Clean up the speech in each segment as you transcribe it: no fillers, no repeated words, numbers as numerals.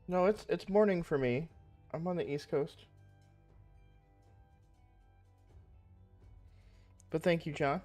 No, it's morning for me. I'm on the East Coast. But thank you, John.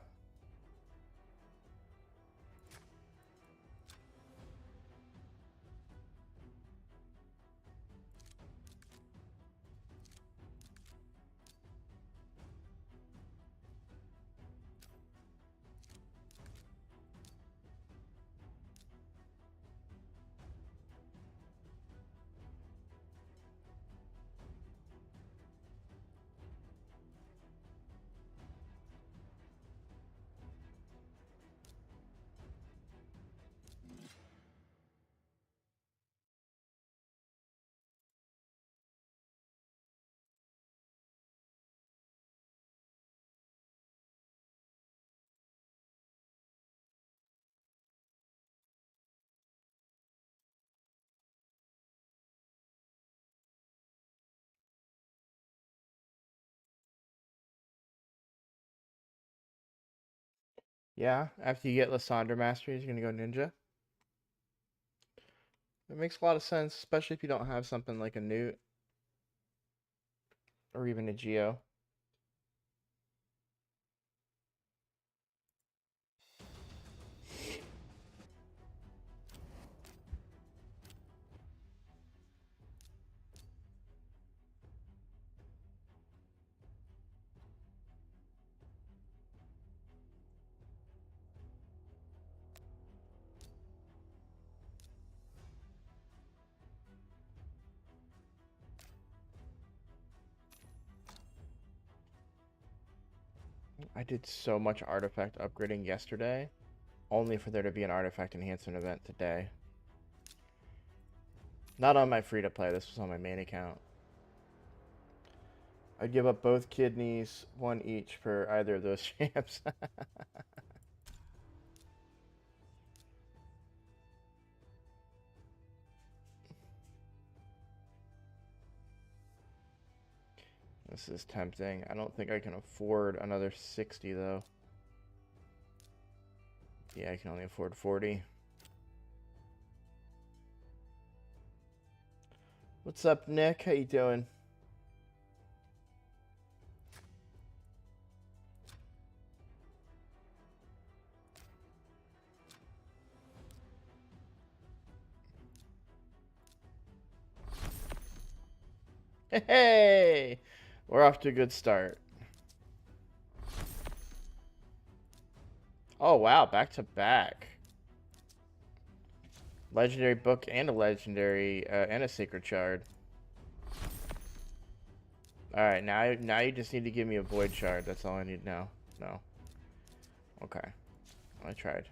Yeah, after you get Lysandra Mastery, you're gonna go Ninja. It makes a lot of sense, especially if you don't have something like a Newt or even a Geo. I did so much artifact upgrading yesterday, only for there to be an artifact enhancement event today. Not on my free to play, this was on my main account. I'd give up both kidneys, one each for either of those champs. This is tempting. I don't think I can afford another 60 though. Yeah, I can only afford 40. What's up, Nick? How you doing? Hey! We're off to a good start. Oh, wow. Back to back. Legendary book and a legendary, and a sacred shard. Alright, now you just need to give me a void shard. That's all I need now. No. Okay. I tried.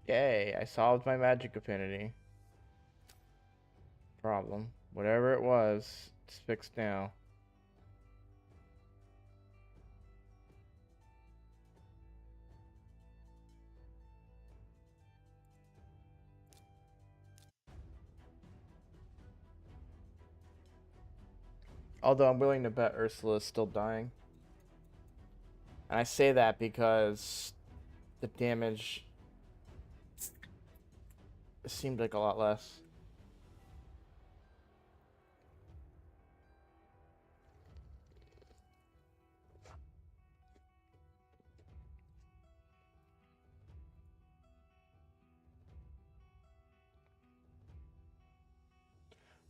Yay, I solved my magic affinity problem. Whatever it was, it's fixed now. Although I'm willing to bet Ursula is still dying. And I say that because the damage seemed like a lot less.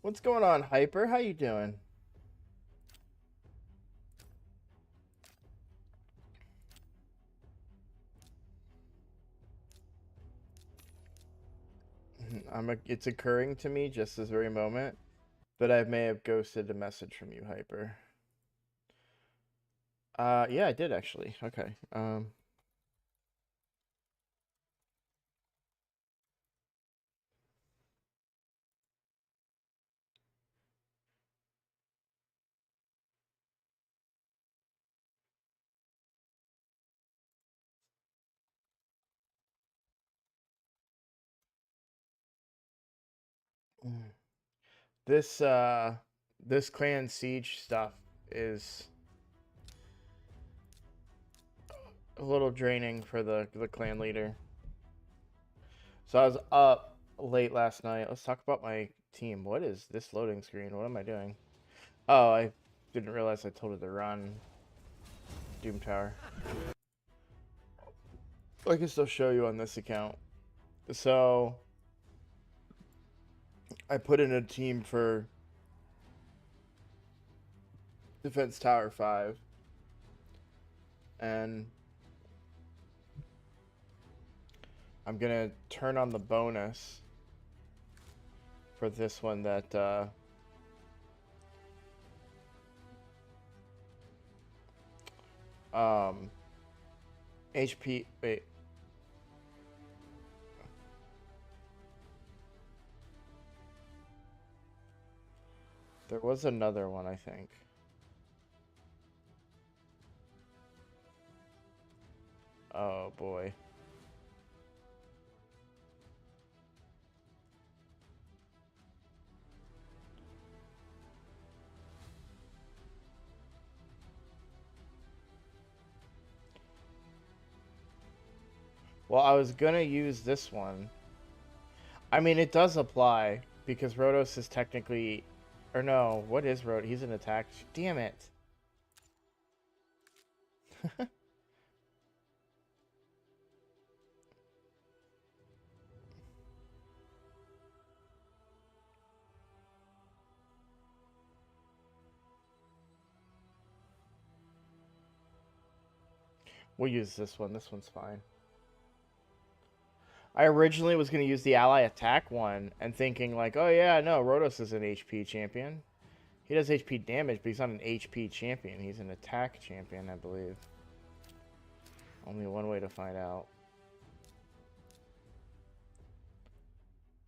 What's going on, Hyper? How you doing? It's occurring to me just this very moment that I may have ghosted a message from you, Hyper. Yeah, I did actually. Okay. This this clan siege stuff is a little draining for the clan leader. So I was up late last night. Let's talk about my team. What is this loading screen? What am I doing? Oh, I didn't realize I told it to run Doom Tower. I can still show you on this account. So I put in a team for Defense Tower 5. And I'm gonna turn on the bonus for this one that HP. Wait, there was another one, I think. Oh boy. Well, I was gonna use this one. I mean, it does apply because Rotos is technically, or no, what is Rotos? He's an attack. Damn it. We'll use this one. This one's fine. I originally was going to use the ally attack one and thinking like, oh yeah, no, Rotos is an HP champion. He does HP damage, but he's not an HP champion. He's an attack champion, I believe. Only one way to find out.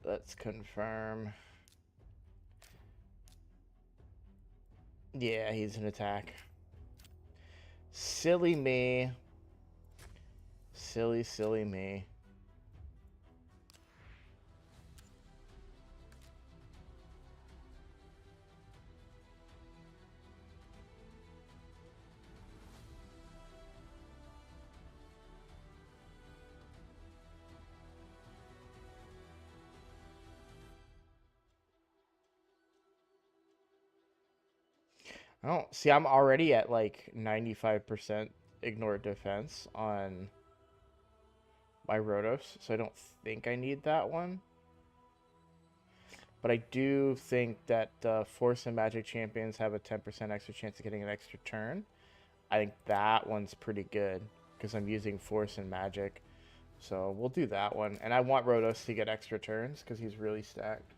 Let's confirm. Yeah, he's an attack. Silly me. Silly, silly me. I don't see. I'm already at like 95% ignore defense on my Rotos, so I don't think I need that one. But I do think that Force and Magic champions have a 10% extra chance of getting an extra turn. I think that one's pretty good because I'm using Force and Magic. So we'll do that one. And I want Rotos to get extra turns because he's really stacked.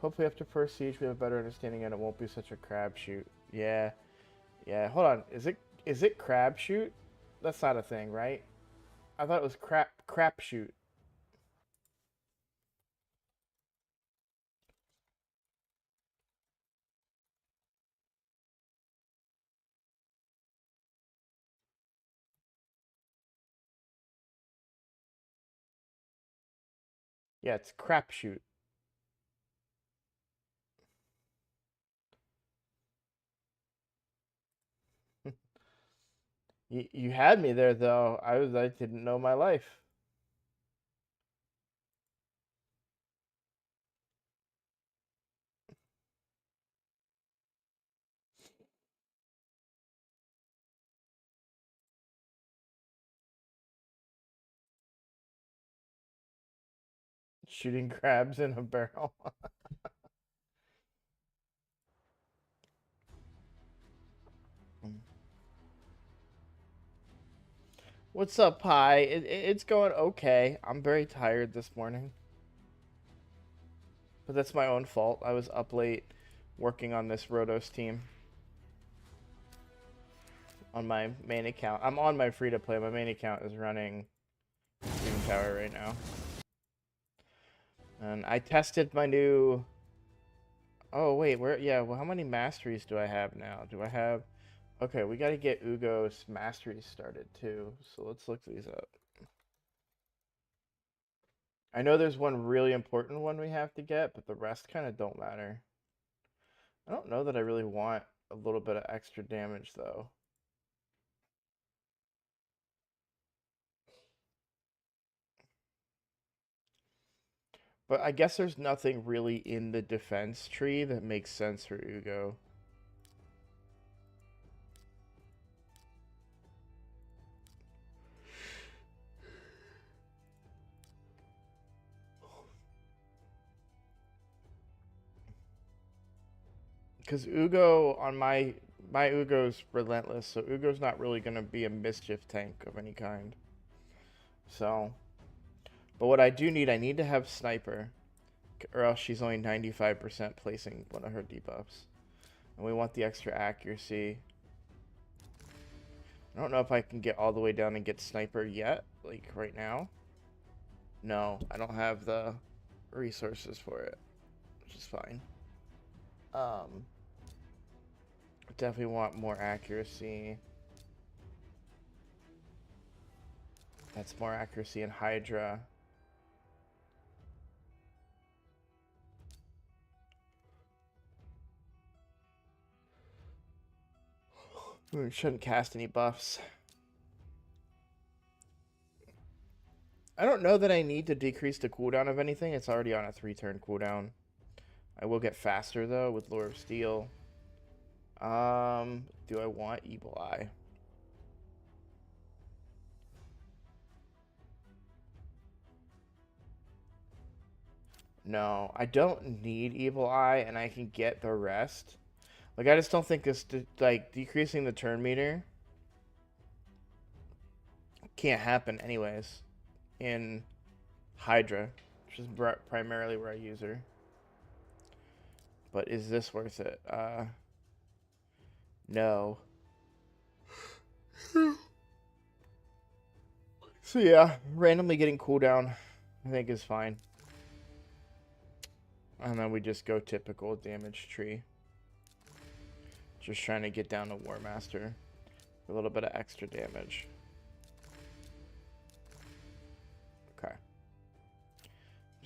Hopefully after first siege we have a better understanding and it won't be such a crapshoot. Yeah. Yeah. Hold on. Is it crapshoot? That's not a thing, right? I thought it was crapshoot. Yeah, it's crapshoot. You had me there though. I didn't know my life. Shooting crabs in a barrel. What's up, Pi? It's going okay. I'm very tired this morning. But that's my own fault. I was up late working on this Rotos team. On my main account. I'm on my free-to-play. My main account is running Stream Tower right now. And I tested my new... Oh, wait. Yeah, well, how many masteries do I have now? Do I have... Okay, we got to get Ugo's masteries started, too. So let's look these up. I know there's one really important one we have to get, but the rest kind of don't matter. I don't know that I really want a little bit of extra damage, though. But I guess there's nothing really in the defense tree that makes sense for Ugo. Because Ugo on my Ugo's relentless, so Ugo's not really going to be a mischief tank of any kind. So, but what I do need, I need to have sniper, or else she's only 95% placing one of her debuffs, and we want the extra accuracy. I don't know if I can get all the way down and get sniper yet, like right now. No, I don't have the resources for it, which is fine. Definitely want more accuracy. That's more accuracy in Hydra. We shouldn't cast any buffs. I don't know that I need to decrease the cooldown of anything. It's already on a 3-turn cooldown. I will get faster, though, with Lure of Steel. Do I want Evil Eye? No, I don't need Evil Eye, and I can get the rest. Like, I just don't think this, like, decreasing the turn meter can't happen anyways in Hydra, which is primarily where I use her. But is this worth it? No. So yeah, randomly getting cooldown, I think is fine. And then we just go typical damage tree. Just trying to get down to War Master. A little bit of extra damage. Okay.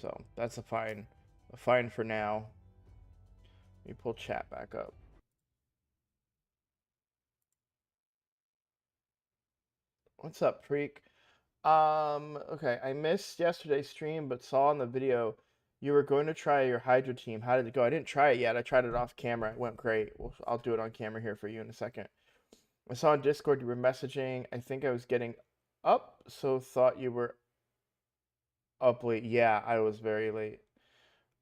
So that's a fine for now. Let me pull chat back up. What's up, Freak? Okay, I missed yesterday's stream, but saw in the video you were going to try your Hydra team. How did it go? I didn't try it yet. I tried it off camera. It went great. Well, I'll do it on camera here for you in a second. I saw on Discord you were messaging. I think I was getting up, so thought you were up late. Yeah, I was very late.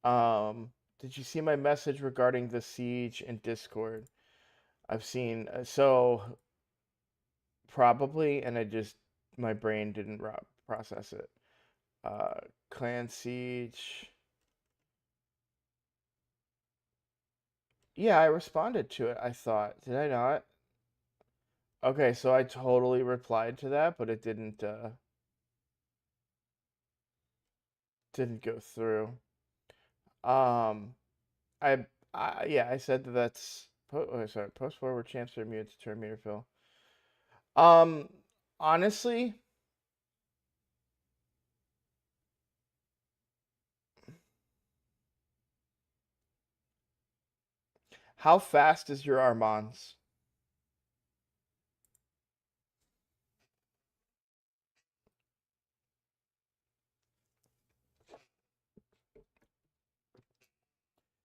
Did you see my message regarding the siege in Discord? I've seen, so probably, and my brain didn't process it. Clan siege. Yeah, I responded to it, I thought. Did I not? Okay, so I totally replied to that, but it didn't go through. Yeah, I said that's post forward chance to immune to turn meter fill. Honestly, how fast is your Armands?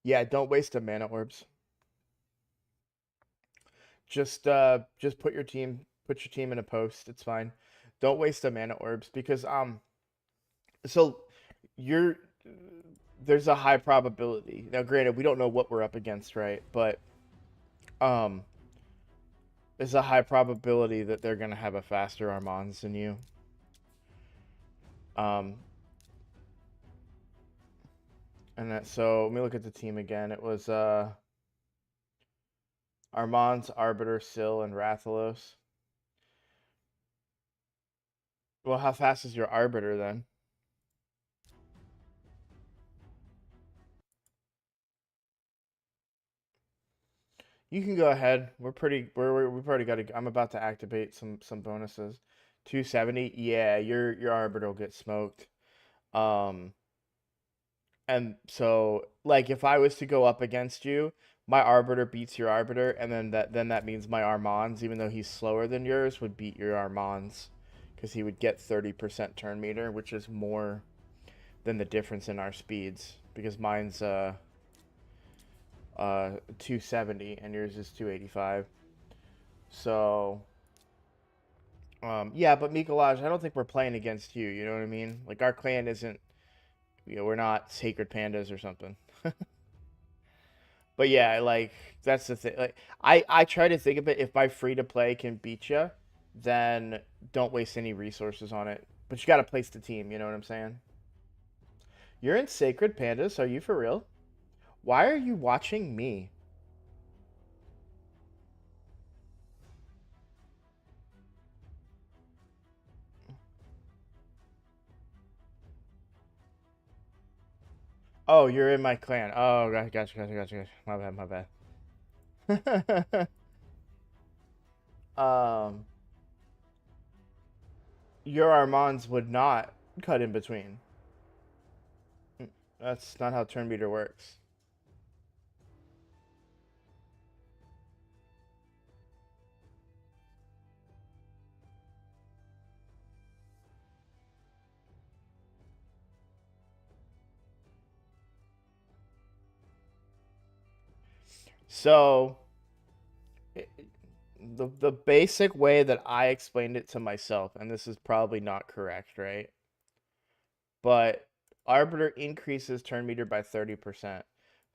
Yeah, don't waste the mana orbs. Just put your team in a post. It's fine. Don't waste the mana orbs because so there's a high probability. Now granted, we don't know what we're up against, right? But there's a high probability that they're gonna have a faster Armands than you. And that, so let me look at the team again. It was Armand's Arbiter, Syl, and Rathalos. Well, how fast is your Arbiter then? You can go ahead. We've already got to. I'm about to activate some bonuses. 270. Yeah, your Arbiter will get smoked. Um, and so like if I was to go up against you, my Arbiter beats your Arbiter, and then that means my Armands, even though he's slower than yours, would beat your Armands, because he would get 30% turn meter, which is more than the difference in our speeds, because mine's 270 and yours is 285. So yeah, but Mikolaj, I don't think we're playing against you, you know what I mean? Like our clan isn't, we're not Sacred Pandas or something. But yeah, like that's the thing. Like I try to think of it, if my free to play can beat you, then don't waste any resources on it. But you got to place the team, you know what I'm saying? You're in Sacred Pandas, are you for real? Why are you watching me? Oh, you're in my clan. Oh, gotcha. My bad. um, your Armands would not cut in between. That's not how turn meter works. So, the basic way that I explained it to myself, and this is probably not correct, right? But Arbiter increases turn meter by 30%.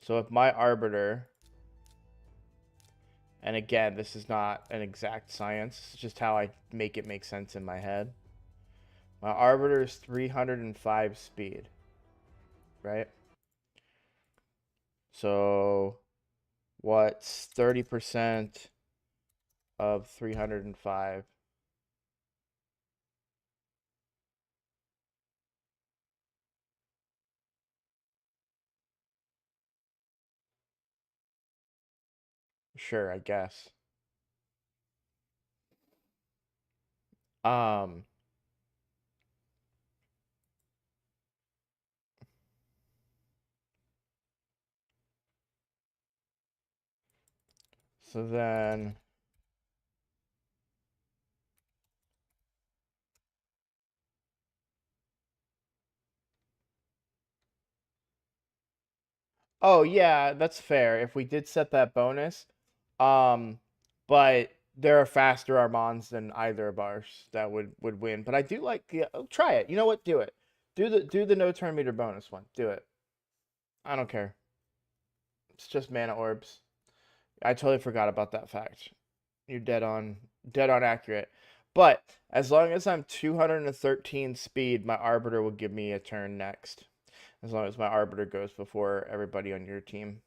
So if my Arbiter, and again, this is not an exact science, it's just how I make it make sense in my head. My Arbiter is 305 speed, right? So what's 30% of 305? Sure, I guess. Um, so then, oh yeah, that's fair. If we did set that bonus, um, but there are faster Armands than either of ours that would win. But I do like the try it. You know what? Do it. Do the no turn meter bonus one. Do it. I don't care. It's just mana orbs. I totally forgot about that fact. You're dead on accurate. But as long as I'm 213 speed, my Arbiter will give me a turn next. As long as my Arbiter goes before everybody on your team.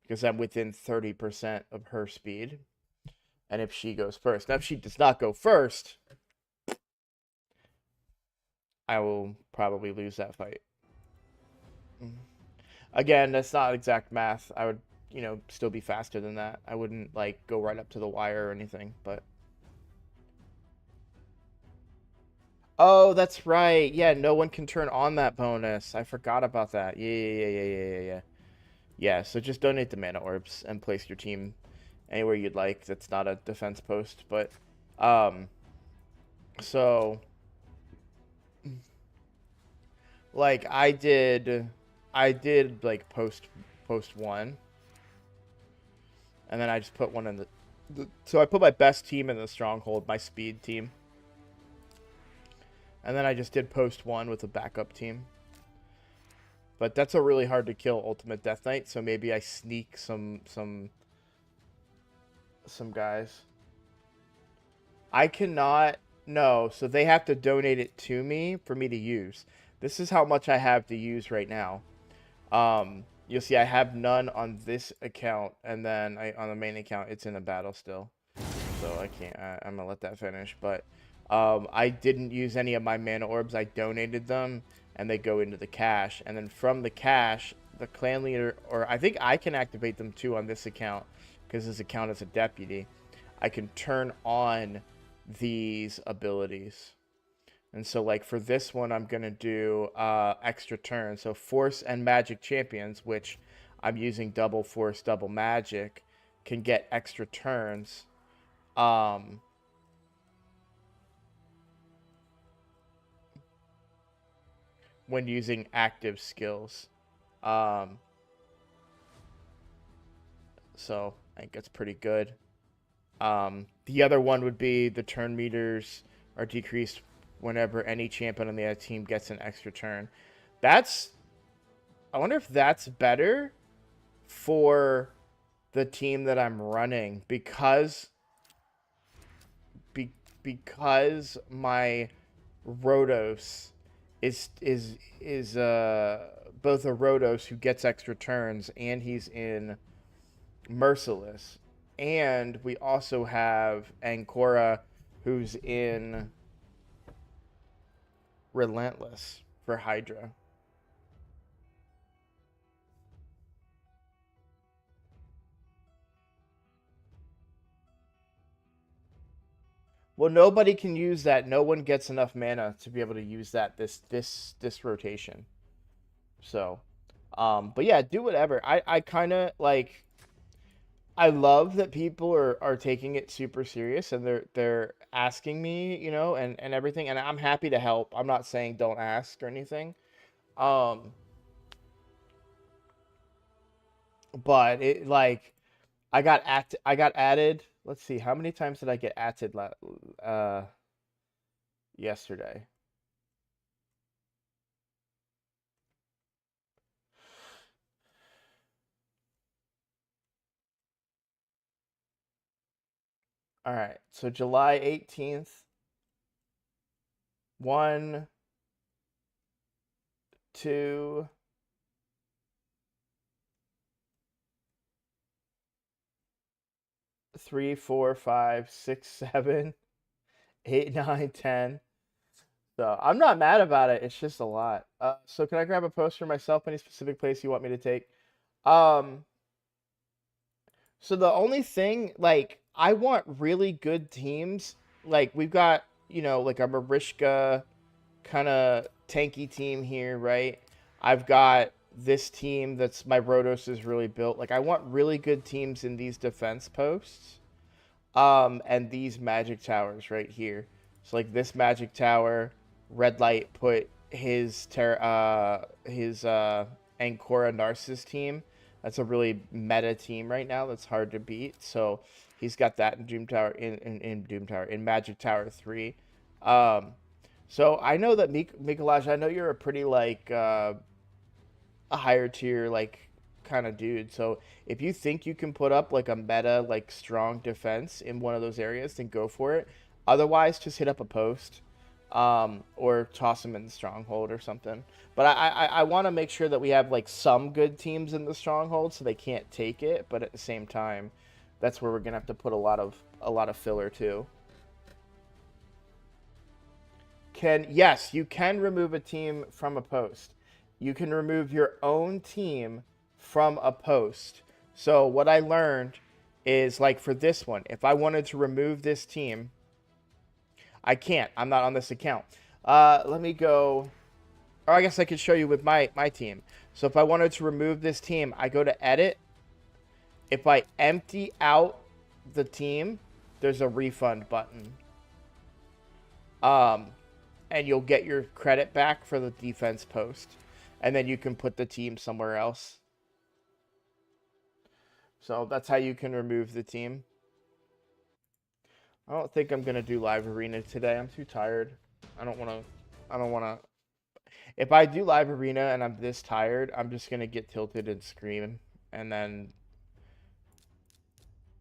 Because I'm within 30% of her speed. And if she goes first. Now, if she does not go first, I will probably lose that fight. Again, that's not exact math. I would, still be faster than that. I wouldn't, like, go right up to the wire or anything, but... Oh, that's right. Yeah, no one can turn on that bonus. I forgot about that. Yeah. Yeah, so just donate the mana orbs and place your team anywhere you'd like. That's not a defense post, but so like I did like post one, and then I just put one in so I put my best team in the stronghold, my speed team. And then I just did post one with a backup team. But that's a really hard to kill ultimate Death Knight, so maybe I sneak some guys. I cannot No, so they have to donate it to me for me to use. This is how much I have to use right now. You'll see I have none on this account, and then on the main account, it's in a battle still. So I can't, I'm gonna let that finish. But I didn't use any of my mana orbs. I donated them, and they go into the cache. And then from the cache, the clan leader, or I think I can activate them too on this account, because this account is a deputy. I can turn on these abilities. And so, like, for this one, I'm going to do extra turn. So, Force and Magic Champions, which I'm using double Force, double Magic, can get extra turns. When using active skills. So, I think that's pretty good. The other one would be the turn meters are decreased whenever any champion on the other team gets an extra turn. I wonder if that's better for the team that I'm running, because my Rhodos is both a Rhodos who gets extra turns, and he's in Merciless. And we also have Ancora, who's in Relentless for Hydra. Well, nobody can use that. No one gets enough mana to be able to use that this rotation. So, but yeah, do whatever. I kind of like. I love that people are taking it super serious, and they're asking me, you know, and everything, and I'm happy to help. I'm not saying don't ask or anything. Um, but it, like, I got added. Let's see, how many times did I get added yesterday? All right, so July 18th, 1, 2, 3, 4, 5, 6, 7, 8, 9, 10. So I'm not mad about it. It's just a lot. So can I grab a poster myself? Any specific place you want me to take? Um, so the only thing, like, I want really good teams. Like, we've got, you know, like a Marishka kind of tanky team here, right? I've got this team that's my Rhodos is really built. Like, I want really good teams in these defense posts. And these magic towers right here. So like this magic tower, red light put his Ancora Narcissus team. That's a really meta team right now that's hard to beat. So he's got that in Doom Tower in Doom Tower in Magic Tower 3. Um so I know that Mikolaj, I know you're a pretty like a higher tier like kind of dude. So if you think you can put up like a meta like strong defense in one of those areas, then go for it. Otherwise, just hit up a post, or toss them in the stronghold or something. But I want to make sure that we have like some good teams in the stronghold so they can't take it. But at the same time, that's where we're gonna have to put a lot of filler too. Yes, you can remove a team from a post. You can remove your own team from a post. So what I learned is, like, for this one, if I wanted to remove this team, I can't. I'm not on this account. Let me go. Or I guess I could show you with my team. So if I wanted to remove this team, I go to edit. If I empty out the team, there's a refund button. And you'll get your credit back for the defense post. And then you can put the team somewhere else. So that's how you can remove the team. I don't think I'm going to do live arena today. I'm too tired. I don't want to. If I do live arena and I'm this tired, I'm just going to get tilted and scream and then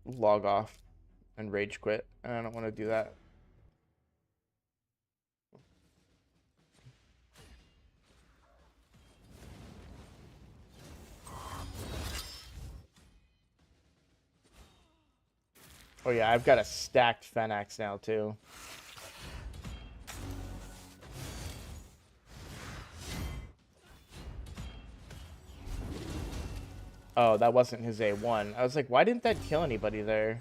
log off and rage quit. And I don't want to do that. Oh yeah, I've got a stacked Fenax now too. Oh, that wasn't his A1. I was like, why didn't that kill anybody there?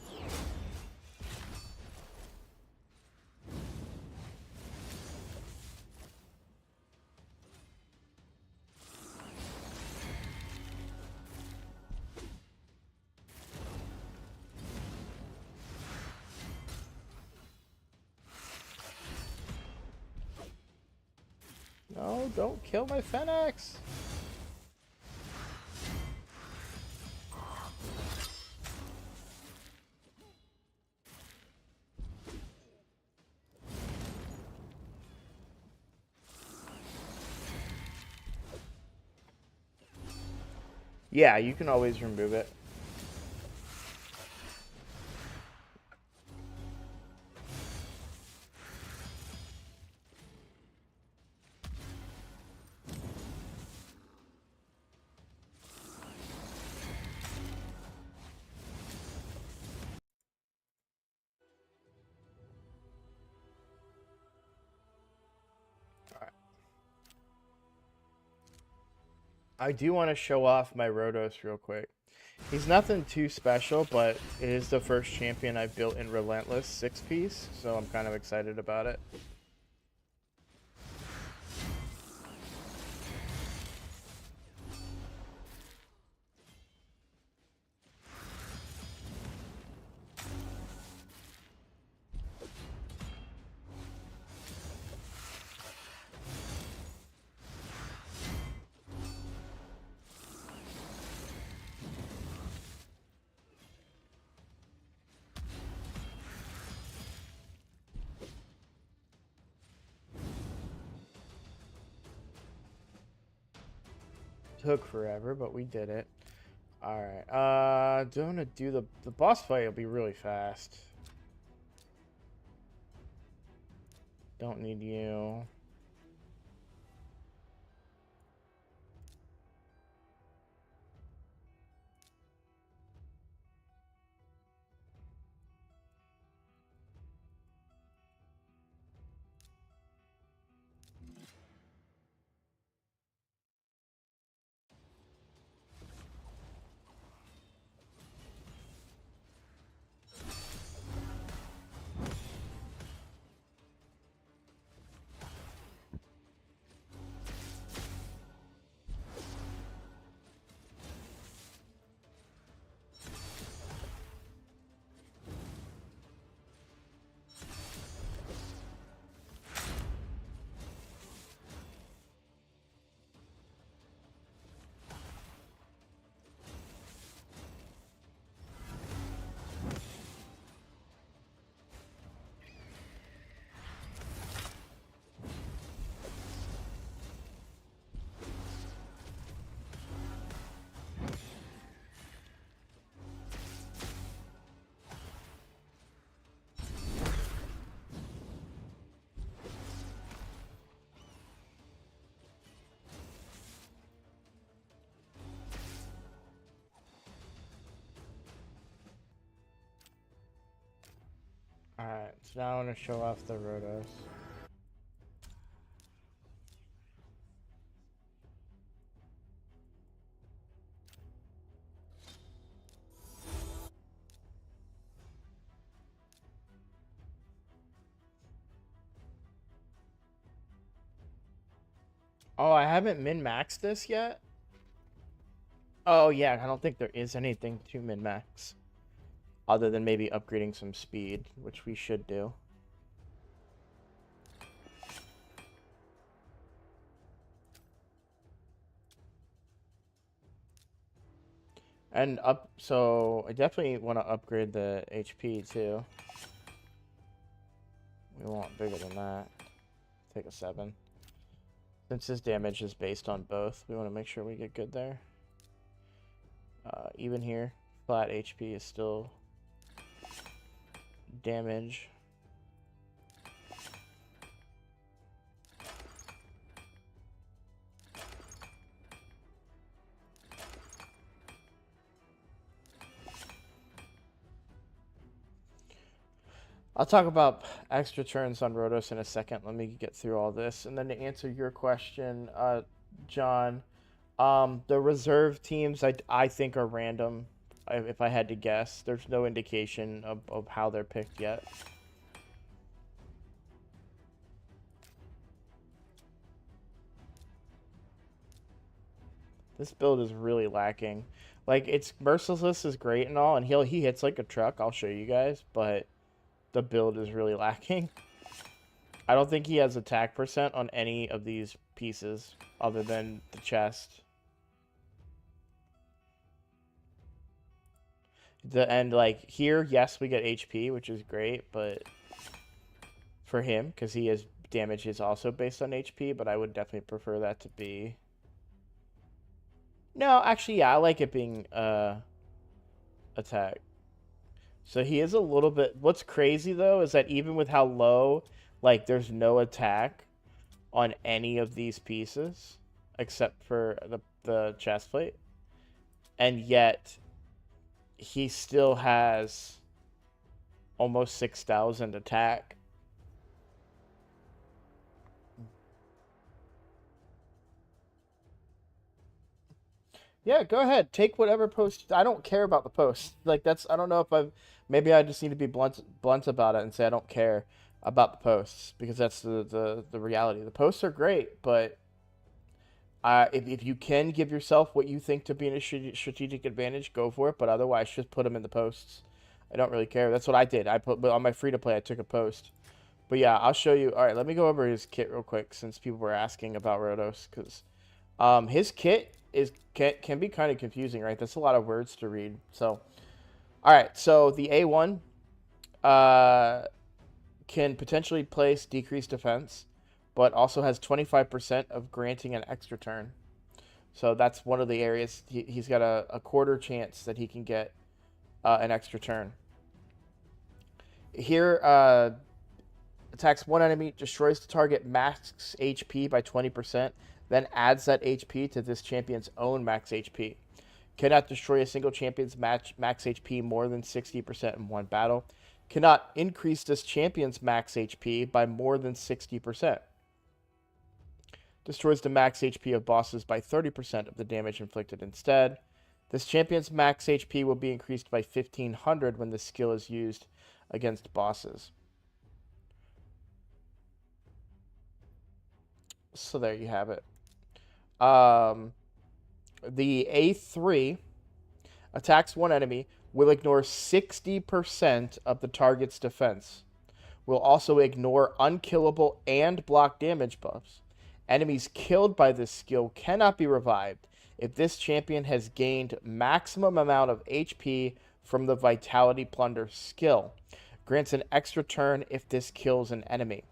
No, don't kill my Fenax. Yeah, you can always remove it. I do want to show off my Rotos real quick. He's nothing too special, but it is the first champion I've built in Relentless 6-piece, so I'm kind of excited about it. Took forever, but we did it. Alright, don't want to do the boss fight will be really fast. Don't need you. Alright, so now I want to show off the Rotos. Oh, I haven't min-maxed this yet? Oh yeah, I don't think there is anything to min-max. Other than maybe upgrading some speed, which we should do. And so I definitely want to upgrade the HP too. We want bigger than that. Take a 7. Since his damage is based on both, we want to make sure we get good there. Even here, flat HP is still damage. I'll talk about extra turns on Rotos in a second. Let me get through all this. And then to answer your question, John, the reserve teams I think are random. If I had to guess, there's no indication of how they're picked yet. This build is really lacking. Like, it's Merciless is great and all, and he hits like a truck. I'll show you guys, but the build is really lacking. I don't think he has attack percent on any of these pieces other than the chest. Like here, yes, we get HP, which is great, but for him, because he has damage is also based on HP, but I would definitely prefer that to be. No, actually, yeah, I like it being attack. So he is a little bit. What's crazy though is that even with how low, like there's no attack on any of these pieces except for the chest plate, and yet he still has almost 6,000 attack. Yeah, go ahead. Take whatever post. I don't care about the post. Like that's. I don't know if I've. Maybe I just need to be blunt about it and say I don't care about the posts because that's the reality. The posts are great, but if you can give yourself what you think to be a strategic advantage, go for it. But otherwise, just put them in the posts. I don't really care. That's what I did. I put, but on my free to play, I took a post. But yeah, I'll show you. All right, let me go over his kit real quick since people were asking about Rotos because his kit can be kind of confusing, right? That's a lot of words to read. So, all right, so the A1 can potentially place decreased defense, but also has 25% of granting an extra turn. So that's one of the areas he's got a quarter chance that he can get an extra turn. Here, attacks one enemy, destroys the target max HP by 20%, then adds that HP to this champion's own max HP. Cannot destroy a single champion's max HP more than 60% in one battle. Cannot increase this champion's max HP by more than 60%. Destroys the max HP of bosses by 30% of the damage inflicted instead. This champion's max HP will be increased by 1,500 when this skill is used against bosses. So there you have it. The A3 attacks one enemy, will ignore 60% of the target's defense. Will also ignore unkillable and block damage buffs. Enemies killed by this skill cannot be revived if this champion has gained maximum amount of HP from the Vitality Plunder skill. Grants an extra turn if this kills an enemy.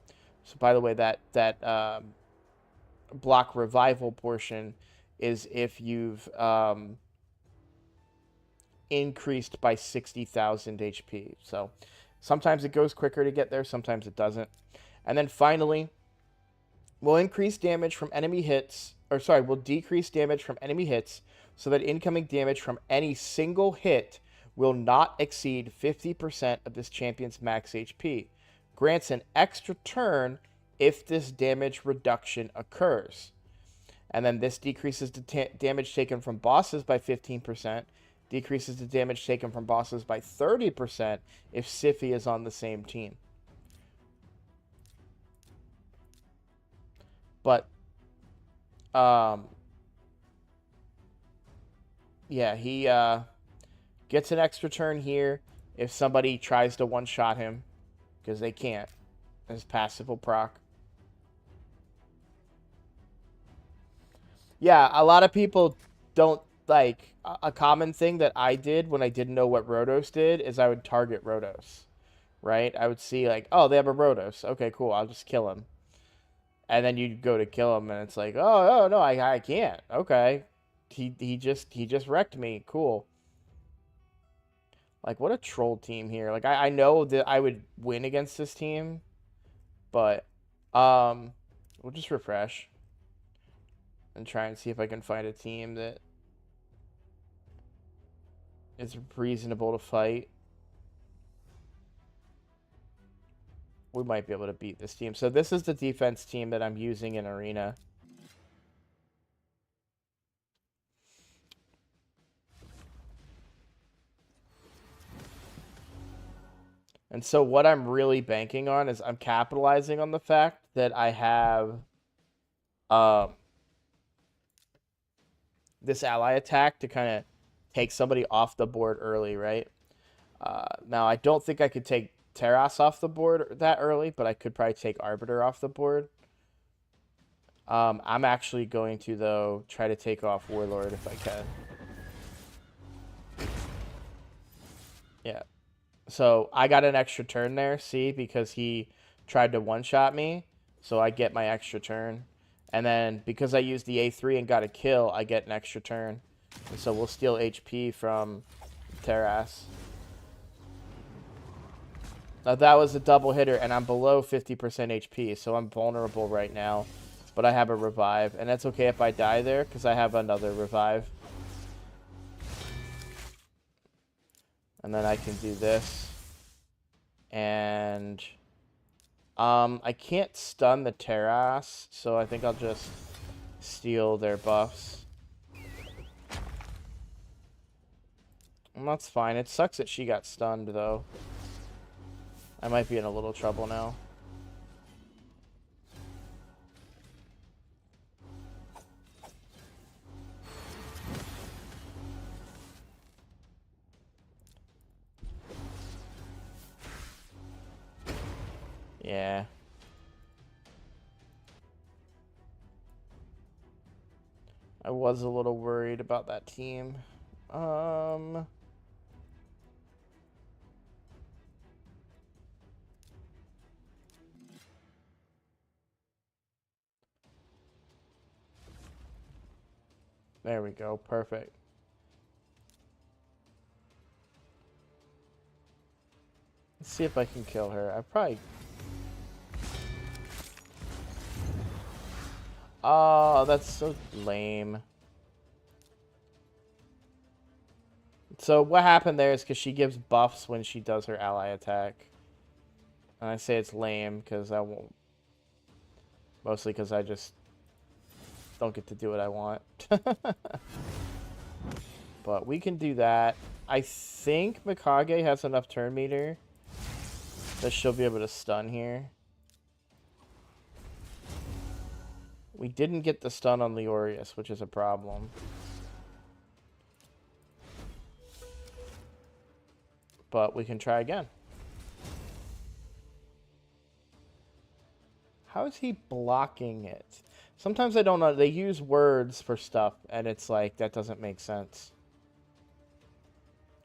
So by the way, that block revival portion is if you've increased by 60,000 HP. So sometimes it goes quicker to get there, sometimes it doesn't. And then finally, will increase damage from enemy hits, will decrease damage from enemy hits so that incoming damage from any single hit will not exceed 50% of this champion's max HP. Grants an extra turn if this damage reduction occurs. And then this decreases the damage taken from bosses by 15%, decreases the damage taken from bosses by 30% if Siphi is on the same team. But, yeah, he gets an extra turn here if somebody tries to one-shot him, because they can't. His passive will proc. Yeah, a lot of people don't like. A common thing that I did when I didn't know what Rotos did is I would target Rotos, right? I would see like, oh, they have a Rotos. Okay, cool. I'll just kill him. And then you go to kill him, and it's like, oh no, I can't. Okay, he just wrecked me. Cool. Like, what a troll team here. Like, I know that I would win against this team, but we'll just refresh and try and see if I can find a team that is reasonable to fight. we might be able to beat this team. So this is the defense team that I'm using in Arena. And so what I'm really banking on is I'm capitalizing on the fact that I have this ally attack to kind of take somebody off the board early, right? Now, I don't think I could take Terras off the board that early, but I could probably take Arbiter off the board. I'm actually going to, though, try to take off Warlord if I can. Yeah. So I got an extra turn there, see, because he tried to one-shot me, so I get my extra turn. And then because I used the A3 and got a kill, I get an extra turn. And so we'll steal HP from Terras. Now that was a double hitter, and I'm below 50% HP, so I'm vulnerable right now. But I have a revive, and that's okay if I die there, because I have another revive. And then I can do this. And I can't stun the Terras, so I think I'll just steal their buffs. And that's fine. It sucks that she got stunned, though. I might be in a little trouble now. Yeah. I was a little worried about that team. There we go. Perfect. Let's see if I can kill her. I probably... Oh, that's so lame. So what happened there is because she gives buffs when she does her ally attack. And I say it's lame because I won't... Mostly because I just don't get to do what I want. But we can do that. I think Mikage has enough turn meter that she'll be able to stun here. We didn't get the stun on Leorius, which is a problem. But we can try again. How is he blocking it? Sometimes I don't know. They use words for stuff, and it's like, that doesn't make sense.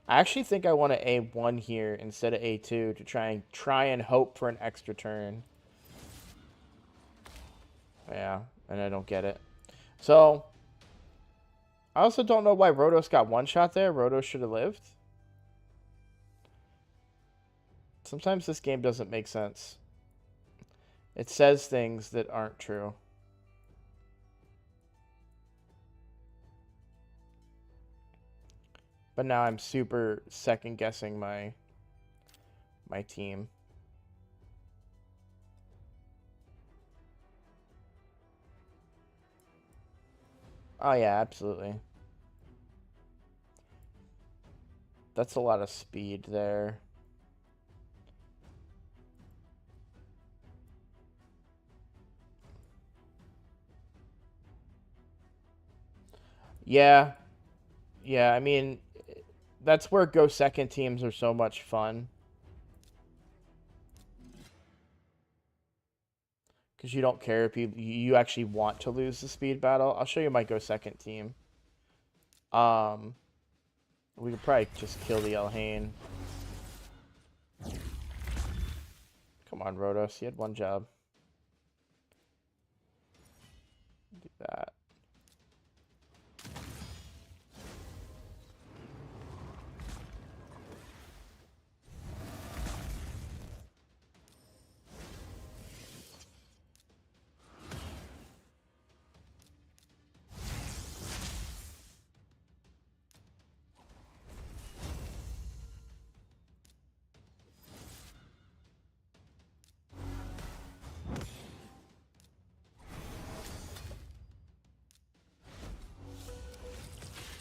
I actually think I want to A1 here instead of A2 to try and hope for an extra turn. Yeah, and I don't get it. So, I also don't know why Rotos got one shot there. Rotos should have lived. Sometimes this game doesn't make sense. It says things that aren't true. But now I'm super second guessing my team. Oh yeah, absolutely. That's a lot of speed there. Yeah. Yeah, I mean, that's where go second teams are so much fun. Because you don't care if you actually want to lose the speed battle. I'll show you my go second team. We could probably just kill the Elhane. Come on, Rotos. You had one job. Do that.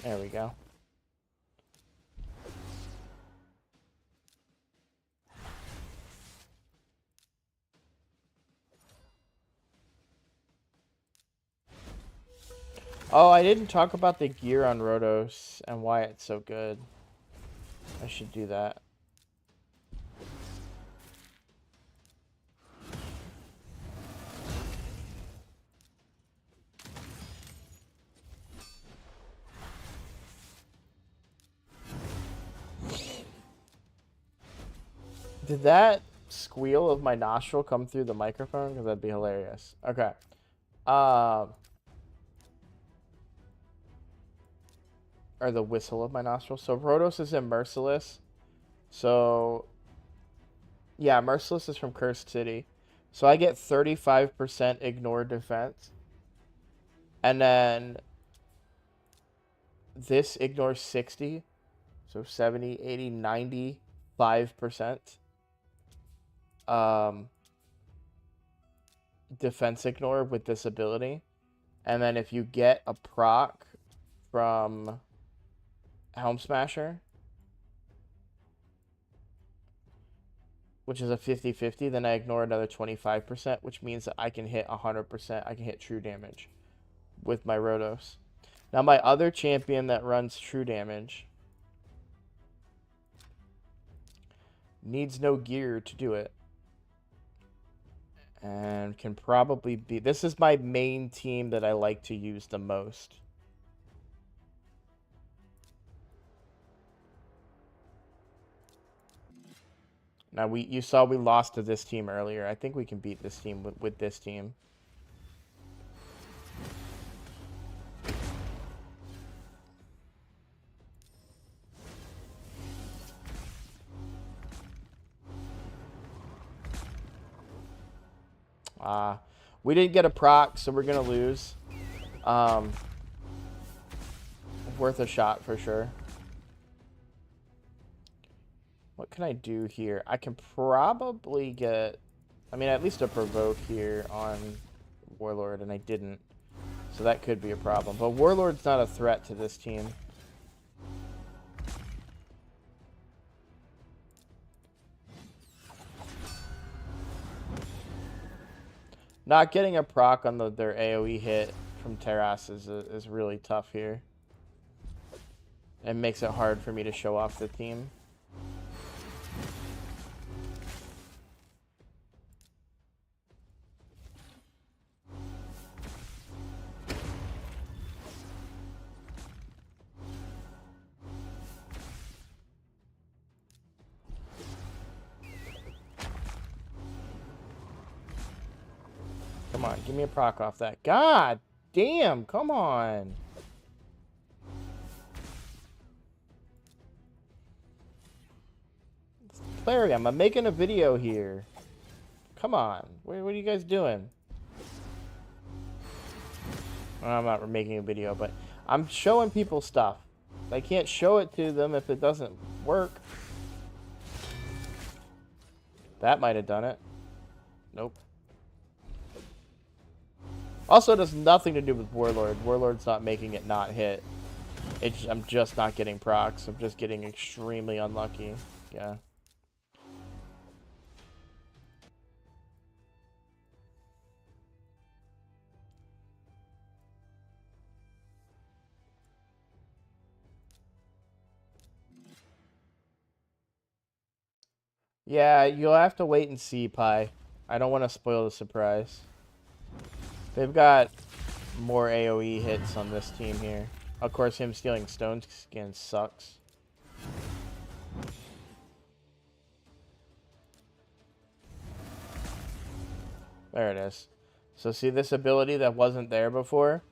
There we go. Oh, I didn't talk about the gear on Rotos and why it's so good. I should do that. Did that squeal of my nostril come through the microphone? Because that'd be hilarious. Okay. Or the whistle of my nostril. So Rotos is in Merciless. So yeah, Merciless is from Cursed City. So I get 35% ignore defense. And then this ignores 60. So 70, 80, 95%. Defense ignore with this ability. And then if you get a proc from Helm Smasher, which is a 50-50, then I ignore another 25%, which means that I can hit 100%. I can hit true damage with my Rotos. Now my other champion that runs true damage needs no gear to do it. And can probably be... This is my main team that I like to use the most. Now, you saw we lost to this team earlier. I think we can beat this team with this team. We didn't get a proc, so we're going to lose. Worth a shot for sure. What can I do here? I can probably get... I mean, at least a provoke here on Warlord, and I didn't. So that could be a problem. But Warlord's not a threat to this team. Not getting a proc on their AoE hit from Terras is really tough here. It makes it hard for me to show off the team. Come on, give me a proc off that. God damn, come on. Clarium, I'm making a video here. Come on. What are you guys doing? Well, I'm not making a video, but I'm showing people stuff. I can't show it to them if it doesn't work. That might have done it. Nope. Also, it has nothing to do with Warlord. Warlord's not making it not hit. I'm just not getting procs. I'm just getting extremely unlucky. Yeah. Yeah, you'll have to wait and see, Pi. I don't want to spoil the surprise. They've got more AoE hits on this team here. Of course, him stealing Stone Skin sucks. There it is. So see this ability that wasn't there before?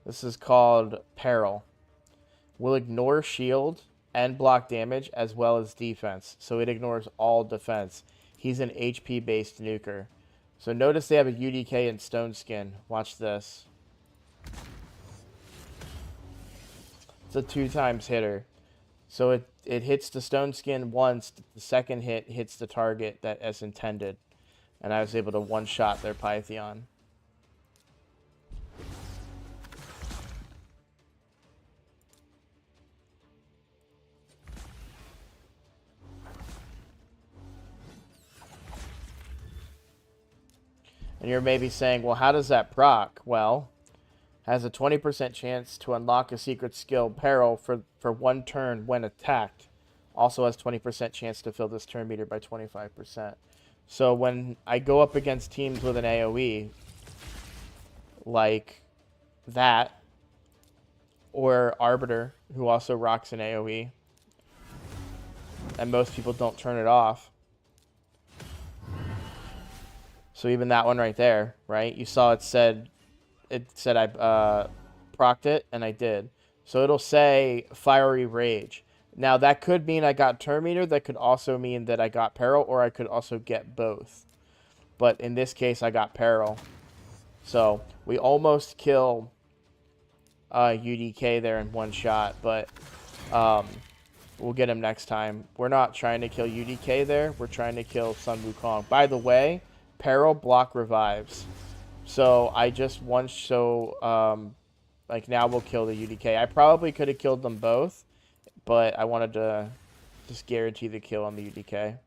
This is called Peril. Will ignore shield and block damage as well as defense. So it ignores all defense. He's an HP-based nuker. So notice they have a UDK and Stone Skin. Watch this. It's a 2x hitter. So it hits the Stone Skin once. The second hit hits the target that as intended. And I was able to one-shot their Pythion. And you're maybe saying, well, how does that proc? Well, has a 20% chance to unlock a secret skill, Peril, for 1 turn when attacked. Also has 20% chance to fill this turn meter by 25%. So when I go up against teams with an AoE, like that, or Arbiter, who also rocks an AoE, and most people don't turn it off. So even that one right there, right? You saw it said I procced it, and I did. So it'll say Fiery Rage. Now that could mean I got turn meter. That could also mean that I got Peril, or I could also get both. But in this case, I got Peril. So we almost kill UDK there in 1 shot, but we'll get him next time. We're not trying to kill UDK there. We're trying to kill Sun Wukong. By the way, Peril block revives. So I just like now we'll kill the UDK. I probably could have killed them both, but I wanted to just guarantee the kill on the UDK.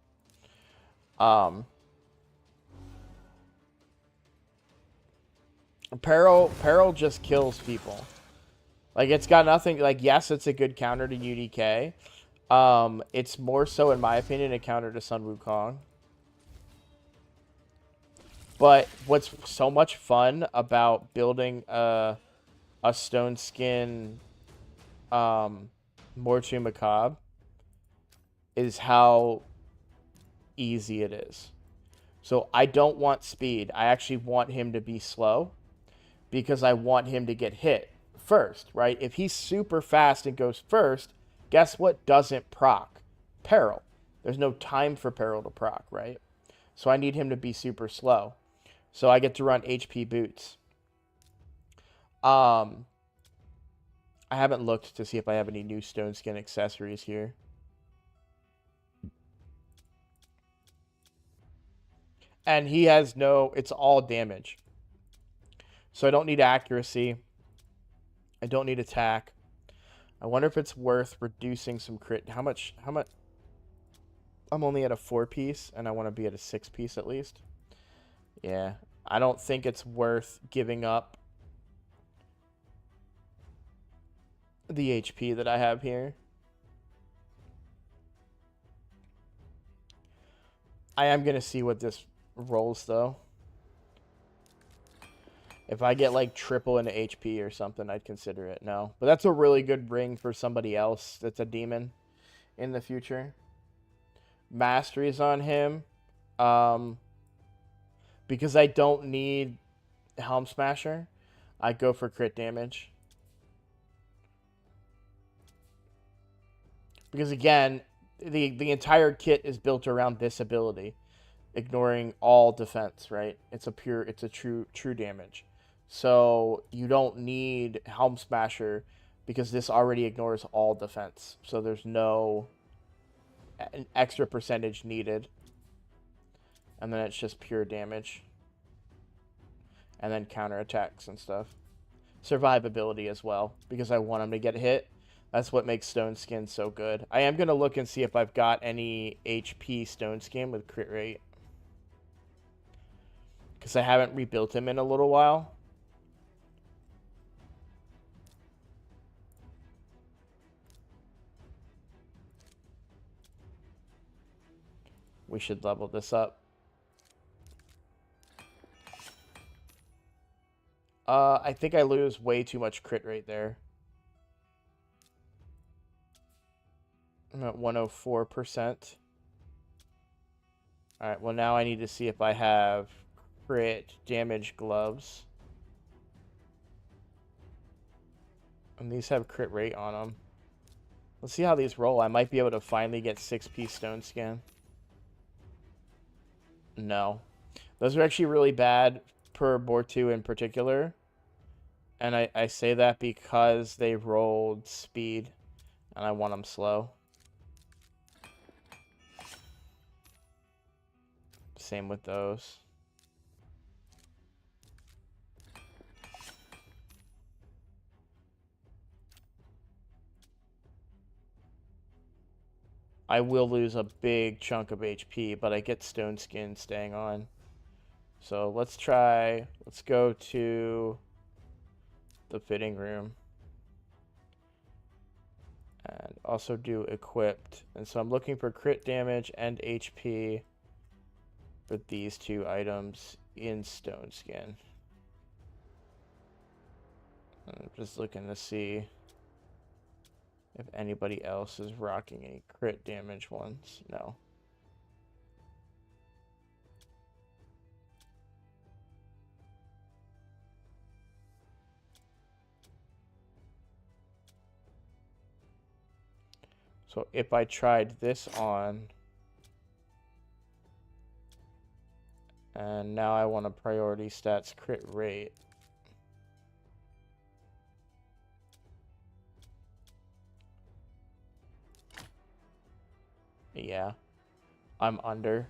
Peril just kills people. Like, it's got nothing, like, yes, it's a good counter to UDK. It's more so, in my opinion, a counter to Sun Wukong. But what's so much fun about building a stone skin Mortu Macabre is how easy it is. So I don't want speed. I actually want him to be slow because I want him to get hit first, right? If he's super fast and goes first, guess what doesn't proc? Peril. There's no time for Peril to proc, right? So I need him to be super slow. So I get to run HP boots. I haven't looked to see if I have any new stone skin accessories here. And he has no, it's all damage. So I don't need accuracy. I don't need attack. I wonder if it's worth reducing some crit. How much? I'm only at a 4-piece, and I want to be at a 6-piece at least. Yeah. I don't think it's worth giving up the HP that I have here. I am going to see what this rolls, though. If I get, like, triple into HP or something, I'd consider it. No. But that's a really good ring for somebody else that's a demon in the future. Masteries on him. Because I don't need Helm Smasher, I go for crit damage. Because, again, the entire kit is built around this ability. Ignoring all defense, right? It's a true damage. So you don't need Helm Smasher because this already ignores all defense. So there's no an extra percentage needed. And then it's just pure damage. And then counterattacks and stuff. Survivability as well, because I want him to get hit. That's what makes Stone Skin so good. I am going to look and see if I've got any HP Stone Skin with crit rate. Because I haven't rebuilt him in a little while. We should level this up. I think I lose way too much crit rate there. I'm at 104%. Alright, well now I need to see if I have crit damage gloves. And these have crit rate on them. Let's see how these roll. I might be able to finally get 6-piece Stone Skin. No. Those are actually really bad per Mortu in particular. And I say that because they rolled speed. And I want them slow. Same with those. I will lose a big chunk of HP, but I get Stone Skin staying on. So let's go to the fitting room. And also do equipped. And so I'm looking for crit damage and HP for these two items in Stone Skin. I'm just looking to see if anybody else is rocking any crit damage ones. No. So if I tried this on, and now I want a priority stats crit rate. Yeah, I'm under.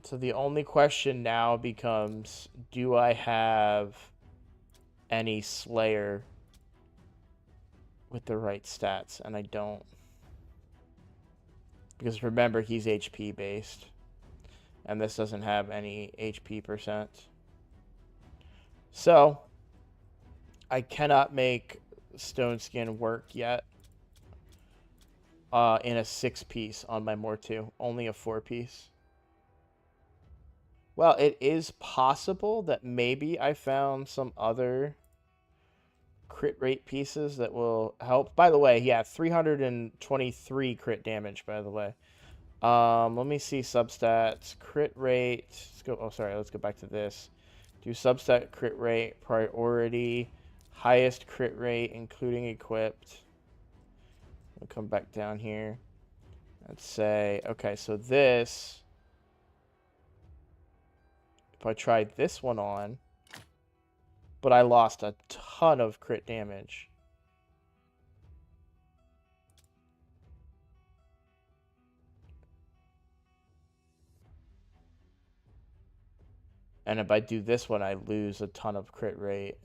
So the only question now becomes, do I have any Slayer with the right stats? And I don't. Because remember, he's HP based. And this doesn't have any HP percent. So, I cannot make Stone Skin work yet. In a 6-piece on my Mortu. Only a 4-piece. Well, it is possible that maybe I found some other crit rate pieces that will help. By the way, yeah, 323 crit damage, by the way. Let me see substats. Crit rate. Let's go. Oh, sorry. Let's go back to this. Do substat crit rate, priority, highest crit rate, including equipped. We'll come back down here. Let's say, okay, so this, if I tried this one on, but I lost a ton of crit damage. And if I do this one, I lose a ton of crit rate.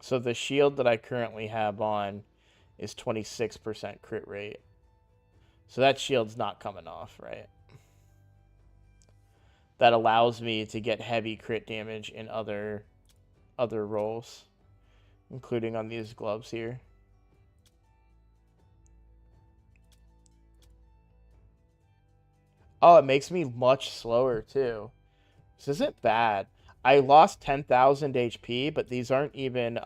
So the shield that I currently have on is 26% crit rate. So that shield's not coming off, right? That allows me to get heavy crit damage in other rolls, including on these gloves here. Oh, it makes me much slower too. This isn't bad. I lost 10,000 HP, but these aren't even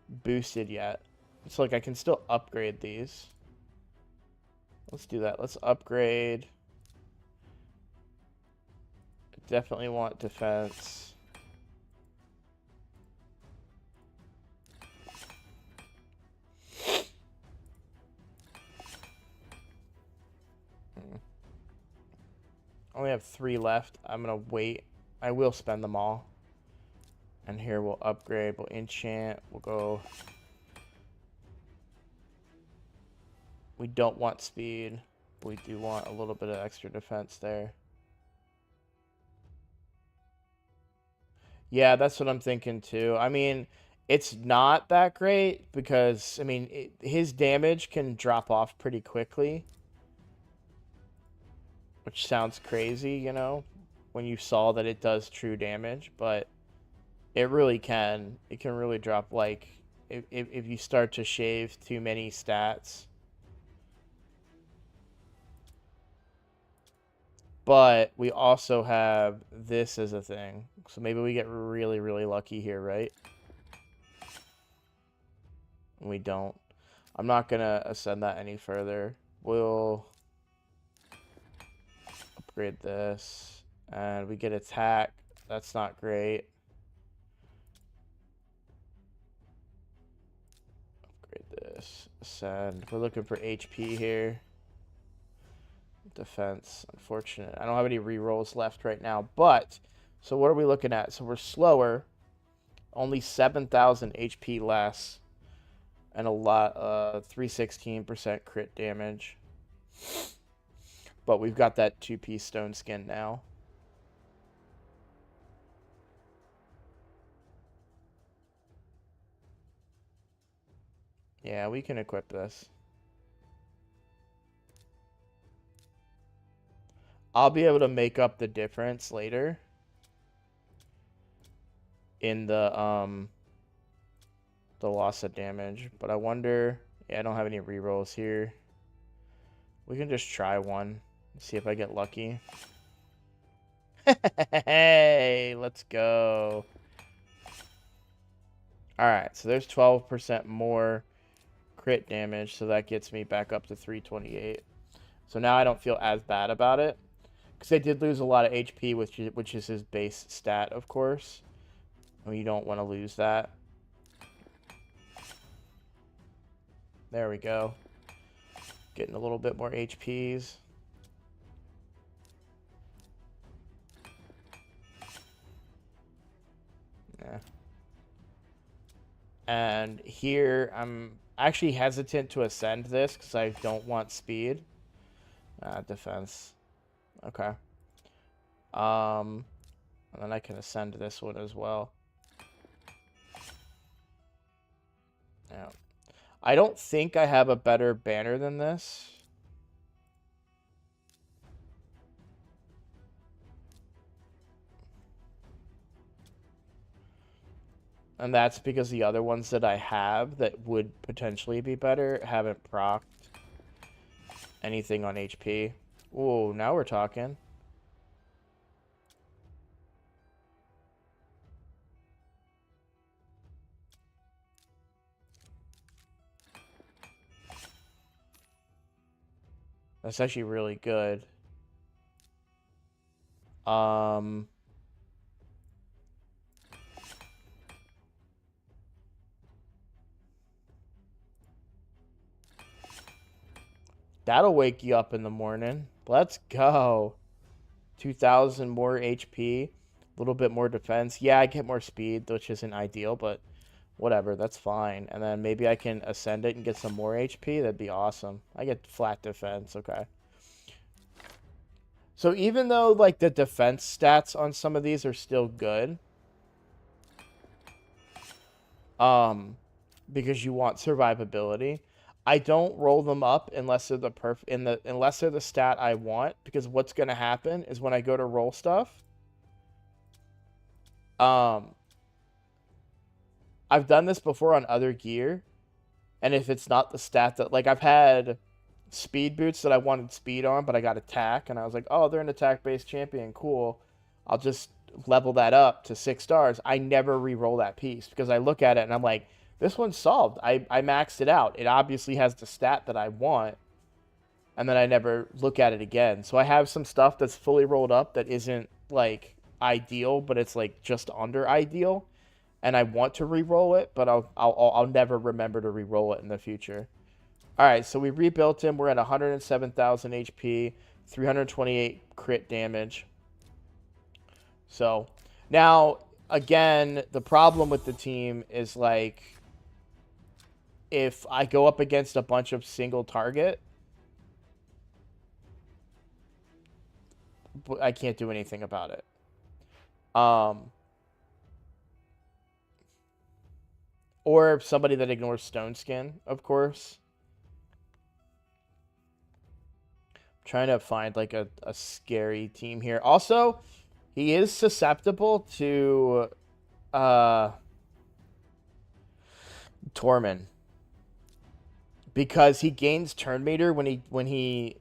boosted yet. It's like I can still upgrade these. Let's do that. Let's upgrade. Definitely want defense. Only have 3 left. I'm gonna wait. I will spend them all. And here we'll upgrade. We'll enchant. We'll go. We don't want speed. We do want a little bit of extra defense there. Yeah, that's what I'm thinking too. I mean, it's not that great because, I mean, his damage can drop off pretty quickly. Which sounds crazy, you know, when you saw that it does true damage, but it really can. It can really drop, like, if you start to shave too many stats. But we also have this as a thing. So maybe we get really, really lucky here, right? We don't. I'm not going to ascend that any further. We'll upgrade this. And we get attack. That's not great. Upgrade Ascend. We're looking for HP here. Defense. Unfortunate. I don't have any rerolls left right now. But, so what are we looking at? So we're slower. Only 7,000 HP less. And a lot, 316% crit damage. But we've got that 2-piece stone skin now. Yeah, we can equip this. I'll be able to make up the difference later. In the loss of damage. But I wonder... Yeah, I don't have any rerolls here. We can just try one. See if I get lucky. Hey, let's go. Alright, so there's 12% more crit damage. So that gets me back up to 328. So now I don't feel as bad about it. Because I did lose a lot of HP, which is his base stat, of course. And you don't want to lose that. There we go. Getting a little bit more HPs. Yeah. And here, I'm actually hesitant to ascend this because I don't want speed. Defense. Okay. And then I can ascend this one as well. Yeah. I don't think I have a better banner than this. And that's because the other ones that I have that would potentially be better haven't procced anything on HP. Ooh, now we're talking. That's actually really good. That'll wake you up in the morning. Let's go. 2,000 more HP. A little bit more defense. Yeah, I get more speed, which isn't ideal, but whatever. That's fine. And then maybe I can ascend it and get some more HP. That'd be awesome. I get flat defense. Okay. So even though, like, the defense stats on some of these are still good, because you want survivability, I don't roll them up unless they're the unless they're the stat I want, because what's gonna happen is when I go to roll stuff, I've done this before on other gear, and if it's not the stat that, like, I've had speed boots that I wanted speed on, but I got attack, and I was like, oh, they're an attack-based champion, cool. I'll just level that up to 6 stars. I never re-roll that piece because I look at it and I'm like, this one's solved. I maxed it out. It obviously has the stat that I want, and then I never look at it again. So I have some stuff that's fully rolled up that isn't, like, ideal, but it's, like, just under ideal, and I want to re-roll it, but I'll never remember to re-roll it in the future. All right, so we rebuilt him. We're at 107,000 HP, 328 crit damage. So now, again, the problem with the team is, like, if I go up against a bunch of single target, I can't do anything about it. Or somebody that ignores Stone Skin, of course. I'm trying to find, like, a scary team here. Also, he is susceptible to Torment, because he gains turn meter when he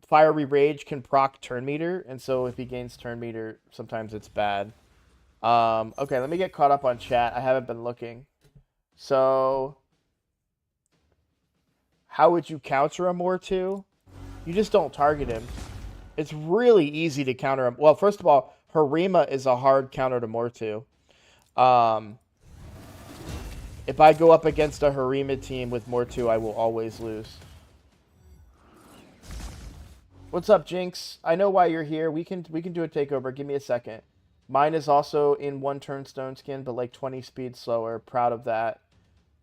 Fiery Rage can proc turn meter, and so if he gains turn meter, sometimes it's bad. Okay, let me get caught up on chat. I haven't been looking. So, how would you counter a Mortu? You just don't target him. It's really easy to counter him. Well, first of all, Harima is a hard counter to Mortu. If I go up against a Harima team with Mortu, I will always lose. What's up, Jinx? I know why you're here. We can do a takeover. Give me a second. Mine is also in 1 turn stone skin, but like 20 speed slower. Proud of that.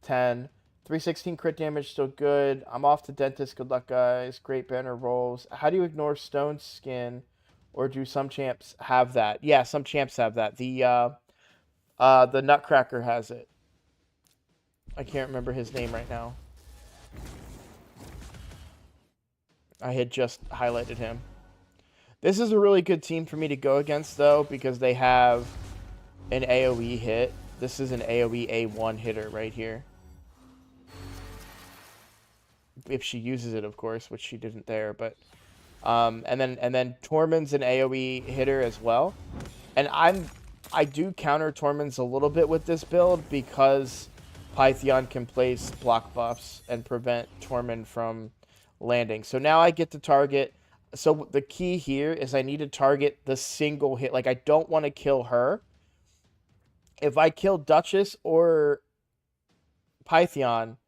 10. 316 crit damage, still good. I'm off to dentist. Good luck, guys. Great banner rolls. How do you ignore stone skin? Or do some champs have that? Yeah, some champs have that. The Nutcracker has it. I can't remember his name right now. I had just highlighted him. This is a really good team for me to go against, though, because they have an AoE hit. This is an AoE A1 hitter right here. If she uses it, of course, which she didn't there, but and then Tormund's an AoE hitter as well. And I do counter Tormund's a little bit with this build because Pythion can place block buffs and prevent Tormund from landing. So now I get to target. So the key here is I need to target the single hit. Like, I don't want to kill her. If I kill Duchess or Pythion,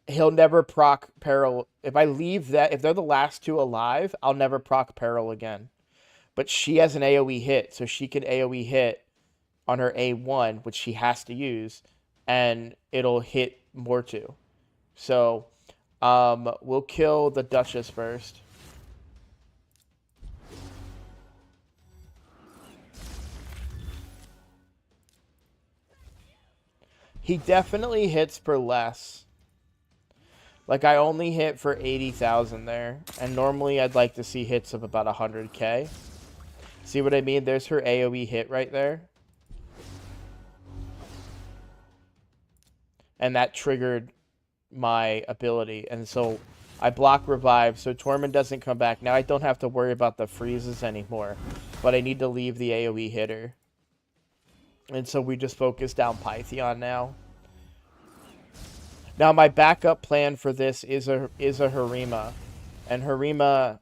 he'll never proc Peril. If I leave that, if they're the last two alive, I'll never proc Peril again. But she has an AoE hit, so she can AoE hit on her A1, which she has to use, and it'll hit Mortu. So we'll kill the Duchess first. He definitely hits for less. Like, I only hit for 80,000 there. And normally I'd like to see hits of about 100k. See what I mean? There's her AoE hit right there. And that triggered my ability. And so I block revive, so Tormund doesn't come back. Now I don't have to worry about the freezes anymore. But I need to leave the AoE hitter. And so we just focus down Pythion now. Now my backup plan for this is a Harima. And Harima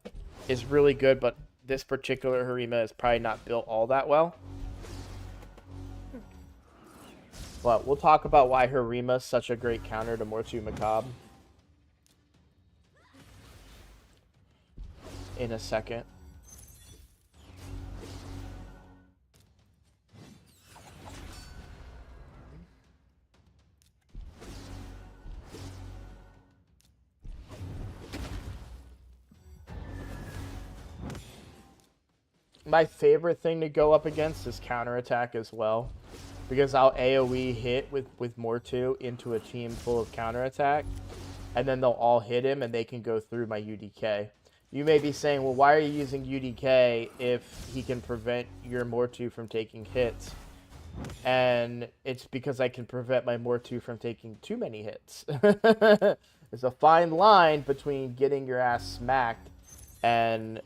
is really good, but this particular Harima is probably not built all that well. But we'll talk about why Harima is such a great counter to Mortu Macabre in a second. My favorite thing to go up against is counterattack as well. Because I'll AoE hit with Mortu into a team full of counterattack. And then they'll all hit him and they can go through my UDK. You may be saying, well, why are you using UDK if he can prevent your Mortu from taking hits? And it's because I can prevent my Mortu from taking too many hits. There's a fine line between getting your ass smacked and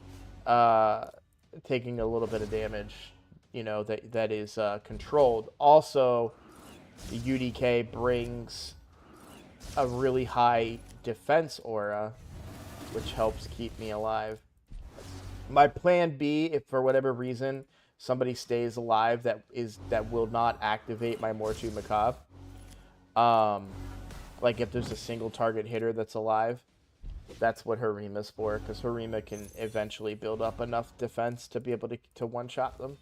taking a little bit of damage, you know, that is controlled. Also, the UDK brings a really high defense aura, which helps keep me alive. My plan B, if for whatever reason somebody stays alive that will not activate my Mortu Macabre, like if there's a single target hitter that's alive, that's what Harima's for, because Harima can eventually build up enough defense to be able to one-shot them.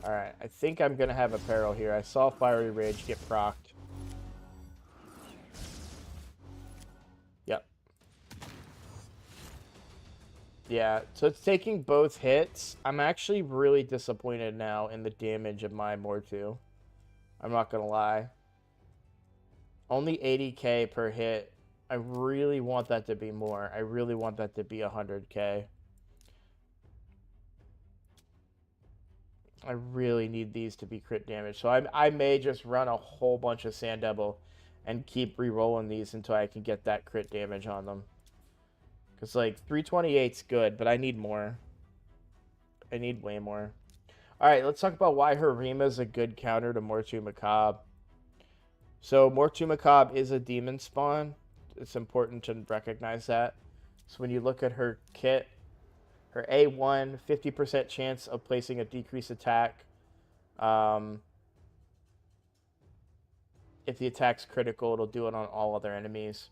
Alright, I think I'm going to have a Peril here. I saw Fiery Rage get procced. Yep. Yeah, so it's taking both hits. I'm actually really disappointed now in the damage of my Mortu. I'm not going to lie. Only 80k per hit. I really want that to be more. I really want that to be 100k. I really need these to be crit damage. So I may just run a whole bunch of Sand Devil and keep re-rolling these until I can get that crit damage on them. Because, like, 328's good, but I need more. I need way more. Alright, let's talk about why Harima is a good counter to Mortu Macabre. So Mortu Macabre is a demon spawn. It's important to recognize that. So when you look at her kit, her A1, 50% chance of placing a decreased attack. If the attack's critical, it'll do it on all other enemies.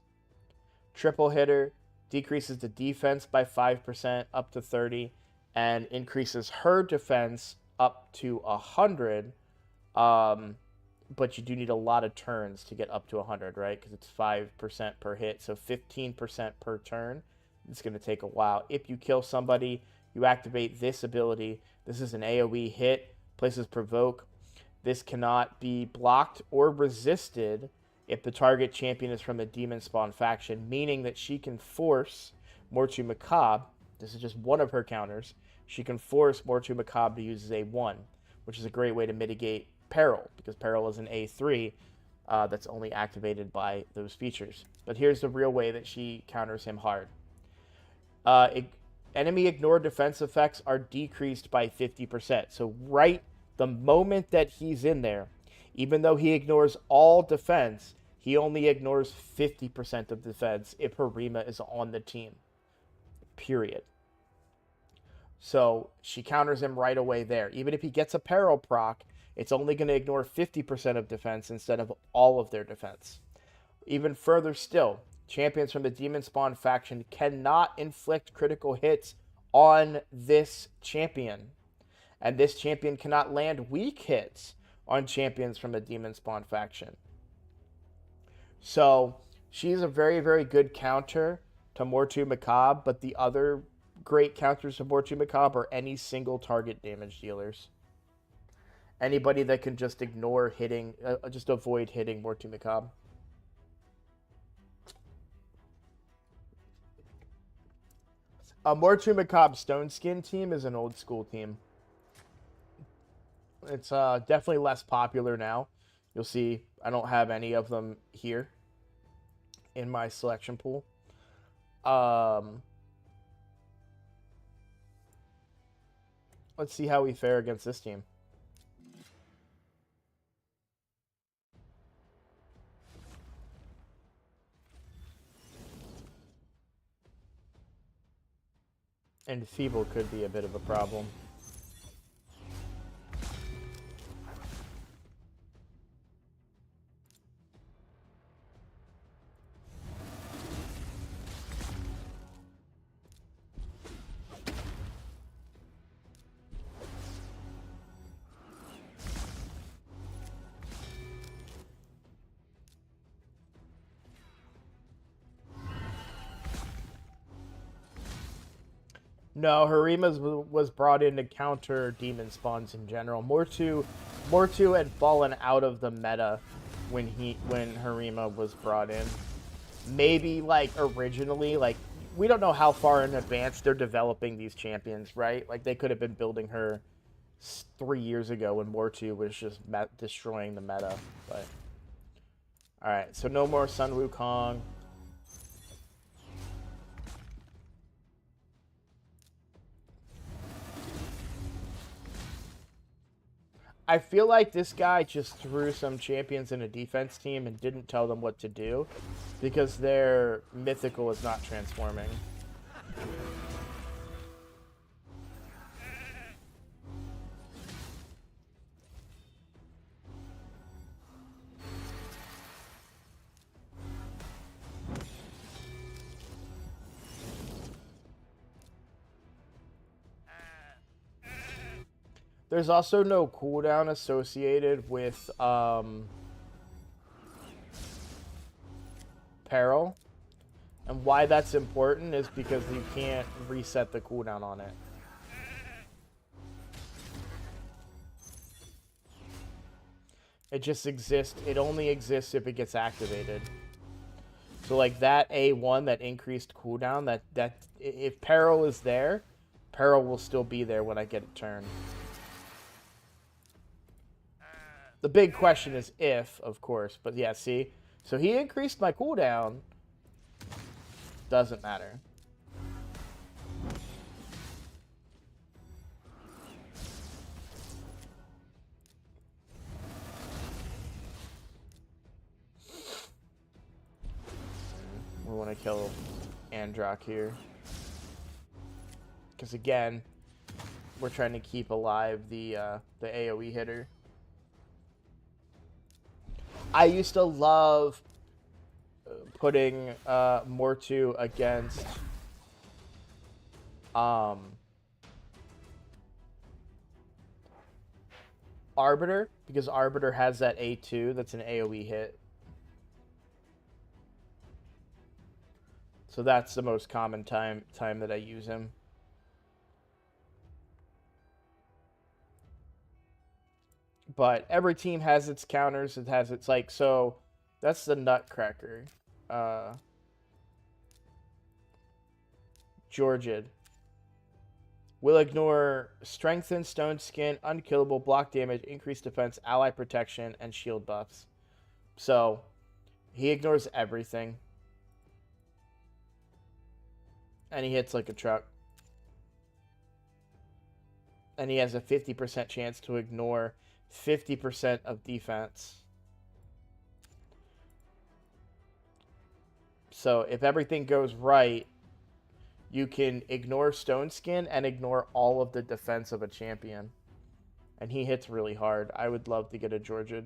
Triple hitter decreases the defense by 5% up to 30 and increases her defense up to 100. But you do need a lot of turns to get up to 100, right? Because it's 5% per hit, so 15% per turn. It's going to take a while. If you kill somebody, you activate this ability. This is an AoE hit, places provoke. This cannot be blocked or resisted if the target champion is from the demon spawn faction, meaning that she can force Mortu Macabre. This is just one of her counters. She can force Mortu Macabre to use A1, which is a great way to mitigate Peril, because Peril is an A3 that's only activated by those features. But here's the real way that she counters him hard. Enemy ignore defense effects are decreased by 50%. So right the moment that he's in there, even though he ignores all defense, he only ignores 50% of defense if Harima is on the team. Period. So she counters him right away there. Even if he gets a Peril proc, it's only going to ignore 50% of defense instead of all of their defense. Even further still, champions from the Demon Spawn faction cannot inflict critical hits on this champion. And this champion cannot land weak hits on champions from the Demon Spawn faction. So she's a very, very good counter to Mortu Macabre, but the other great counters to Mortu Macabre are any single target damage dealers. Anybody that can just ignore hitting, just avoid hitting Mortu Macabre. A Mortu Macabre Stone Skin team is an old school team. It's definitely less popular now. You'll see I don't have any of them here in my selection pool. Let's see how we fare against this team. And Feeble could be a bit of a problem. No, Harima's was brought in to counter demon spawns in general. Mortu had fallen out of the meta when Harima was brought in. Maybe like originally, like we don't know how far in advance they're developing these champions, right? Like they could have been building her 3 years ago when Mortu was just destroying the meta. But all right, so no more Sun Wukong. I feel like this guy just threw some champions in a defense team and didn't tell them what to do because their mythical is not transforming. There's also no cooldown associated with Peril. And why that's important is because you can't reset the cooldown on it. It just exists. It only exists if it gets activated. So like that A1, that increased cooldown, that if Peril is there, Peril will still be there when I get a turn. The big question is if, of course. But yeah, see? So he increased my cooldown. Doesn't matter. to kill Androck here. Because again, we're trying to keep alive the AoE hitter. I used to love putting Mortu against Arbiter, because Arbiter has that A2 that's an AoE hit. So that's the most common time that I use him. But every team has its counters. It has its, like, so that's the Nutcracker. Georgid. Will ignore Strengthen, Stone Skin, Unkillable, Block Damage, Increased Defense, Ally Protection, and Shield buffs. So, he ignores everything. And he hits like a truck. And he has a 50% chance to ignore 50% of defense. So, if everything goes right, you can ignore Stone Skin and ignore all of the defense of a champion. And he hits really hard. I would love to get a Georgid.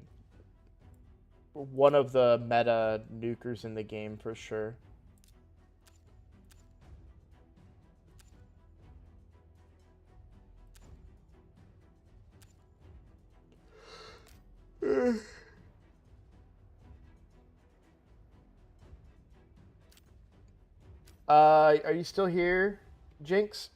One of the meta nukers in the game for sure. Are you still here, Jinx?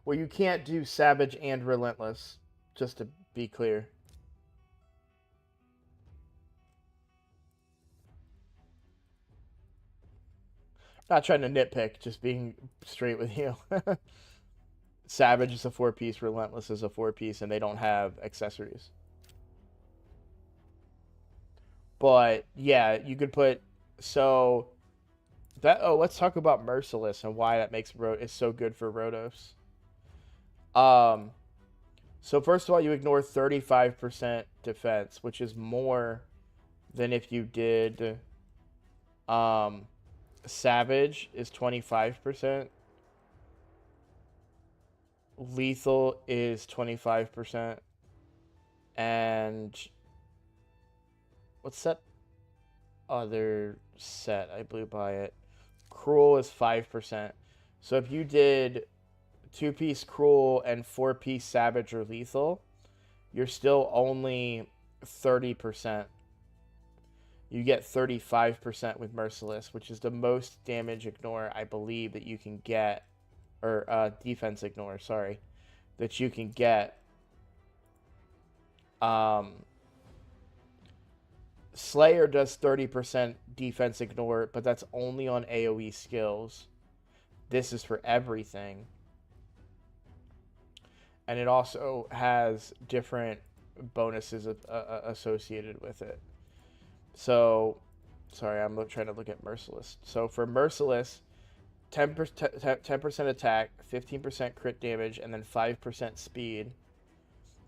Well, you can't do Savage and Relentless, just to be clear. Not trying to nitpick, just being straight with you. Savage is a 4-piece, Relentless is a 4-piece, and they don't have accessories. But yeah, you could put let's talk about Merciless and why that makes is so good for Rotos. So first of all, you ignore 35% defense, which is more than if you did Savage is 25%. Lethal is 25%. And what's that other set? I blew by it. Cruel is 5%. So if you did 2-piece Cruel and 4-piece Savage or Lethal, you're still only 30%. You get 35% with Merciless, which is the most damage ignore, I believe, that you can get, or defense ignore, sorry, that you can get. Slayer does 30% defense ignore, but that's only on AoE skills. This is for everything. And it also has different bonuses associated with it. So, sorry, I'm trying to look at Merciless. So for Merciless, 10% attack, 15% crit damage, and then 5% speed.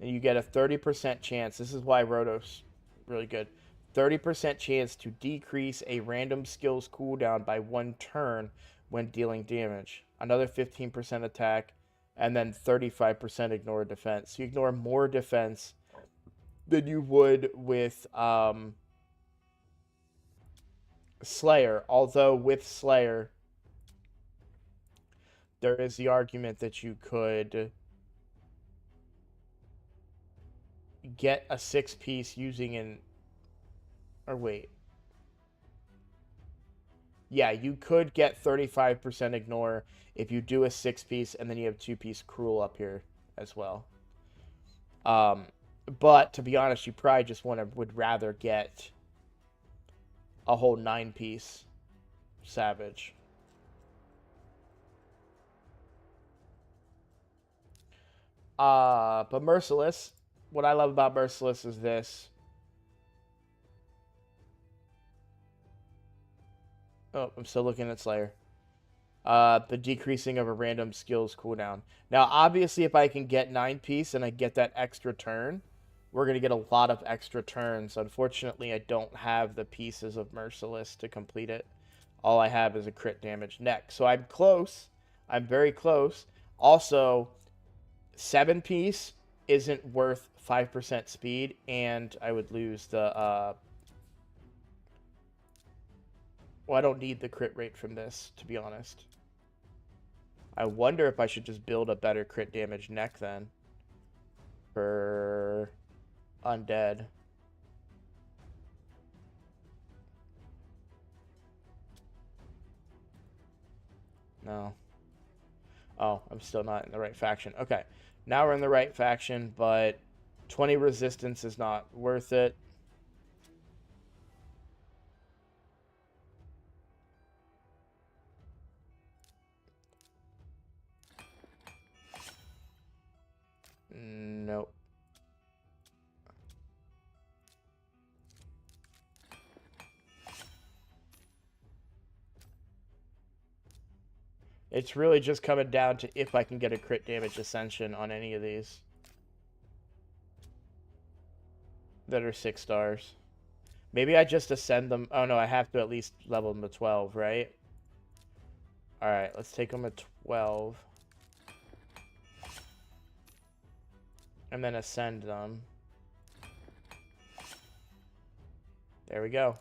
And you get a 30% chance. This is why Rotos really good. 30% chance to decrease a random skill's cooldown by 1 turn when dealing damage. Another 15% attack, and then 35% ignore defense. So you ignore more defense than you would with Slayer. Although with Slayer, there is the argument that you could get a 6-piece using an... Or wait. Yeah, you could get 35% ignore if you do a 6-piece and then you have 2-piece Cruel up here as well. But to be honest, you probably just would rather get a whole 9-piece Savage. But Merciless, what I love about Merciless is this. Oh, I'm still looking at Slayer. The decreasing of a random skill's cooldown. Now, obviously, if I can get 9-piece and I get that extra turn, we're going to get a lot of extra turns. Unfortunately, I don't have the pieces of Merciless to complete it. All I have is a crit damage neck. So I'm close. I'm very close. Also, 7 piece isn't worth 5% speed, and I would lose the... well, I don't need the crit rate from this, to be honest. I wonder if I should just build a better crit damage neck then. For undead. No. Oh, I'm still not in the right faction. Okay. Now we're in the right faction, but 20 resistance is not worth it. Nope. It's really just coming down to if I can get a crit damage ascension on any of these that are 6 stars. Maybe I just ascend them. Oh no, I have to at least level them to 12, right? Alright, let's take them to 12. And then ascend them. There we go.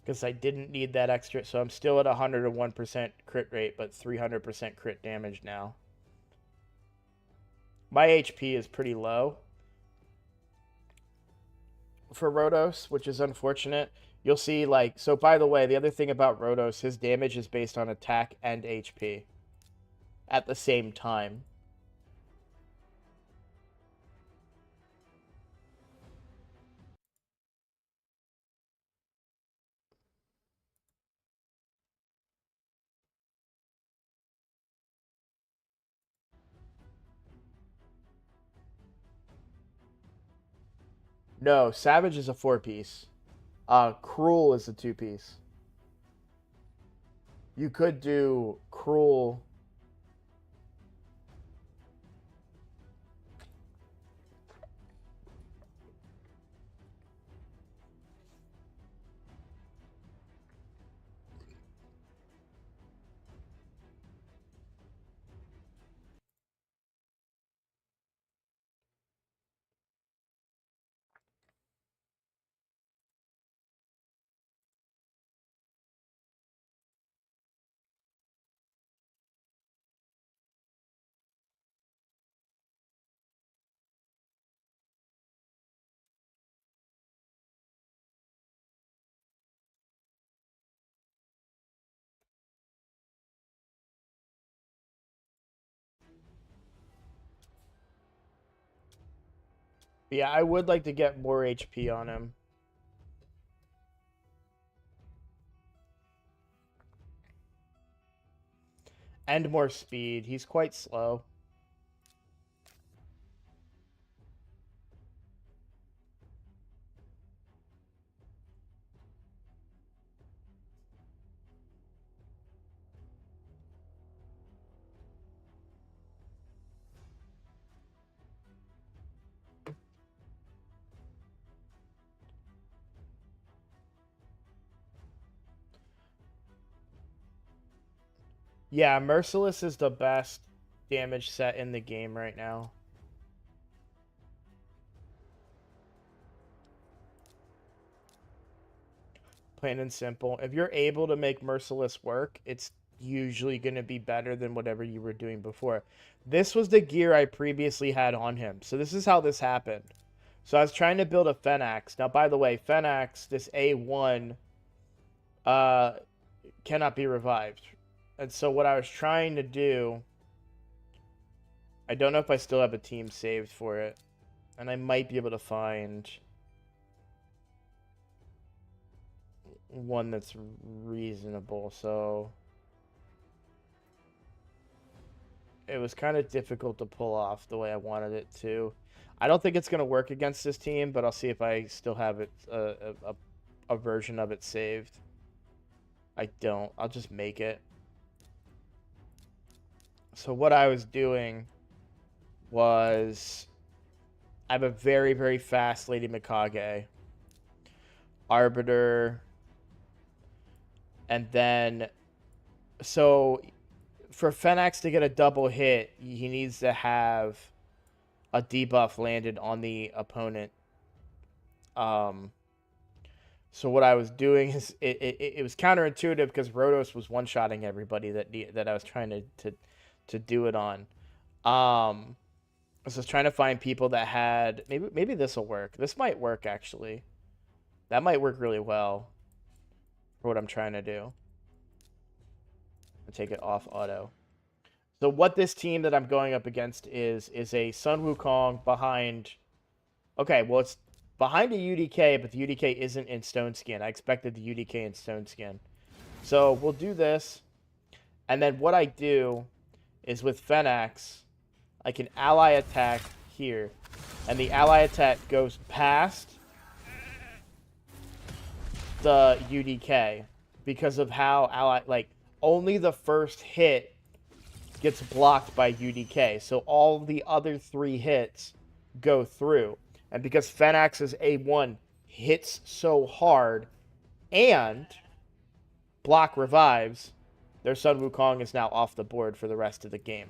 Because I didn't need that extra. So I'm still at 101% crit rate, but 300% crit damage now. My HP is pretty low for Rhodos, which is unfortunate. You'll see, like, so by the way, the other thing about Rhodos, his damage is based on attack and HP at the same time. No, Savage is a 4-piece. Cruel is a 2-piece. You could do Cruel. Yeah, I would like to get more HP on him. And more speed. He's quite slow. Yeah, Merciless is the best damage set in the game right now. Plain and simple. If you're able to make Merciless work, it's usually going to be better than whatever you were doing before. This was the gear I previously had on him. So this is how this happened. So I was trying to build a Fenax. Now, by the way, Fenax, this A1, cannot be revived. And so what I was trying to do... I don't know if I still have a team saved for it. And I might be able to find one that's reasonable. So it was kind of difficult to pull off the way I wanted it to. I don't think it's going to work against this team, but I'll see if I still have it a version of it saved. I don't. I'll just make it. So what I was doing was I have a very, very fast Lady Mikage, Arbiter, and then so for Phoenix to get a double hit, he needs to have a debuff landed on the opponent. So what I was doing is it was counterintuitive because Rotos was one-shotting everybody that I was trying to do it on. I was just trying to find people that had maybe this will work. This might work actually. That might work really well for what I'm trying to do. I'll take it off auto. So what this team that I'm going up against is a Sun Wukong behind. Okay, well it's behind a UDK, but the UDK isn't in Stone Skin. I expected the UDK in Stone Skin. So we'll do this. And then what I do is with Phoenix, I can ally attack here. And the ally attack goes past the UDK because of how ally, like, only the first hit gets blocked by UDK. So all the other 3 hits go through. And because Phoenix's A1 hits so hard and block revives, their Sun Wukong is now off the board for the rest of the game.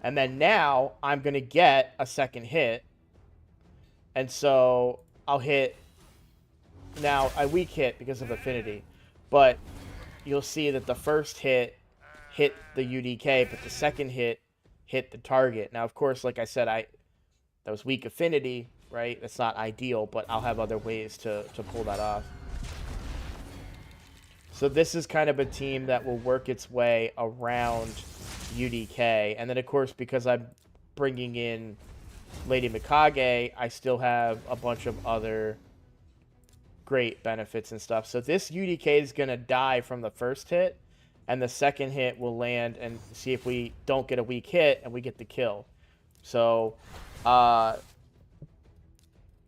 And then now I'm going to get a second hit. And so I'll hit. Now I weak hit because of affinity. But you'll see that the first hit hit the UDK, but the second hit hit the target. Now, of course, like I said, that was weak affinity, right? That's not ideal, but I'll have other ways to pull that off. So this is kind of a team that will work its way around UDK. And then, of course, because I'm bringing in Lady Mikage, I still have a bunch of other great benefits and stuff. So this UDK is going to die from the first hit, and the second hit will land and see if we don't get a weak hit and we get the kill. So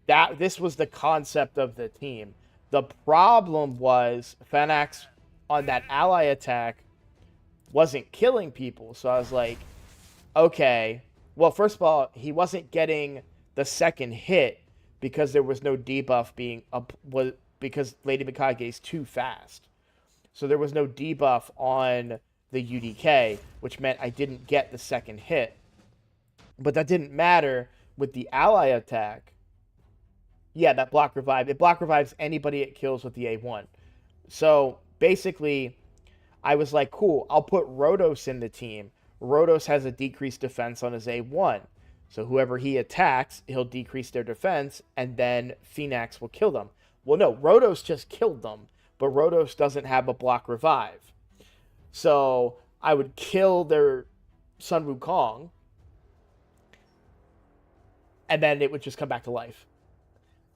this was the concept of the team. The problem was Phoenix on that ally attack wasn't killing people. So I was like, okay, well, first of all, he wasn't getting the second hit because there was no debuff being up, because Lady Mikage is too fast. So there was no debuff on the UDK, which meant I didn't get the second hit. But that didn't matter with the ally attack. Yeah, that block revive. It block revives anybody it kills with the A1. So basically, I was like, cool, I'll put Rotos in the team. Rotos has a decreased defense on his A1. So whoever he attacks, he'll decrease their defense, and then Phoenix will kill them. Well, no, Rotos just killed them, but Rotos doesn't have a block revive. So I would kill their Sun Wukong, and then it would just come back to life.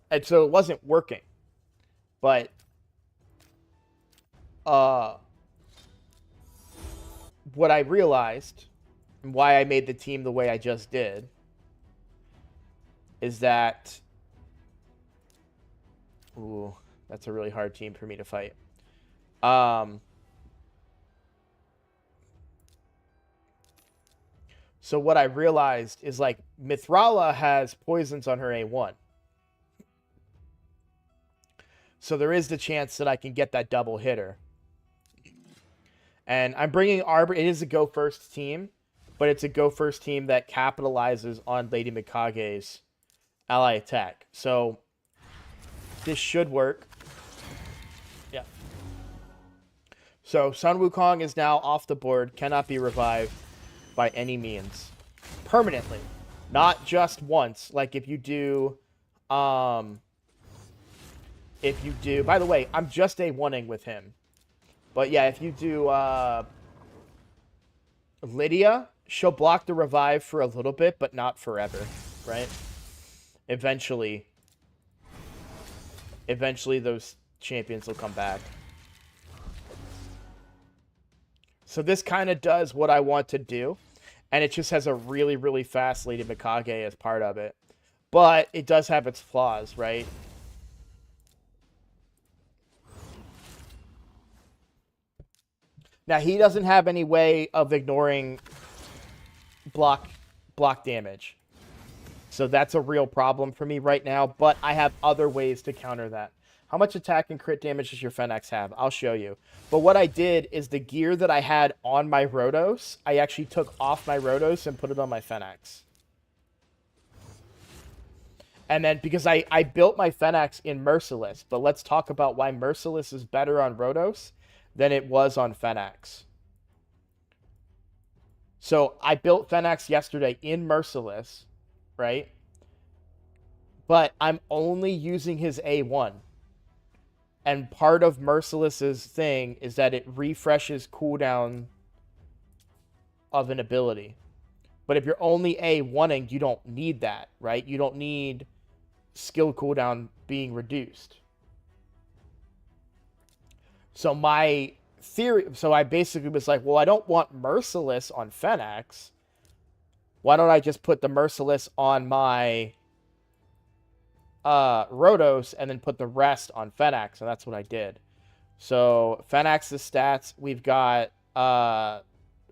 And so it wasn't working. But what I realized, and why I made the team the way I just did, is that... Ooh, that's a really hard team for me to fight. So what I realized is, like, Mithrala has poisons on her A1. So there is the chance that I can get that double hitter. And I'm bringing Arbor. It is a go first team, but it's a go first team that capitalizes on Lady Mikage's ally attack. So this should work. Yeah. So Sun Wukong is now off the board, cannot be revived by any means. Permanently. Not just once. Like if you do... by the way, I'm just A1ing with him. But yeah, if you do Lydia, she'll block the revive for a little bit, but not forever, right? Eventually those champions will come back. So this kind of does what I want to do. And it just has a really, really fast Lady Mikage as part of it. But it does have its flaws, right? Now, he doesn't have any way of ignoring block damage. So that's a real problem for me right now, but I have other ways to counter that. How much attack and crit damage does your Fennex have? I'll show you. But what I did is the gear that I had on my Rhodos, I actually took off my Rhodos and put it on my Fennex. And then, because I built my Fennex in Merciless, but let's talk about why Merciless is better on Rhodos than it was on Fennex. So I built Fennex yesterday in Merciless, right? But I'm only using his A1. And part of Merciless's thing is that it refreshes cooldown of an ability. But if you're only A1ing, you don't need that, right? You don't need skill cooldown being reduced. So my theory, so I basically was like, well, I don't want Merciless on Fennex. Why don't I just put the Merciless on my Rhodos and then put the rest on Fennex? And that's what I did. So Fennex's stats, we've got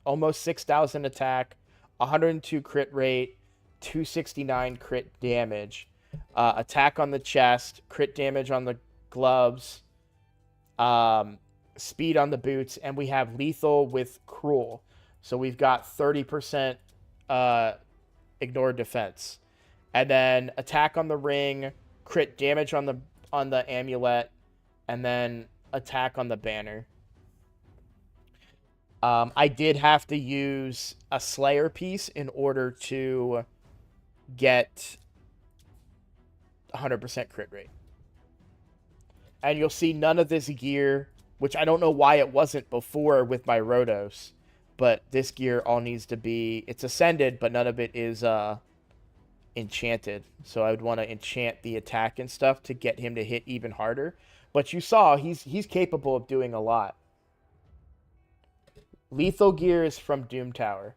almost 6,000 attack, 102 crit rate, 269 crit damage, attack on the chest, crit damage on the gloves, speed on the boots, and we have lethal with cruel. So we've got 30% ignore defense. And then attack on the ring, crit damage on the amulet, and then attack on the banner. I did have to use a Slayer piece in order to get 100% crit rate. And you'll see none of this gear, which I don't know why it wasn't before with my Rhodos, but this gear all needs to be, it's ascended, but none of it is enchanted. So I would want to enchant the attack and stuff to get him to hit even harder. But you saw he's capable of doing a lot. Lethal gear is from Doom Tower.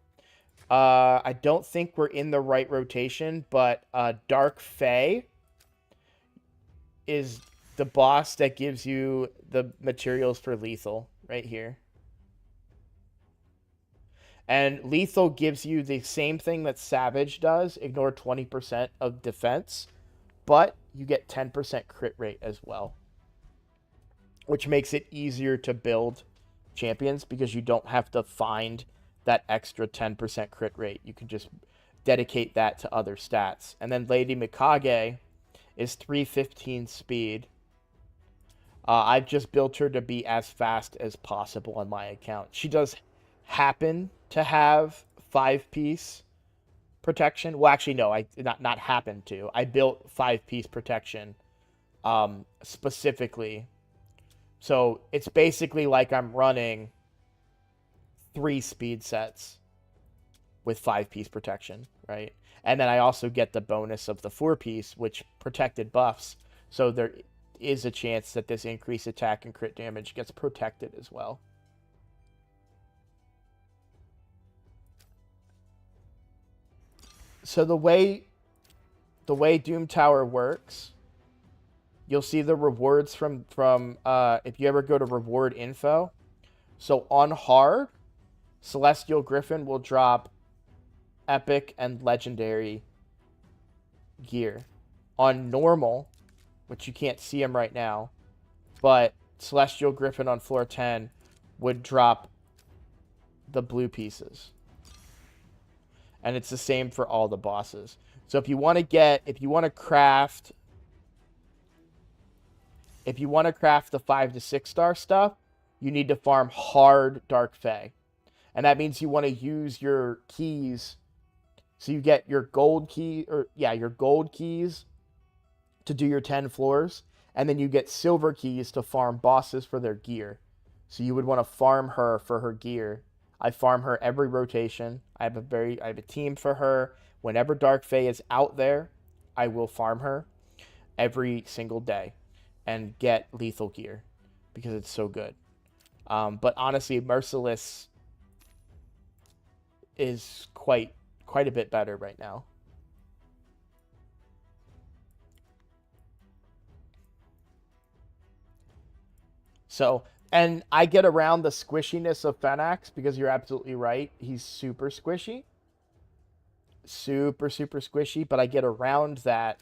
I don't think we're in the right rotation, but Dark Fae is the boss that gives you the materials for lethal right here. And lethal gives you the same thing that Savage does, ignore 20% of defense, but you get 10% crit rate as well, which makes it easier to build champions because you don't have to find that extra 10% crit rate. You can just dedicate that to other stats. And then Lady Mikage is 315 speed. I've just built her to be as fast as possible on my account. She does happen to have 5-piece protection. Well, actually, no, I not happen to. I built 5-piece protection specifically. So it's basically like I'm running 3 speed sets with 5-piece protection, right? And then I also get the bonus of the 4-piece, which protected buffs. So there is a chance that this increased attack and crit damage gets protected as well. So the way Doom Tower works, you'll see the rewards from if you ever go to reward info. So on hard, Celestial Griffin will drop epic and legendary gear. On normal, which you can't see him right now, but Celestial Griffin on floor 10 would drop the blue pieces. And it's the same for all the bosses. So if you want to craft the 5 to 6 star stuff, you need to farm hard Dark Fae. And that means you want to use your keys. So you get your gold key, your gold keys to do your 10 floors, and then you get silver keys to farm bosses for their gear. So you would want to farm her for her gear. I farm her every rotation. I have a team for her. Whenever Dark Fae is out there, I will farm her every single day and get lethal gear because it's so good. But honestly, Merciless is quite a bit better right now. So, and I get around the squishiness of Fenax because you're absolutely right. He's super squishy. Super squishy, but I get around that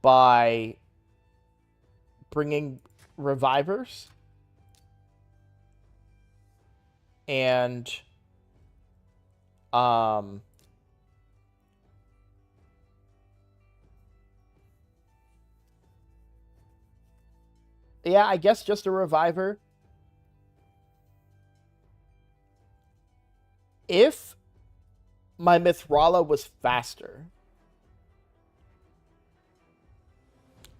by bringing revivers and yeah, I guess just a reviver. If my Mithrala was faster,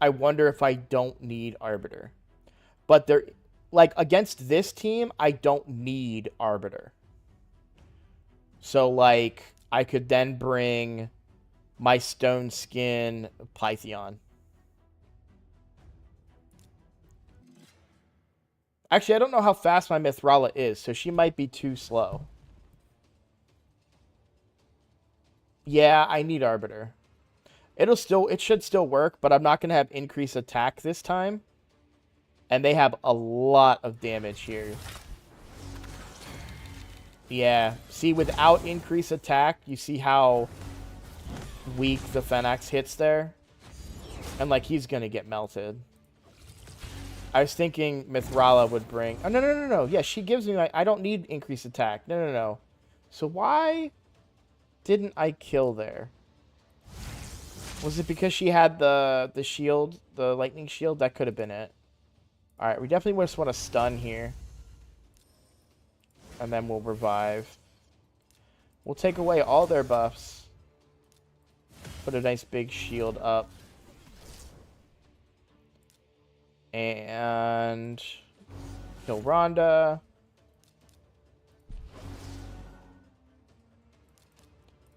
I wonder if I don't need Arbiter. But there, like, against this team, I don't need Arbiter. So, like, I could then bring my Stone Skin Pythion. Actually, I don't know how fast my Mithrala is, so she might be too slow. Yeah, I need Arbiter. It should still work, but I'm not going to have increased attack this time. And they have a lot of damage here. Yeah. See, without increased attack, you see how weak the Fenax hits there? And, like, he's going to get melted. I was thinking Mithrala would bring... Oh, no. Yeah, she gives me... I don't need increased attack. No. So why didn't I kill there? Was it because she had the shield, the lightning shield? That could have been it. Alright, we definitely just want to stun here. And then we'll revive. We'll take away all their buffs. Put a nice big shield up. And kill Rhonda.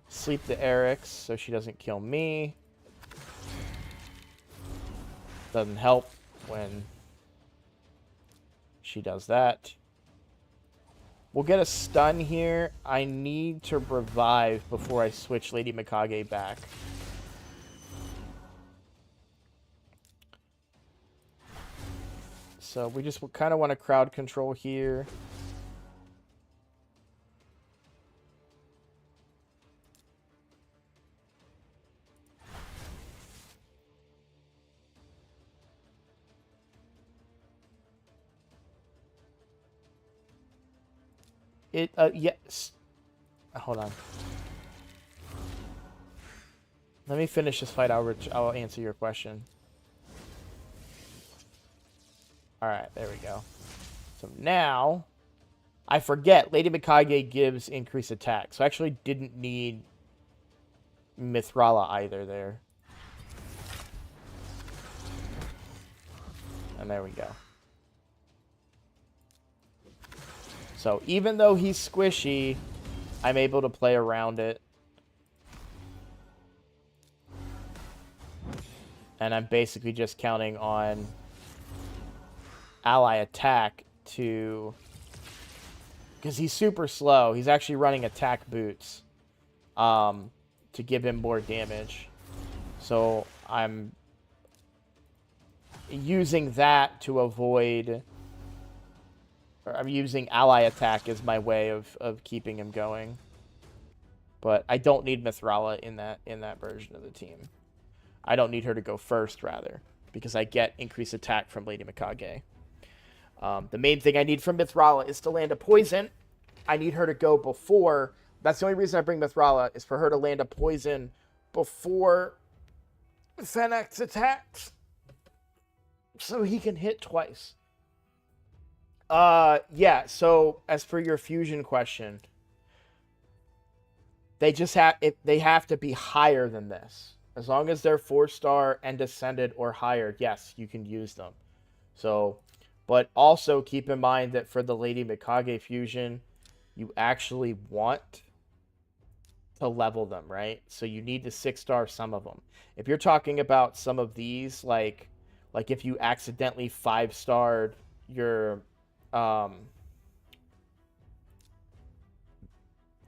Sleep the Eryx so she doesn't kill me. Doesn't help when she does that. We'll get a stun here. I need to revive before I switch Lady Mikage back. So we just kind of want to crowd control here. Yes. Hold on. Let me finish this fight. I'll answer your question. Alright, there we go. So now, I forget, Lady Mikage gives increased attack. So I actually didn't need Mithrala either there. And there we go. So even though he's squishy, I'm able to play around it. And I'm basically just counting on ally attack to... Because he's super slow. He's actually running attack boots to give him more damage. So I'm using that to avoid... I'm using ally attack as my way of keeping him going. But I don't need Mithrala in that version of the team. I don't need her to go first, rather, because I get increased attack from Lady Mikage. The main thing I need from Mithrala is to land a poison. I need her to go before. That's the only reason I bring Mithrala, is for her to land a poison before Fenax attacks, so he can hit twice. Yeah, so as for your fusion question, they have to be higher than this. As long as they're 4-star and Descended or higher, yes, you can use them. So, but also keep in mind that for the Lady Mikage fusion, you actually want to level them, right? So you need to 6-star some of them. If you're talking about some of these, like if you accidentally 5-starred your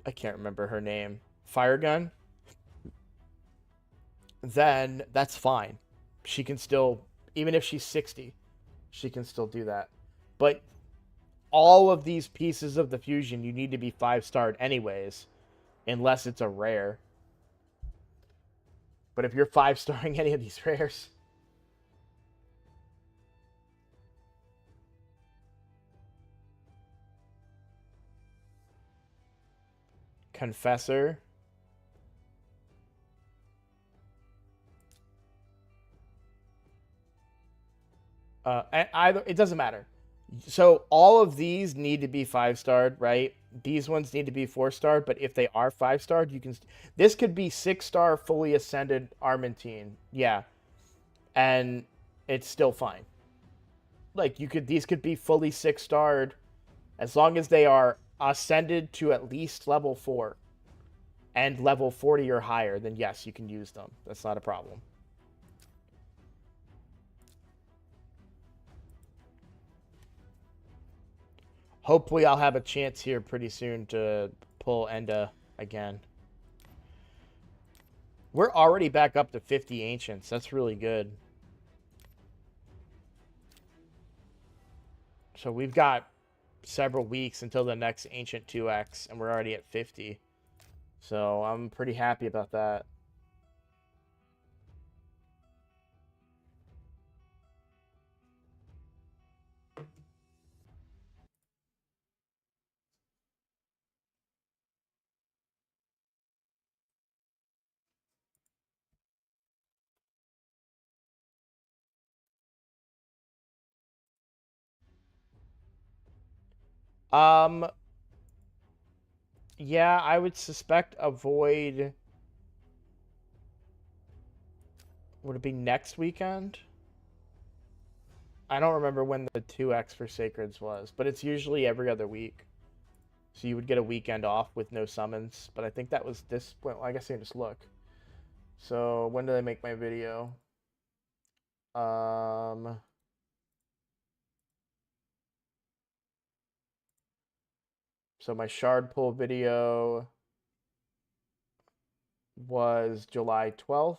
I can't remember her name, Fire Gun, then that's fine. She can still, even if she's 60, she can still do that. But all of these pieces of the fusion, you need to be 5-starred anyways, unless it's a rare. But if you're 5-starring any of these rares, Confessor, either it doesn't matter. So all of these need to be 5-starred, right? These ones need to be 4-starred, but if they are 5-starred, you can. This could be 6-star fully ascended Armentine, yeah, and it's still fine. Like these could be fully 6-starred, as long as they are ascended to at least level 4 and level 40 or higher. Then yes, you can use them. That's not a problem. Hopefully, I'll have a chance here pretty soon to pull Enda again. We're already back up to 50 Ancients. That's really good. So we've got several weeks until the next Ancient 2X, and we're already at 50. So I'm pretty happy about that. Um, yeah, I would suspect a void. Would it be next weekend? I don't remember when the 2X for Sacreds was, but it's usually every other week. So you would get a weekend off with no summons, but I think that was this. Well, I guess I can just look. So when did I make my video? Um, so my shard pull video was July 12th.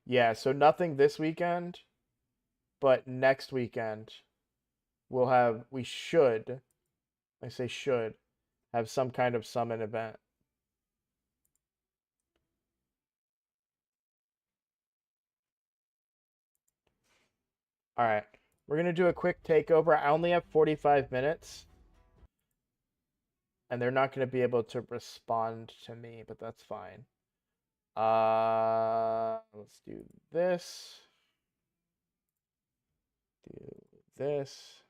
Yeah, so nothing this weekend, but next weekend we should, I say should, have some kind of summon event. All right. We're going to do a quick takeover. I only have 45 minutes, and they're not going to be able to respond to me, but that's fine. Let's do this. Do this.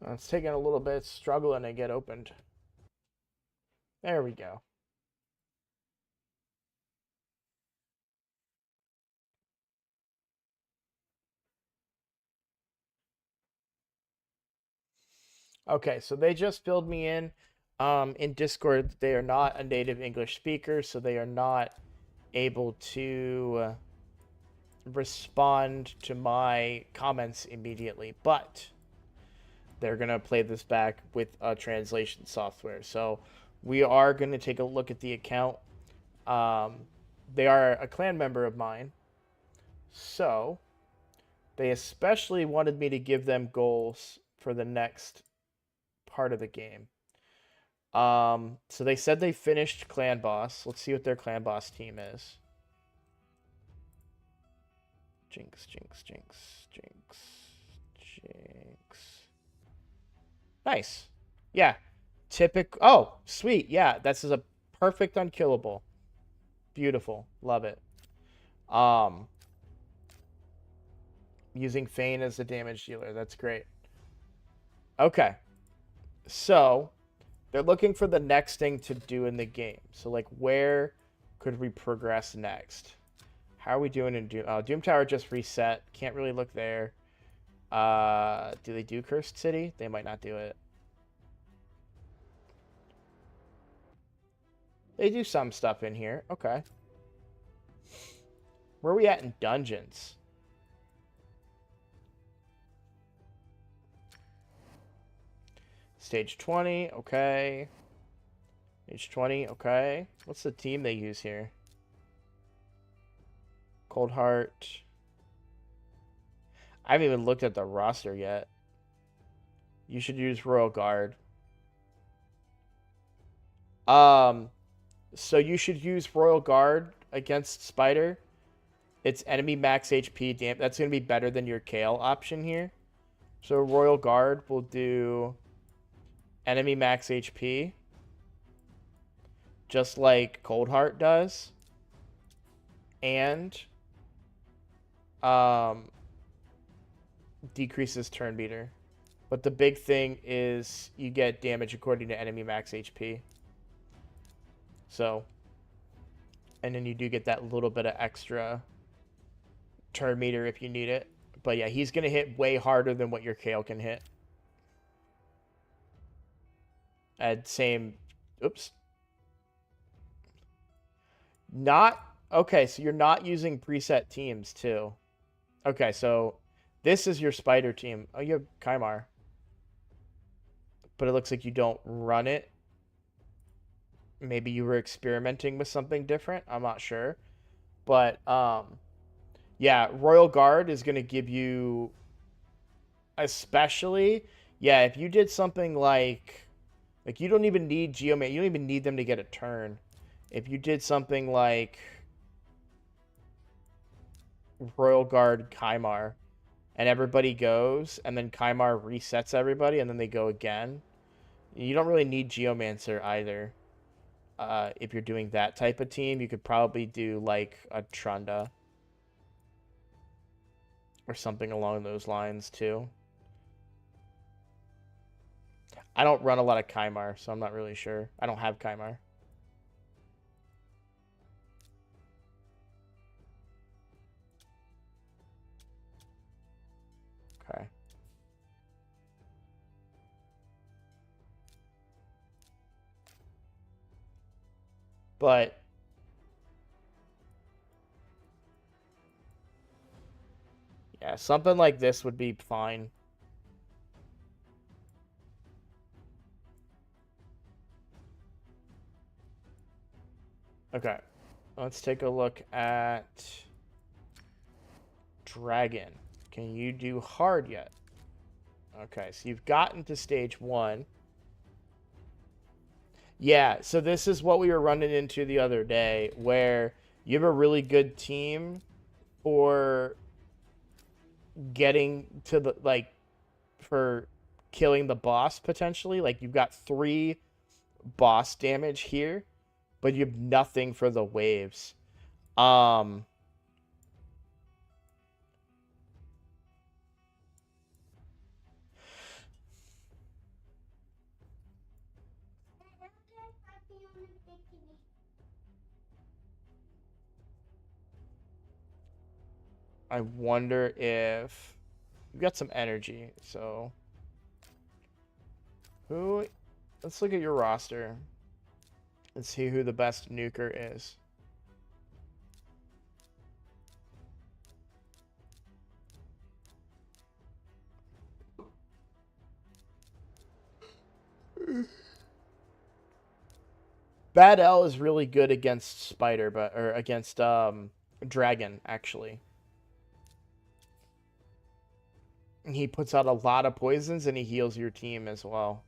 It's taking a little bit, struggling to get opened. There we go. Okay, so they just filled me in Discord. They are not a native English speaker, so they are not able to respond to my comments immediately, but they're going to play this back with a translation software. So we are going to take a look at the account. They are a clan member of mine, so they especially wanted me to give them goals for the next part of the game. So they said they finished clan boss. Let's see what their clan boss team is. Jinx, jinx, jinx, jinx, jinx. Nice. Yeah. Typical. Oh, sweet. Yeah, this is a perfect unkillable. Beautiful. Love it. Using Feign as the damage dealer. That's great. Okay. So, they're looking for the next thing to do in the game. So, like, where could we progress next? How are we doing in Doom? Oh, Doom Tower just reset. Can't really look there. Do they do Cursed City? They might not do it. They do some stuff in here. Okay. Where are we at in dungeons? Stage 20. Okay. Stage 20. Okay. What's the team they use here? Cold Heart. I haven't even looked at the roster yet. You should use Royal Guard. So you should use Royal Guard against Spider. It's enemy max HP. Damn, that's going to be better than your Kale option here. So Royal Guard will do enemy max HP. Just like Cold Heart does. And decreases turn meter. But the big thing is you get damage according to enemy max HP. So, and then you do get that little bit of extra turn meter if you need it. But yeah, he's going to hit way harder than what your Kale can hit. And same, oops. Not, okay, so you're not using preset teams too. Okay, so this is your Spider team. Oh, you have Kymar. But it looks like you don't run it. Maybe you were experimenting with something different. I'm not sure. But, yeah, Royal Guard is going to give you, especially, yeah, if you did something like you don't even need Geoman. You don't even need them to get a turn. If you did something like Royal Guard Kymar, and everybody goes, and then Kymar resets everybody, and then they go again, you don't really need Geomancer either. If you're doing that type of team, you could probably do like a Trunda or something along those lines too. I don't run a lot of Kymar, so I'm not really sure. I don't have Kymar. Okay. But yeah, something like this would be fine. Okay. Let's take a look at Dragon. Can you do hard yet? Okay, so you've gotten to stage 1. Yeah, so this is what we were running into the other day, where you have a really good team for getting to the, like, for killing the boss, potentially. Like, you've got 3 boss damage here, but you have nothing for the waves. I wonder if you've got some energy, so Who? Let's look at your roster and see who the best nuker is. Bad L is really good against Spider, or against Dragon, actually. He puts out a lot of poisons and he heals your team as well.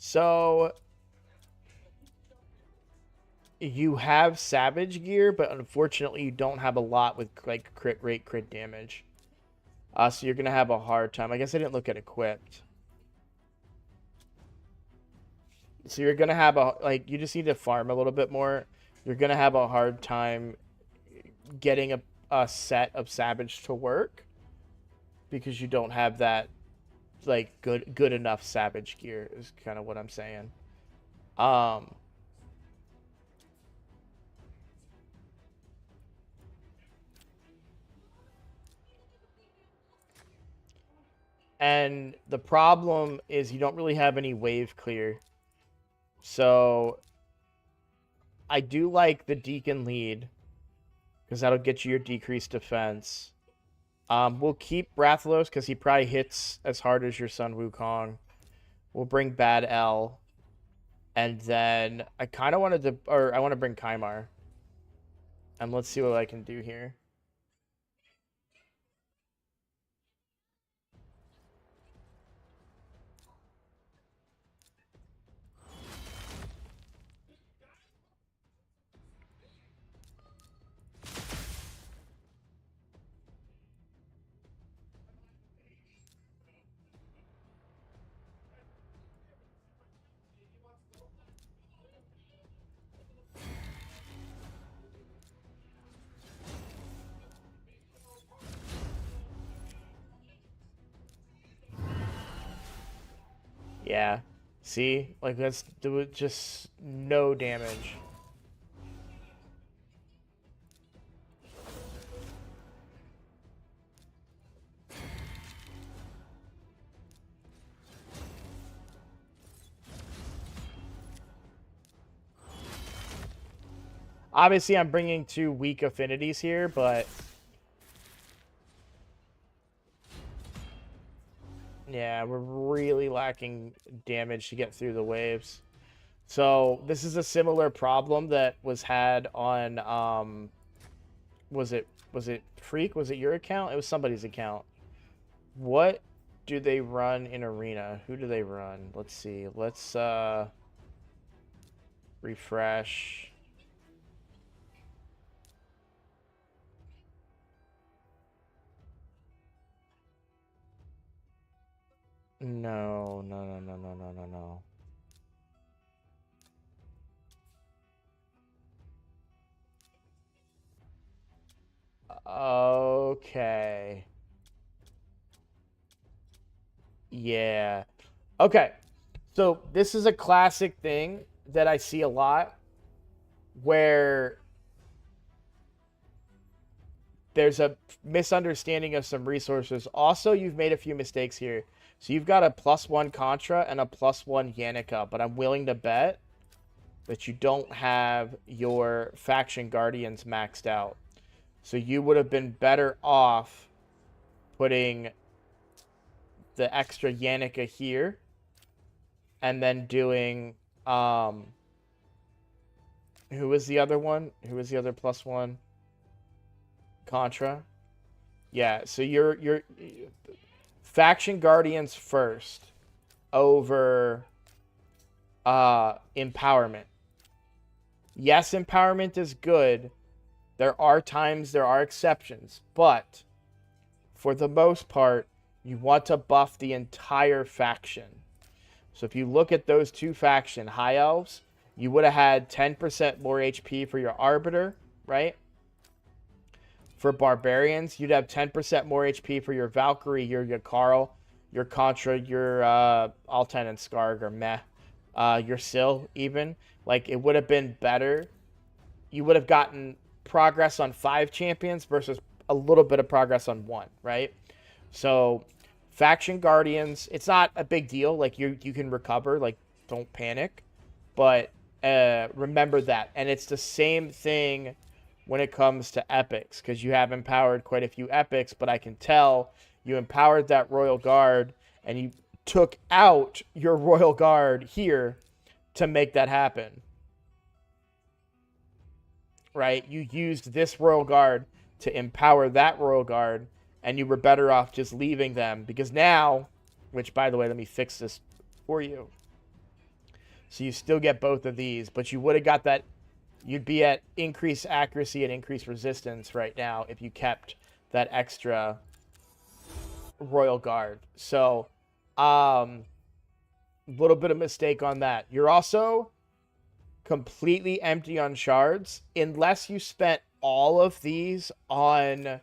So you have Savage gear, but unfortunately you don't have a lot with like crit rate, crit damage. So you're gonna have a hard time. I guess I didn't look at equipped. So you're gonna have you just need to farm a little bit more. You're gonna have a hard time getting a set of Savage to work because you don't have that like good enough Savage gear is kind of what I'm saying. And the problem is you don't really have any wave clear. So I do like the Deacon lead because that'll get you your decreased defense. We'll keep Rathalos because he probably hits as hard as your Sun Wukong. We'll bring Bad L. And then I kind of wanted to, or I want to bring Kymar. And let's see what I can do here. Yeah. See? Like, let's do it just no damage. Obviously, I'm bringing two weak affinities here, but... yeah, we're really lacking damage to get through the waves. So, this is a similar problem that was had on, was it Freak? Was it your account? It was somebody's account. What do they run in Arena? Who do they run? Let's see. Let's, refresh... No. Okay. Yeah. Okay. So this is a classic thing that I see a lot where there's a misunderstanding of some resources. Also, you've made a few mistakes here. So you've got a +1 Contra and a +1 Yannicka, but I'm willing to bet that you don't have your Faction Guardians maxed out. So you would have been better off putting the extra Yannicka here and then doing who was the other one? Who was the other +1? Contra? Yeah, so you're Faction Guardians first over Empowerment. Yes, Empowerment is good. There are times, there are exceptions, but for the most part, you want to buff the entire faction. So if you look at those two faction High Elves, you would have had 10% more HP for your Arbiter, right? For Barbarians, you'd have 10% more HP for your Valkyrie, your Carl. your Contra, your Alten and Skarg are meh. Your Syl, even. Like, it would have been better. You would have gotten progress on 5 champions versus a little bit of progress on 1, right? So, Faction Guardians, it's not a big deal. Like, you can recover. Like, don't panic. But remember that. And it's the same thing when it comes to epics, because you have empowered quite a few epics, but I can tell you empowered that Royal Guard and you took out your Royal Guard here to make that happen. Right? You used this Royal Guard to empower that Royal Guard, and you were better off just leaving them, because now, which, by the way, let me fix this for you. So you still get both of these, but you would have got that. You'd be at increased accuracy and increased resistance right now if you kept that extra Royal Guard. So, little bit of mistake on that. You're also completely empty on shards unless you spent all of these on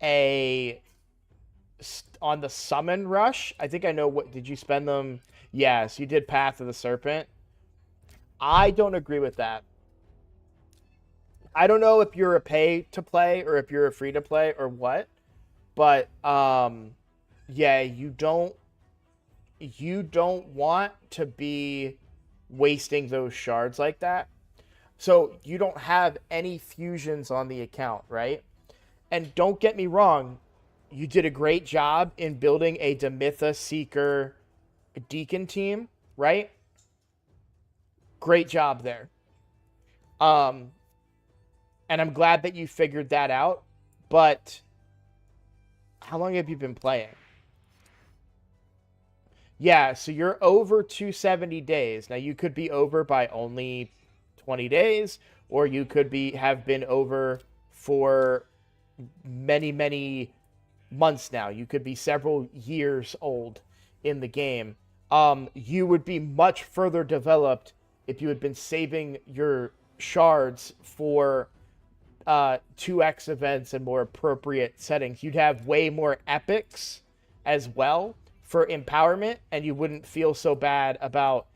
the summon rush. I think I know what. Did you spend them? Yes, you did Path of the Serpent. I don't agree with that. I don't know if you're a pay to play or if you're a free to play or what, but yeah, you don't want to be wasting those shards like that. So you don't have any fusions on the account, right? And don't get me wrong, you did a great job in building a Demitha Seeker Deacon team, right? Great job there. And I'm glad that you figured that out. But how long have you been playing? Yeah, so you're over 270 days. Now, you could be over by only 20 days, or you could have been over for many, many months now. You could be several years old in the game. You would be much further developed if you had been saving your shards for 2x events and more appropriate settings. You'd have way more epics as well for empowerment, and you wouldn't feel so bad about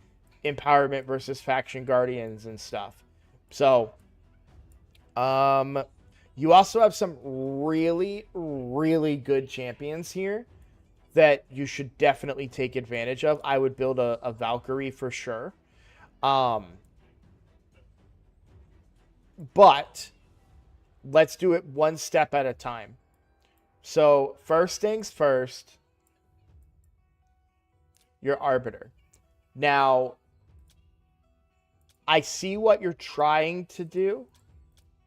empowerment versus faction guardians and stuff. So, you also have some really, really good champions here that you should definitely take advantage of. I would build a Valkyrie for sure. But let's do it one step at a time. So first things first, your Arbiter. Now, I see what you're trying to do.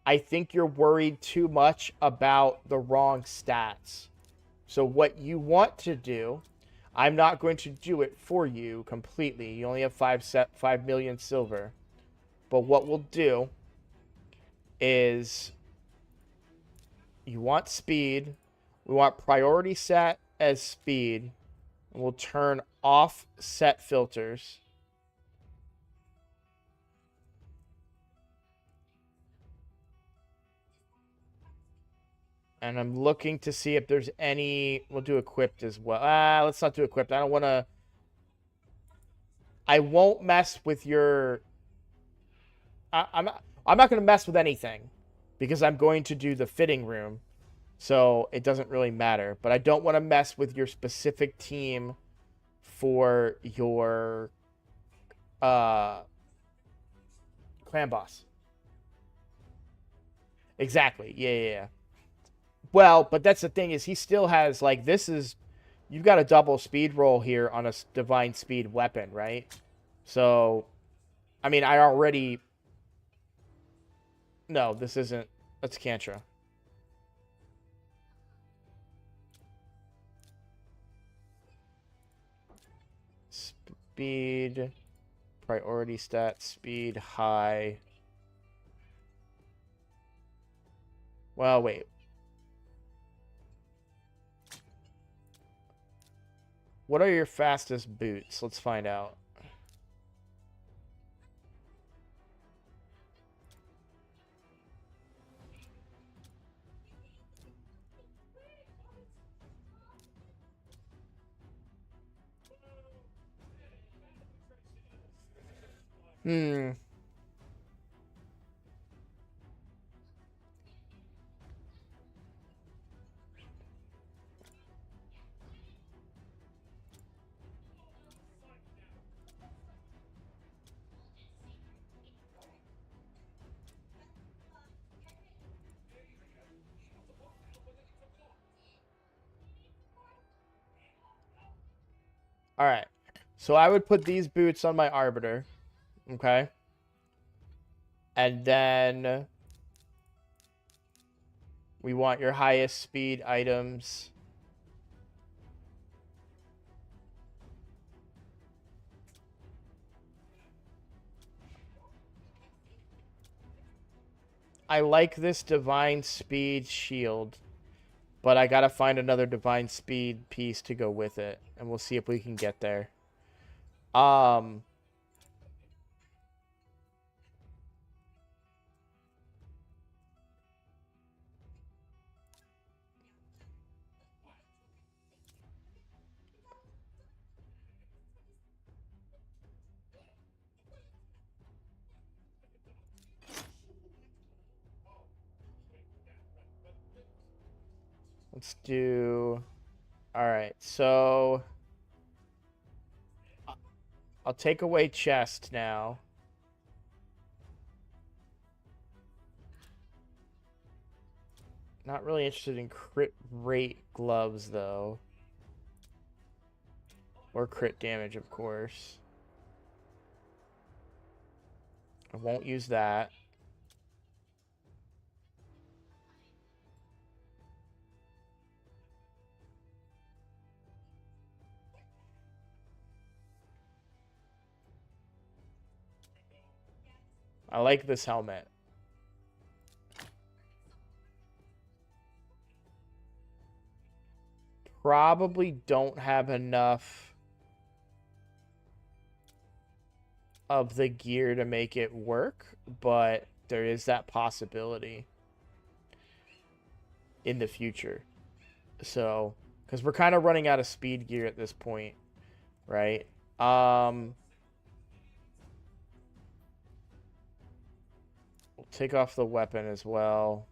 I think you're worried too much about the wrong stats. So what you want to do, I'm not going to do it for you completely. You only have 5 million silver. But what we'll do is you want speed. We want priority set as speed. And we'll turn off set filters. And I'm looking to see if there's any... We'll do equipped as well. Let's not do equipped. I don't want to... I won't mess with your... I'm not going to mess with anything. Because I'm going to do the fitting room. So it doesn't really matter. But I don't want to mess with your specific team for your clan boss. Exactly. Yeah. Well, but that's the thing is he still has, like, this is... You've got a double speed roll here on a divine speed weapon, right? So, I mean, I already... No, this isn't... That's Cantra. Speed... Priority stat, speed, high... Well, wait. What are your fastest boots? Let's find out. Hmm. All right. So I would put these boots on my Arbiter. Okay. And then we want your highest speed items. I like this divine speed shield, but I gotta find another divine speed piece to go with it, and we'll see if we can get there. Um, let's do. All right, so I'll take away chest now. Not really interested in crit rate gloves, though. Or crit damage, of course. I won't use that. I like this helmet. Probably don't have enough of the gear to make it work, but there is that possibility in the future. So, because we're kind of running out of speed gear at this point, right? We'll take off the weapon as well.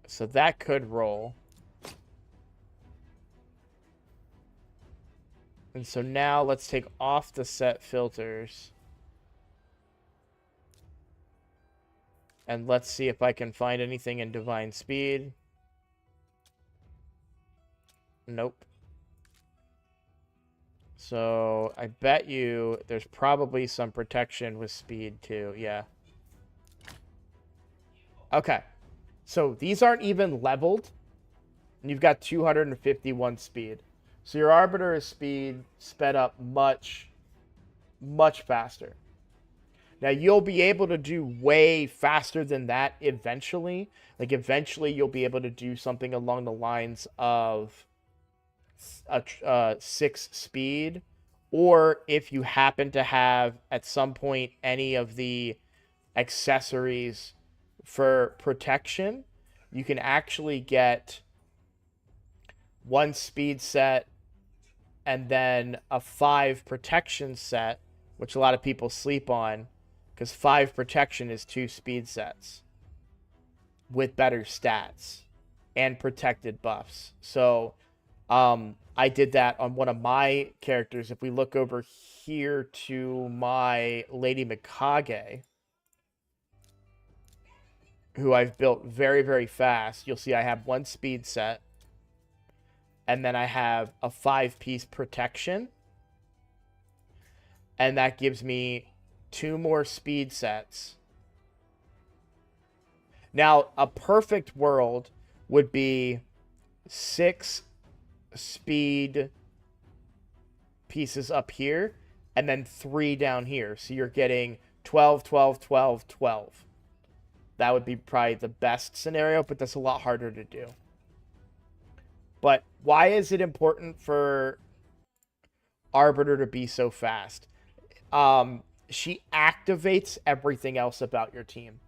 So that could roll. And so now let's take off the set filters. And let's see if I can find anything in Divine Speed. Nope. So I bet you there's probably some protection with speed too. Yeah. Okay. So these aren't even leveled. And you've got 251 speed. So your Arbiter is sped up much, much faster. Now you'll be able to do way faster than that eventually. Like eventually you'll be able to do something along the lines of a 6 speed, or if you happen to have at some point any of the accessories for protection, you can actually get 1 speed set and then a 5 protection set, which a lot of people sleep on, because 5 protection is 2 speed sets with better stats and protected buffs. So I did that on one of my characters. If we look over here to my Lady Mikage, who I've built very, very fast, you'll see I have 1 speed set, and then I have a 5-piece protection, and that gives me 2 more speed sets. Now, a perfect world would be 6 speed pieces up here, and then 3 down here. So you're getting 12, 12, 12, 12. That would be probably the best scenario, but that's a lot harder to do. But why is it important for Arbiter to be so fast? She activates everything else about your team.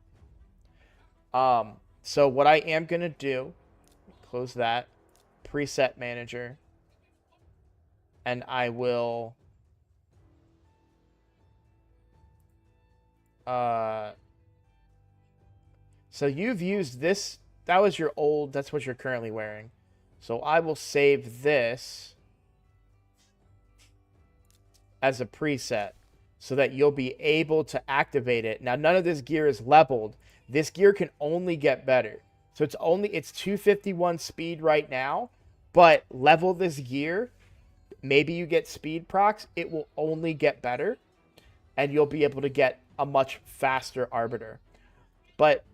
So what I am going to do close that. Preset manager. And I will... So you've used this. That was your old. That's what you're currently wearing. So I will save this as a preset so that you'll be able to activate it. Now, none of this gear is leveled. This gear can only get better. So it's 251 speed right now, but level this gear. Maybe you get speed procs. It will only get better, and you'll be able to get a much faster Arbiter. But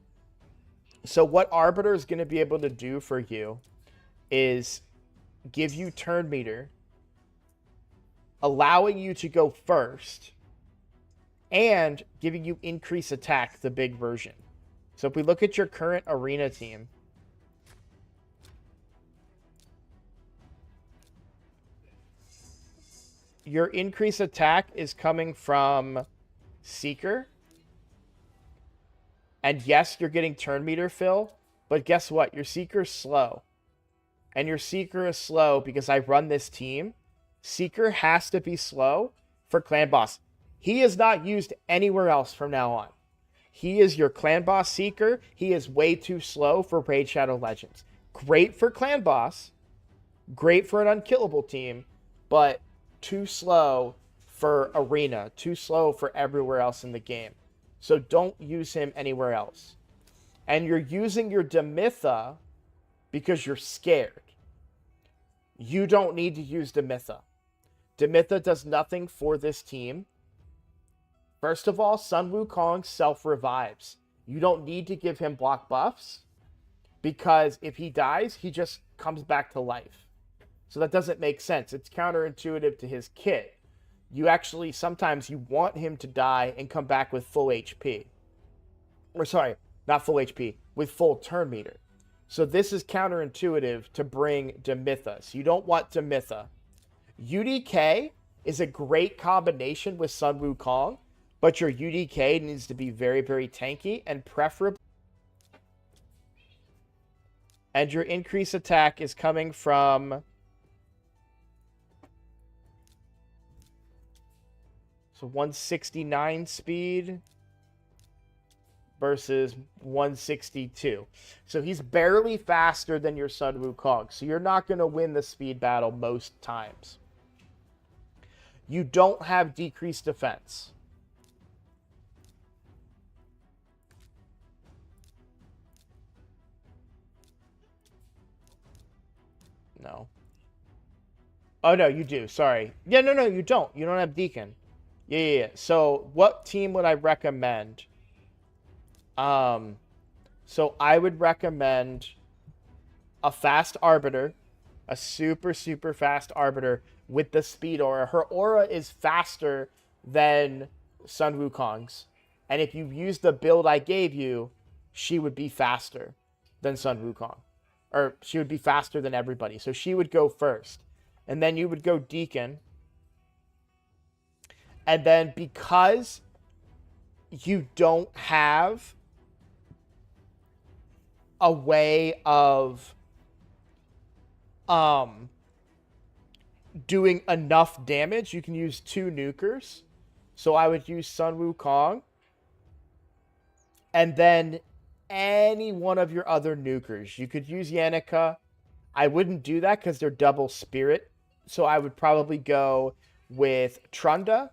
so what Arbiter is going to be able to do for you is give you turn meter, allowing you to go first, and giving you increase attack, the big version. So if we look at your current arena team, your increase attack is coming from Seeker. And yes, you're getting turn meter fill, but guess what? Your Seeker's slow. And your Seeker is slow because I run this team. Seeker has to be slow for Clan Boss. He is not used anywhere else from now on. He is your Clan Boss Seeker. He is way too slow for Raid Shadow Legends. Great for Clan Boss. Great for an unkillable team, but too slow for Arena. Too slow for everywhere else in the game. So don't use him anywhere else. And you're using your Demitha because you're scared. You don't need to use Demitha. Demitha does nothing for this team. First of all, Sun Wukong self-revives. You don't need to give him block buffs because if he dies, he just comes back to life. So that doesn't make sense. It's counterintuitive to his kit. You actually, sometimes you want him to die and come back with full HP. Or sorry, not full HP, with full turn meter. So this is counterintuitive to bring Demitha. So you don't want Demitha. UDK is a great combination with Sun Wukong, but your UDK needs to be very, very tanky and preferably. And your increase attack is coming from... So 169 speed versus 162. So he's barely faster than your Sun Wukong. So you're not going to win the speed battle most times. You don't have decreased defense. No. Oh, no, you do. Sorry. Yeah, no, you don't. You don't have Deacon. Yeah. So what team would I recommend? So I would recommend a fast Arbiter, a super, super fast Arbiter with the speed aura. Her aura is faster than Sun Wukong's. And if you use the build I gave you, she would be faster than Sun Wukong. Or she would be faster than everybody. So she would go first. And then you would go Deacon. And then because you don't have a way of doing enough damage, you can use 2 nukers. So I would use Sun Wukong. And then any one of your other nukers. You could use Yannicka. I wouldn't do that because they're double spirit. So I would probably go with Trunda.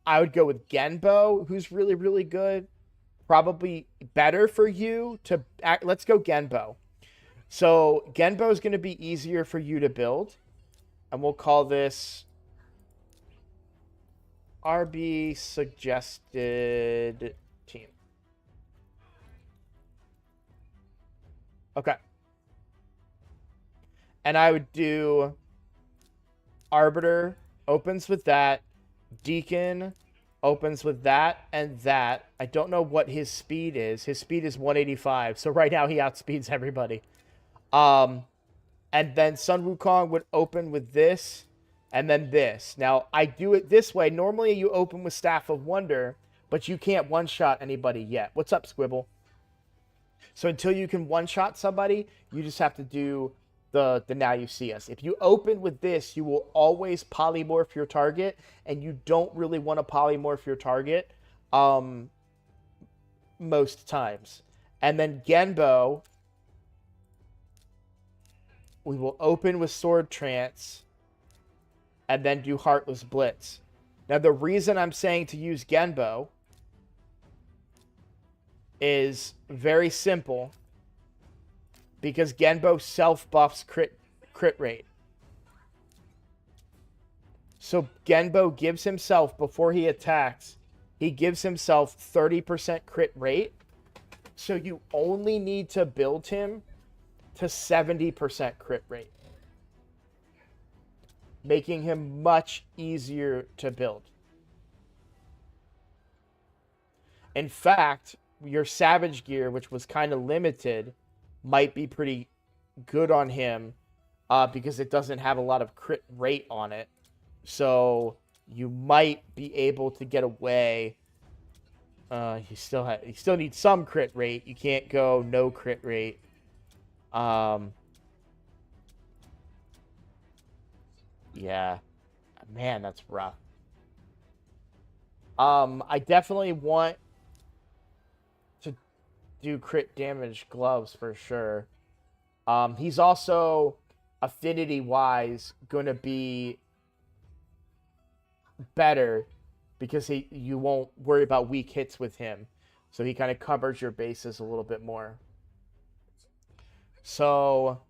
I would go with Genbo, who's really, really good. Probably better for you to... Let's go Genbo. So Genbo is going to be easier for you to build. And we'll call this RB suggested team. Okay. And I would do Arbiter, opens with that. Deacon opens with that and that. I don't know what his speed is. His speed is 185. So right now he outspeeds everybody. And then Sun Wukong would open with this and then this. Now, I do it this way. Normally you open with Staff of Wonder, but you can't one-shot anybody yet. What's up, Squibble? So until you can one-shot somebody, you just have to do the Now You See Us. If you open with this, you will always polymorph your target, and you don't really want to polymorph your target most times. And then Genbo, we will open with Sword Trance, and then do Heartless Blitz. Now, the reason I'm saying to use Genbo is very simple, because Genbo self-buffs crit rate. So Genbo gives himself, before he attacks, he gives himself 30% crit rate. So you only need to build him to 70% crit rate, making him much easier to build. In fact, your Savage gear, which was kind of limited, might be pretty good on him because it doesn't have a lot of crit rate on it. So you might be able to get away. You still need some crit rate. You can't go no crit rate. Yeah. Man, that's rough. I definitely want to do crit damage gloves for sure. He's also affinity-wise going to be better because you won't worry about weak hits with him. So he kind of covers your bases a little bit more. So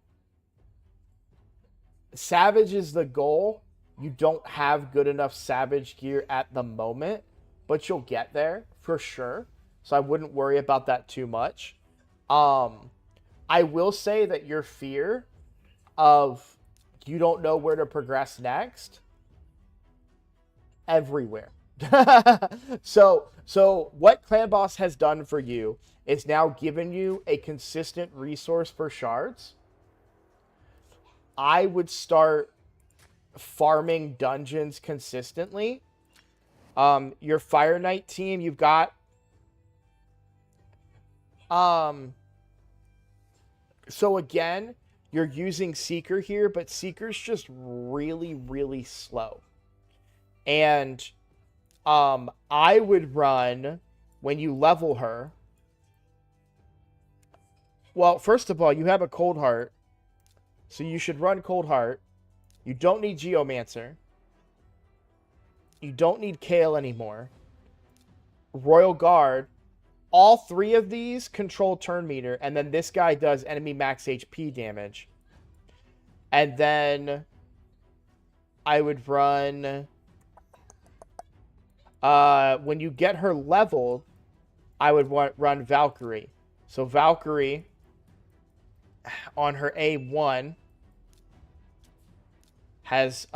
Savage is the goal. You don't have good enough Savage gear at the moment, but you'll get there for sure. So I wouldn't worry about that too much. I will say that your fear of you don't know where to progress next, everywhere. So what Clan Boss has done for you is now given you a consistent resource for shards. I would start farming dungeons consistently. Your Fire Knight team, you've got so again, you're using Seeker here, but Seeker's just really, really slow. And I would run, when you level her, well, first of all, you have a Cold Heart, so you should run Cold Heart. You don't need Geomancer. You don't need Kale anymore. Royal Guard. All three of these control turn meter, and then this guy does enemy max HP damage. And then I would run... when you get her leveled, I would run Valkyrie. So Valkyrie, on her A1, has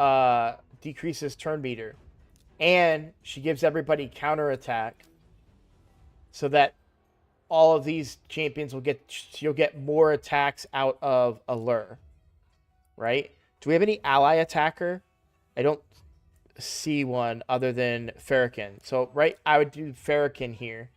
decreases turn meter. And she gives everybody counterattack, so that all of these champions you'll get more attacks out of Allure. Right? Do we have any ally attacker? I don't see one other than Farrakhan. So, right, I would do Farrakhan here.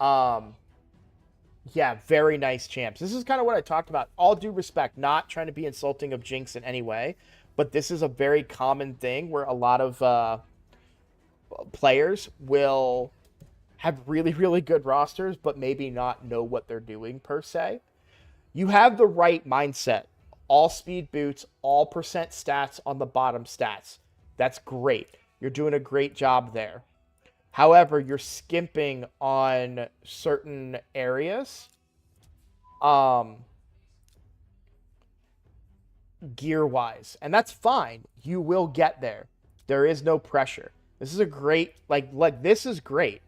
Yeah, very nice champs. This is kind of what I talked about. All due respect, not trying to be insulting of Jinx in any way, but this is a very common thing where a lot of players will have really, really good rosters, but maybe not know what they're doing per se. You have the right mindset. All speed boots, all percent stats on the bottom stats. That's great. You're doing a great job there. However, you're skimping on certain areas. Gear-wise. And that's fine. You will get there. There is no pressure. This is a great, like this is great.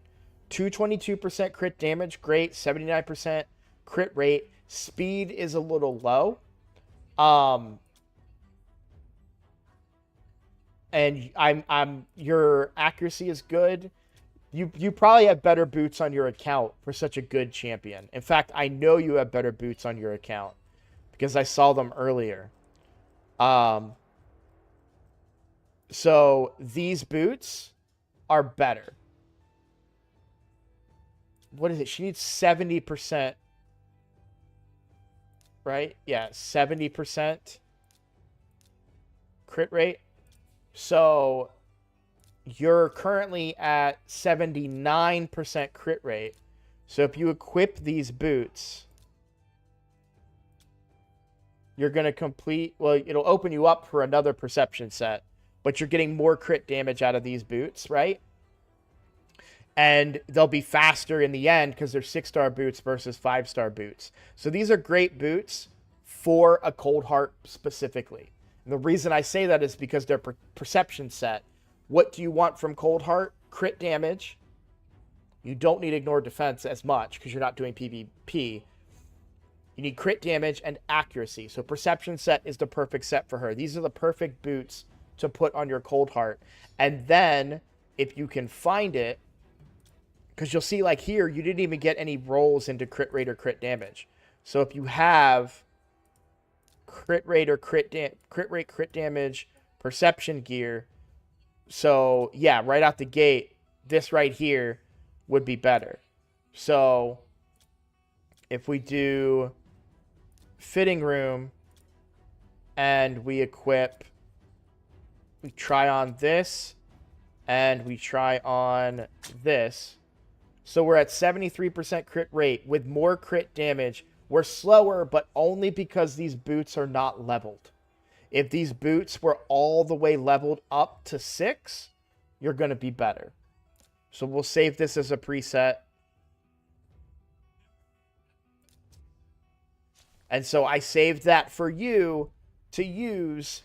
222% crit damage, great. 79% crit rate. Speed is a little low. And your accuracy is good. You probably have better boots on your account for such a good champion. In fact, I know you have better boots on your account because I saw them earlier. So these boots are better. What is it? She needs 70%. right? Yeah, 70% crit rate. So you're currently at 79% crit rate. So if you equip these boots, you're going to complete, well, it'll open you up for another perception set, but you're getting more crit damage out of these boots, right? And they'll be faster in the end because they're 6-star boots versus 5-star boots. So these are great boots for a Cold Heart specifically. And the reason I say that is because they're perception set. What do you want from Cold Heart? Crit damage. You don't need ignore defense as much because you're not doing PvP. You need crit damage and accuracy. So perception set is the perfect set for her. These are the perfect boots to put on your Cold Heart. And then, if you can find it, because you'll see, like here, you didn't even get any rolls into crit rate or crit damage. So if you have crit rate or crit rate, crit damage, perception gear, so yeah, right out the gate, this right here would be better. So if we do fitting room and we equip, we try on this and we try on this. So we're at 73% crit rate with more crit damage. We're slower, but only because these boots are not leveled. If these boots were all the way leveled up to 6, you're going to be better. So we'll save this as a preset. And so I saved that for you to use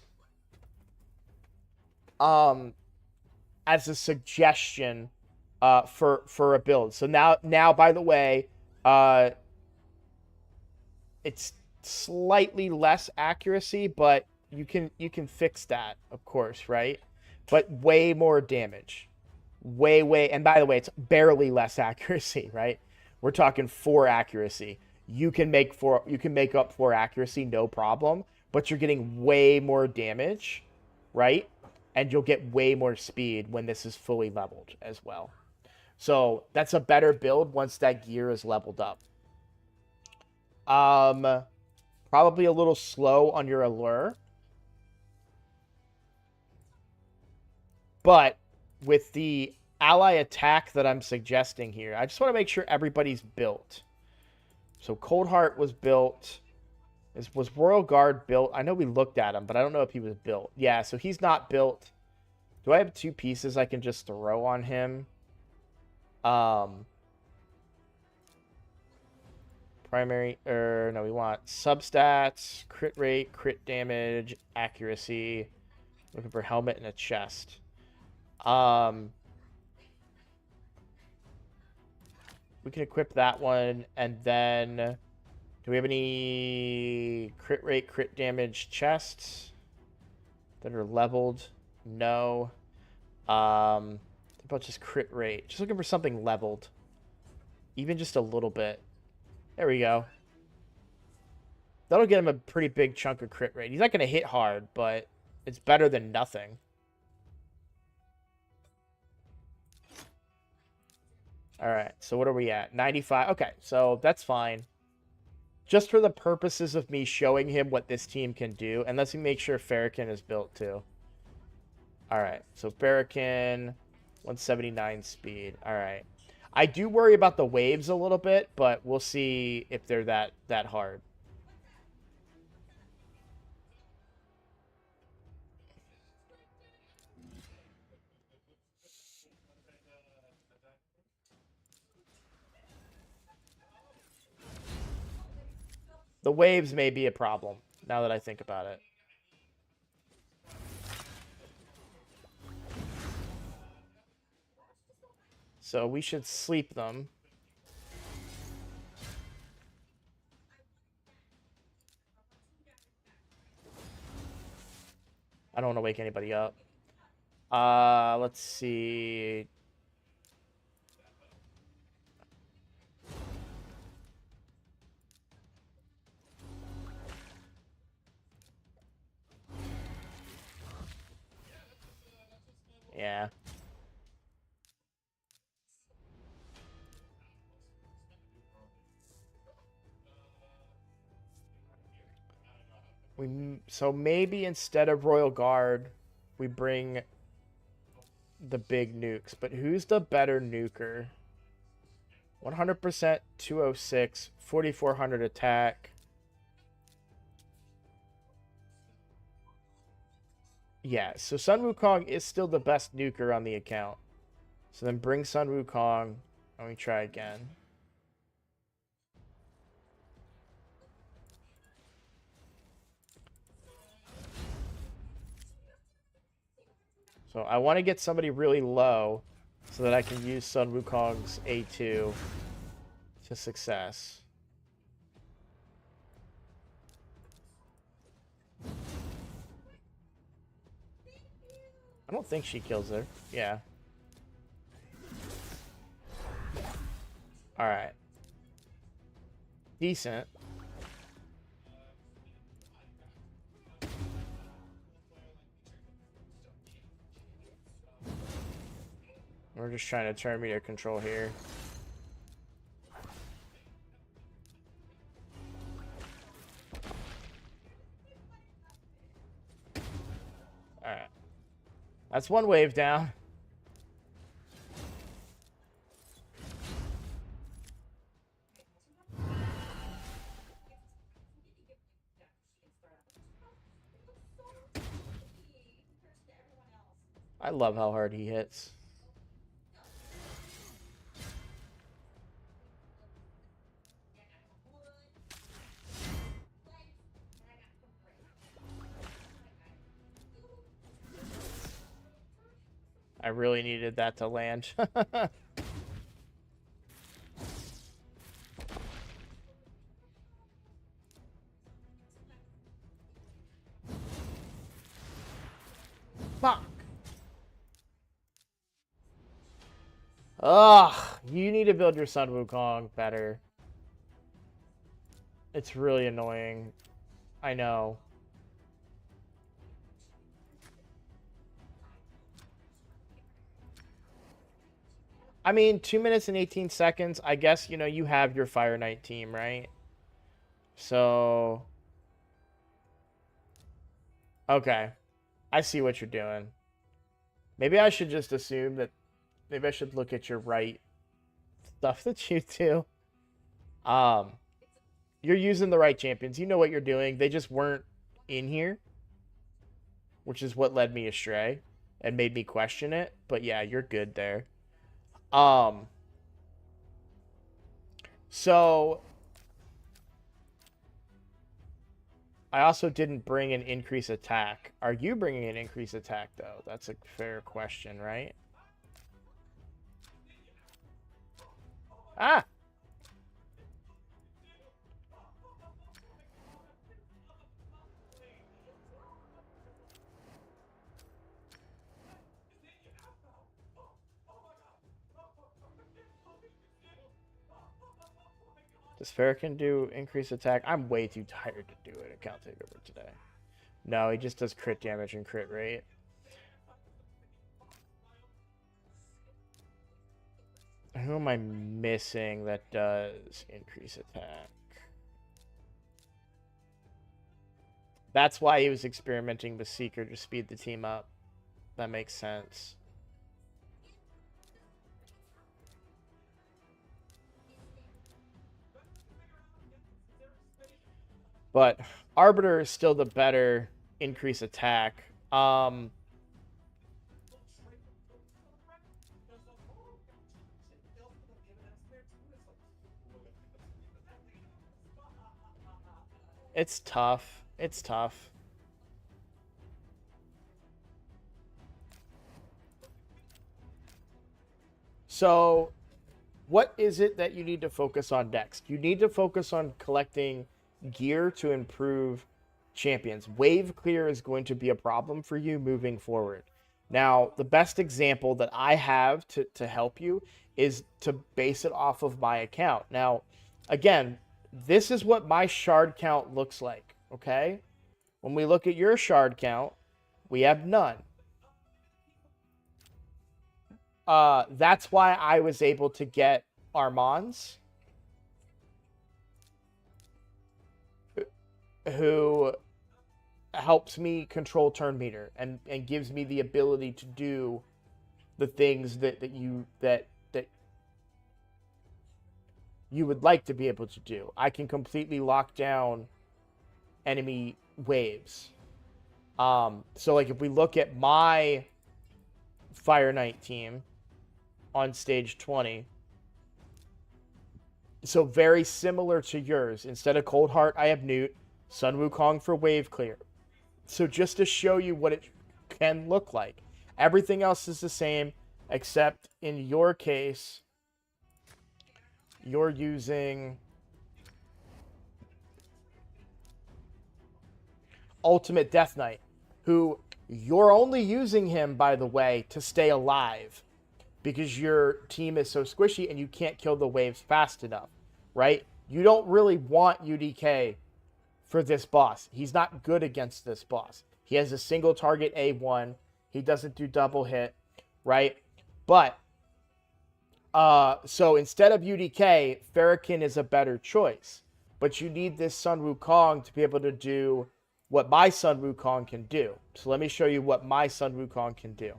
as a suggestion for a build. So now by the way, it's slightly less accuracy, but you can fix that, of course, right? But way more damage. Way, and by the way, it's barely less accuracy, right? We're talking 4 accuracy. You can make up 4 accuracy, no problem, but you're getting way more damage, right? And you'll get way more speed when this is fully leveled as well. So that's a better build once that gear is leveled up. Probably a little slow on your allure. But with the ally attack that I'm suggesting here, I just want to make sure everybody's built. So Cold Heart was built. Was Royal Guard built? I know we looked at him, but I don't know if he was built. Yeah, so he's not built. Do I have 2 pieces I can just throw on him? Primary, no, we want substats, crit rate, crit damage, accuracy. Looking for helmet and a chest. We can equip that one, and then do we have any crit rate, crit damage chests that are leveled? No. How about just crit rate? Just looking for something leveled. Even just a little bit. There we go. That'll get him a pretty big chunk of crit rate. He's not going to hit hard, but it's better than nothing. All right, so what are we at? 95. Okay, so that's fine. Just for the purposes of me showing him what this team can do, and let's make sure Farrakhan is built too. All right, so Farrakhan, 179 speed. All right. I do worry about the waves a little bit, but we'll see if they're that hard. The waves may be a problem, now that I think about it. So we should sleep them. I don't want to wake anybody up. Let's see. Yeah. So maybe instead of Royal Guard, we bring the big nukes. But who's the better nuker? 100%, 206, 4,400 attack. Yeah, so Sun Wukong is still the best nuker on the account. So then bring Sun Wukong, and we try again. So I want to get somebody really low so that I can use Sun Wukong's A2 to success. I don't think she kills her. Yeah. Alright. Decent. We're just trying to turn meter control here. Alright. That's one wave down. I love how hard he hits. I really needed that to land. Fuck. Ugh, you need to build your Sun Wukong better. It's really annoying. I know. I mean, 2 minutes and 18 seconds. I guess, you know, you have your Fire Knight team, right? So... Okay. I see what you're doing. Maybe I should just assume that... Maybe I should look at your right stuff that you do. You're using the right champions. You know what you're doing. They just weren't in here. Which is what led me astray. And made me question it. But yeah, you're good there. So I also didn't bring an increase attack. Are you bringing an increase attack though? That's a fair question, right? Ah! Does Farrakhan do increase attack? I'm way too tired to do it. Account takeover today. No, he just does crit damage and crit rate. Who am I missing that does increase attack? That's why he was experimenting with Seeker to speed the team up. That makes sense. But Arbiter is still the better increase attack. It's tough. It's tough. So, what is it that you need to focus on next? You need to focus on collecting gear to improve champions. Wave clear is going to be a problem for you moving forward. Now, the best example that I have to help you is to base it off of my account. Now, again, this is what my shard count looks like, okay? When we look at your shard count, we have none. That's why I was able to get Armands, who helps me control turn meter and gives me the ability to do the things that you would like to be able to do. I can completely lock down enemy waves. So like if we look at my Fire Knight team on stage 20, so very similar to yours. Instead of Cold Heart, I have Newt, Sun Wukong for wave clear. So just to show you what it can look like. Everything else is the same, except in your case, you're using Ultimate Death Knight, who you're only using him, by the way, to stay alive because your team is so squishy and you can't kill the waves fast enough, right? You don't really want UDK for this boss. He's not good against this boss. He has a single target A1. He doesn't do double hit, right? But, so instead of UDK, Farrakhan is a better choice. But you need this Sun Wukong to be able to do what my Sun Wukong can do. So let me show you what my Sun Wukong can do.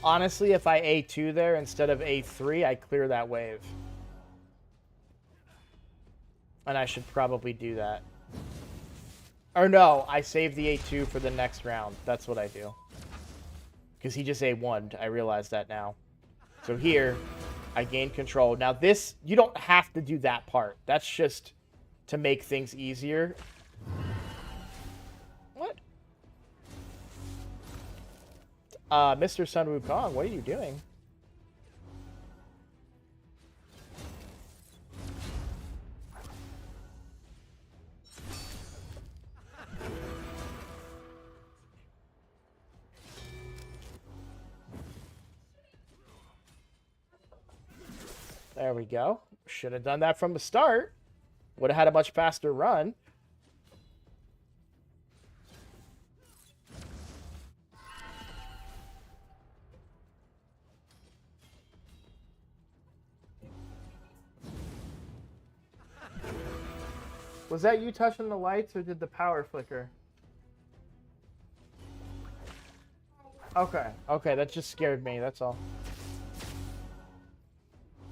Honestly, if I A2 there instead of A3, I clear that wave. And I should probably do that. Or no, I save the A2 for the next round. That's what I do. Because he just A1'd. I realize that now. So here, I gain control. Now this, you don't have to do that part. That's just to make things easier. What? Mr. Sun Wukong, what are you doing? There we go. Should have done that from the start. Would have had a much faster run. Was that you touching the lights or did the power flicker? Okay, okay, that just scared me, that's all.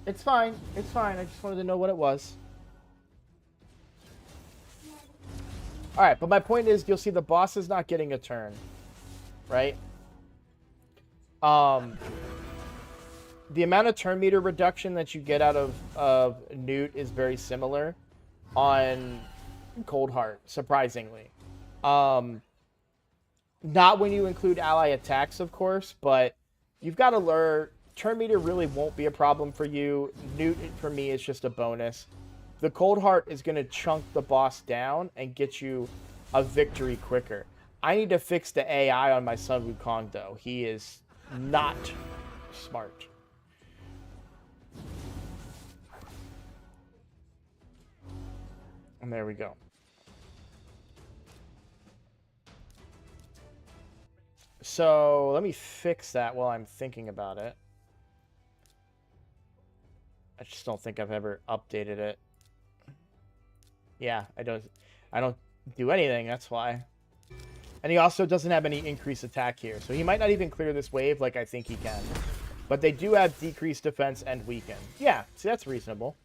It's fine, it's fine. I just wanted to know what it was. Alright, but my point is, you'll see the boss is not getting a turn. Right? The amount of turn meter reduction that you get out of Newt is very similar on Cold Heart, surprisingly. Not when you include ally attacks, of course, but you've got to learn. Turn meter really won't be a problem for you. Newt, for me, is just a bonus. The Cold Heart is going to chunk the boss down and get you a victory quicker. I need to fix the AI on my Sun Wukong, though. He is not smart. And there we go. So let me fix that while I'm thinking about it. I just don't think I've ever updated it. Yeah, I don't do anything, that's why. And he also doesn't have any increased attack here. So he might not even clear this wave like I think he can. But they do have decreased defense and weaken. Yeah, see, that's reasonable.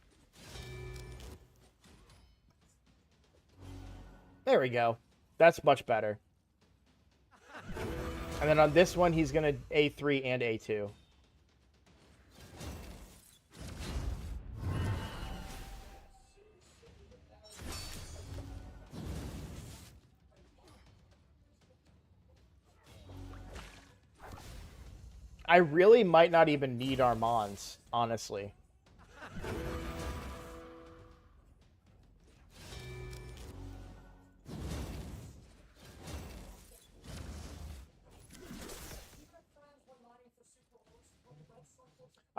There we go. That's much better. And then on this one, he's going to A3 and A2. I really might not even need Armands, honestly.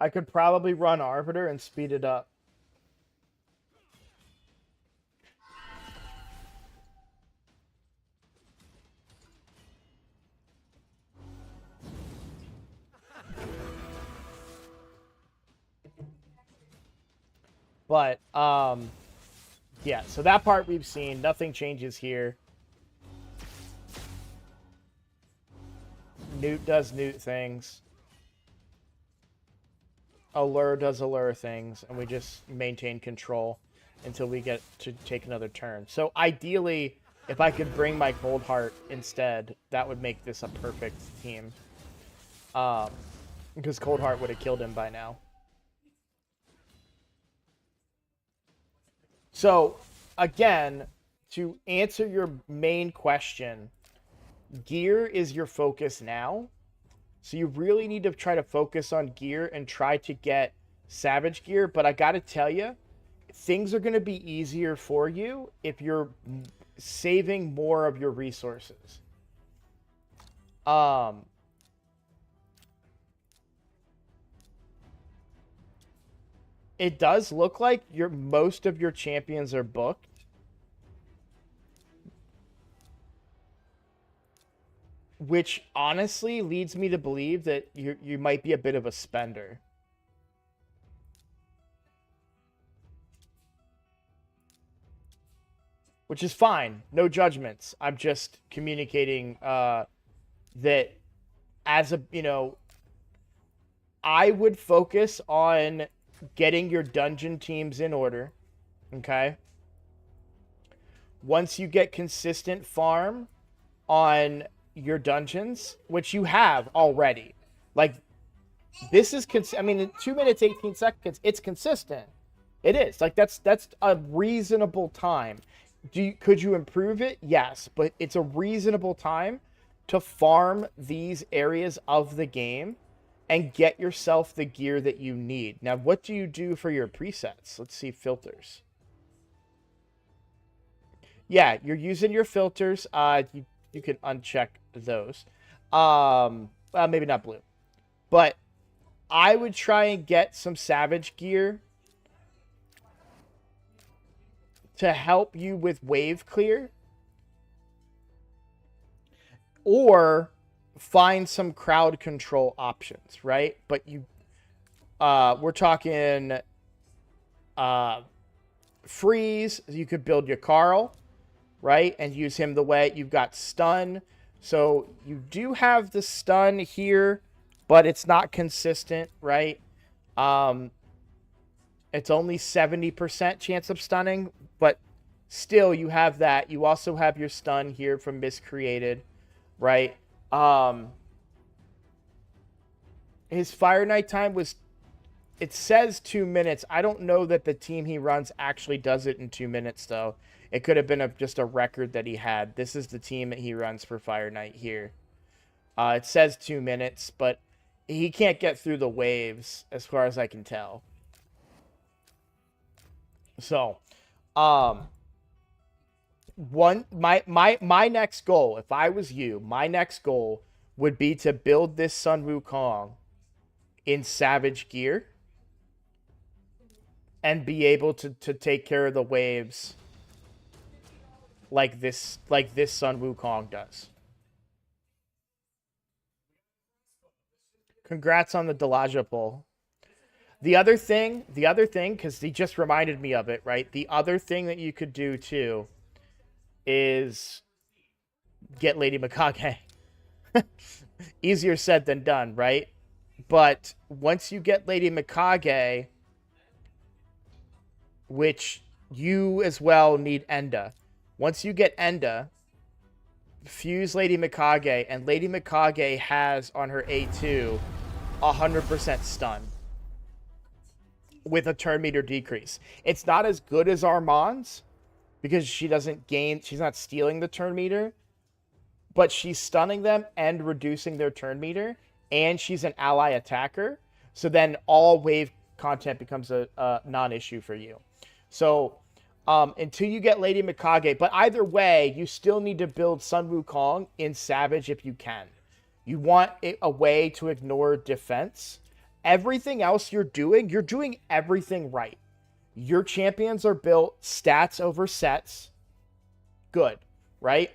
I could probably run Arbiter and speed it up. But, yeah, so that part we've seen. Nothing changes here. Newt does Newt things. Allure does Allure things. And we just maintain control until we get to take another turn. So ideally, if I could bring my Cold Heart instead, that would make this a perfect team. Because Cold Heart would have killed him by now. So, again, to answer your main question, gear is your focus now. So you really need to try to focus on gear and try to get Savage gear. But I got to tell you, things are going to be easier for you if you're saving more of your resources. It does look like most of your champions are booked. Which honestly leads me to believe that you might be a bit of a spender. Which is fine. No judgments. I'm just communicating that as a, I would focus on getting your dungeon teams in order. Okay? Once you get consistent farm on your dungeons, which you have already. Like, this is, in 2 minutes, 18 seconds, it's consistent. It is. Like, that's a reasonable time. Could you improve it? Yes, but it's a reasonable time to farm these areas of the game and get yourself the gear that you need. Now, what do you do for your presets? Let's see, filters. Yeah, you're using your filters. You can uncheck those. Well, maybe not blue. But I would try and get some Savage gear to help you with wave clear. Or find some crowd control options, right? But we're talking freeze. You could build your Carl, right? And use him the way you've got stun. So you do have the stun here, but it's not consistent, right? It's only 70% chance of stunning, but still you have that. You also have your stun here from Miscreated, right? His Fire Knight time was, it says 2 minutes. I don't know that the team he runs actually does it in 2 minutes, though. It could have been just a record that he had. This is the team that he runs for Fire Knight here. It says 2 minutes, but he can't get through the waves as far as I can tell. So, my next goal, if I was you, my next goal would be to build this Sun Wukong in Savage gear and be able to take care of the waves like this Sun Wukong does. Congrats on the Delaja pull. The other thing, because he just reminded me of it, right? The other thing that you could do, too, is get Lady Mikage. Easier said than done, right? But once you get Lady Mikage, which you as well need Enda. Once you get Enda, fuse Lady Mikage, and Lady Mikage has on her A2 100% stun with a turn meter decrease. It's not as good as Armand's because she doesn't gain, she's not stealing the turn meter, but she's stunning them and reducing their turn meter, and she's an ally attacker. So then all wave content becomes a non-issue for you. So until you get Lady Mikage, but either way, you still need to build Sun Wukong in Savage if you can. You want a way to ignore defense everything else you're doing everything right. Your champions are built stats over sets. Good, right?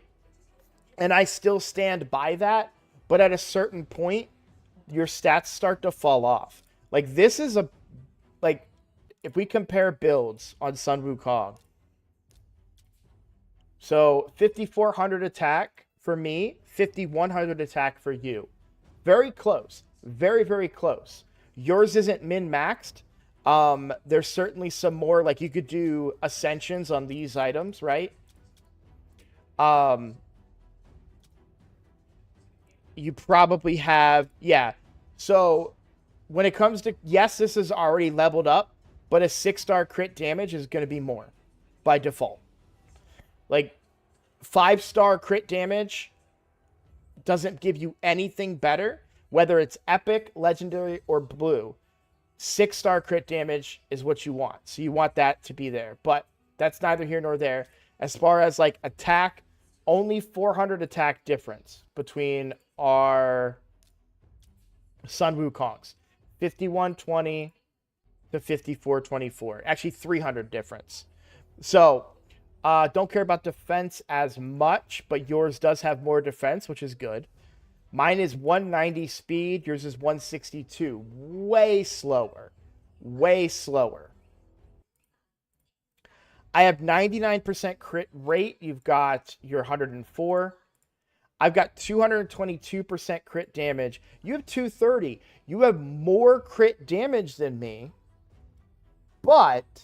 And I still stand by that, but at a certain point, your stats start to fall off. Like, this is a, like, if we compare builds on Sun Wukong, so 5,400 attack for me, 5,100 attack for you. Very close. Very, very close. Yours isn't min-maxed. There's certainly some more, like you could do ascensions on these items, right? You probably have, yeah. So when it comes to, yes, this is already leveled up, but a 6-star crit damage is going to be more by default. Like, 5-star crit damage doesn't give you anything better, whether it's epic, legendary, or blue. 6-star crit damage is what you want. So you want that to be there. But that's neither here nor there. As far as like attack, only 400 attack difference between our Sun Wukongs. 5120 to 5424. Actually 300 difference. So don't care about defense as much, but yours does have more defense, which is good. Mine is 190 speed. Yours is 162. Way slower. Way slower. I have 99% crit rate. You've got your 104. I've got 222% crit damage. You have 230. You have more crit damage than me, but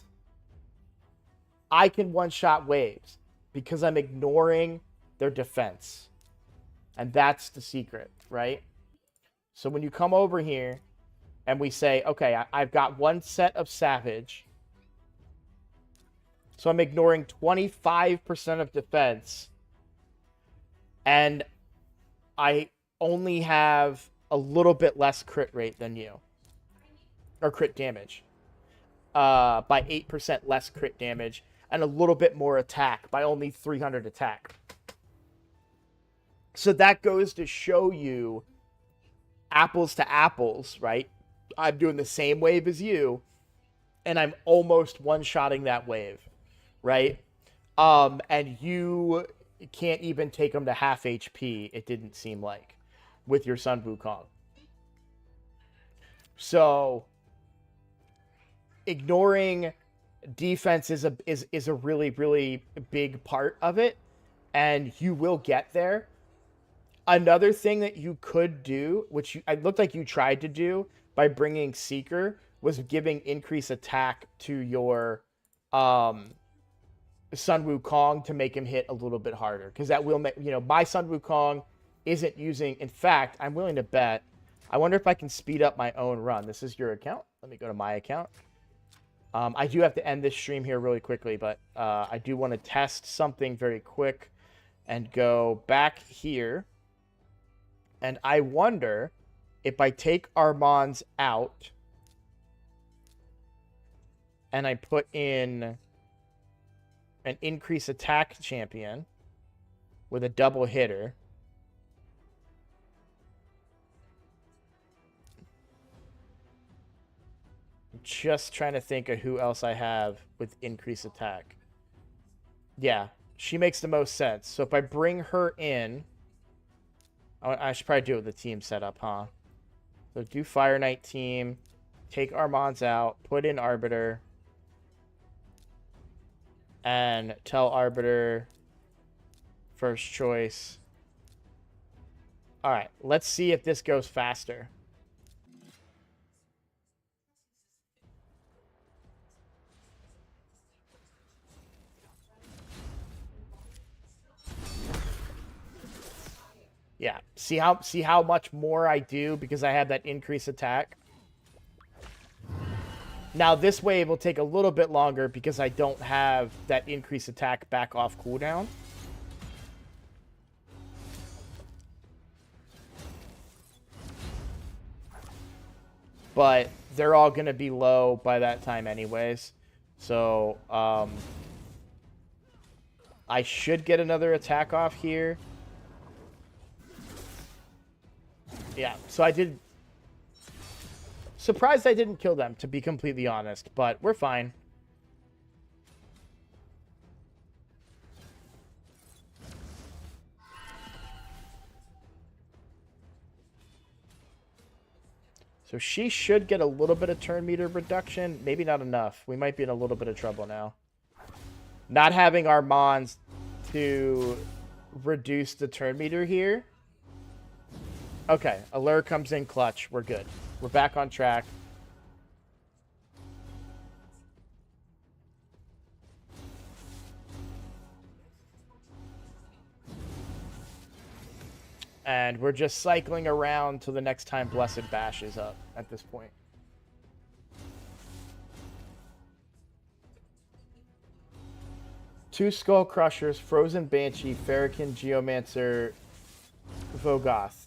I can one-shot waves because I'm ignoring their defense. And that's the secret, right? So when you come over here and we say, okay, I've got one set of Savage. So I'm ignoring 25% of defense. And I only have a little bit less crit rate than you. Or crit damage. By 8% less crit damage. And a little bit more attack by only 300 attack. So that goes to show you apples to apples, right? I'm doing the same wave as you, and I'm almost one-shotting that wave, right? And you can't even take them to half HP, it didn't seem like, with your Sun Wukong. So ignoring defense is a really, really big part of it, and you will get there. Another thing that you could do, which it looked like you tried to do by bringing Seeker, was giving increased attack to your Sun Wukong to make him hit a little bit harder. Because that will make, my Sun Wukong isn't using, in fact, I'm willing to bet, I wonder if I can speed up my own run. This is your account. Let me go to my account. I do have to end this stream here really quickly, but I do want to test something very quick and go back here. And I wonder if I take Armand's out and I put in an increased attack champion with a double hitter. I'm just trying to think of who else I have with increased attack. Yeah, she makes the most sense. So if I bring her in, I should probably do it with the team setup, huh? So do Fire Knight team, take Armand's out, put in Arbiter, and tell Arbiter first choice. All right, let's see if this goes faster. Yeah, see how much more I do because I have that increased attack. Now this wave will take a little bit longer because I don't have that increased attack back off cooldown. But they're all going to be low by that time anyways. So, I should get another attack off here. Yeah, so I did Surprised I didn't kill them, to be completely honest, but we're fine. So she should get a little bit of turn meter reduction. Maybe not enough. We might be in a little bit of trouble now. Not having our Mons to reduce the turn meter here. Okay, Allure comes in clutch. We're good. We're back on track. And we're just cycling around till the next time Blessed Bash is up at this point. Two Skull Crushers, Frozen Banshee, Farrakhan, Geomancer, Vogoth.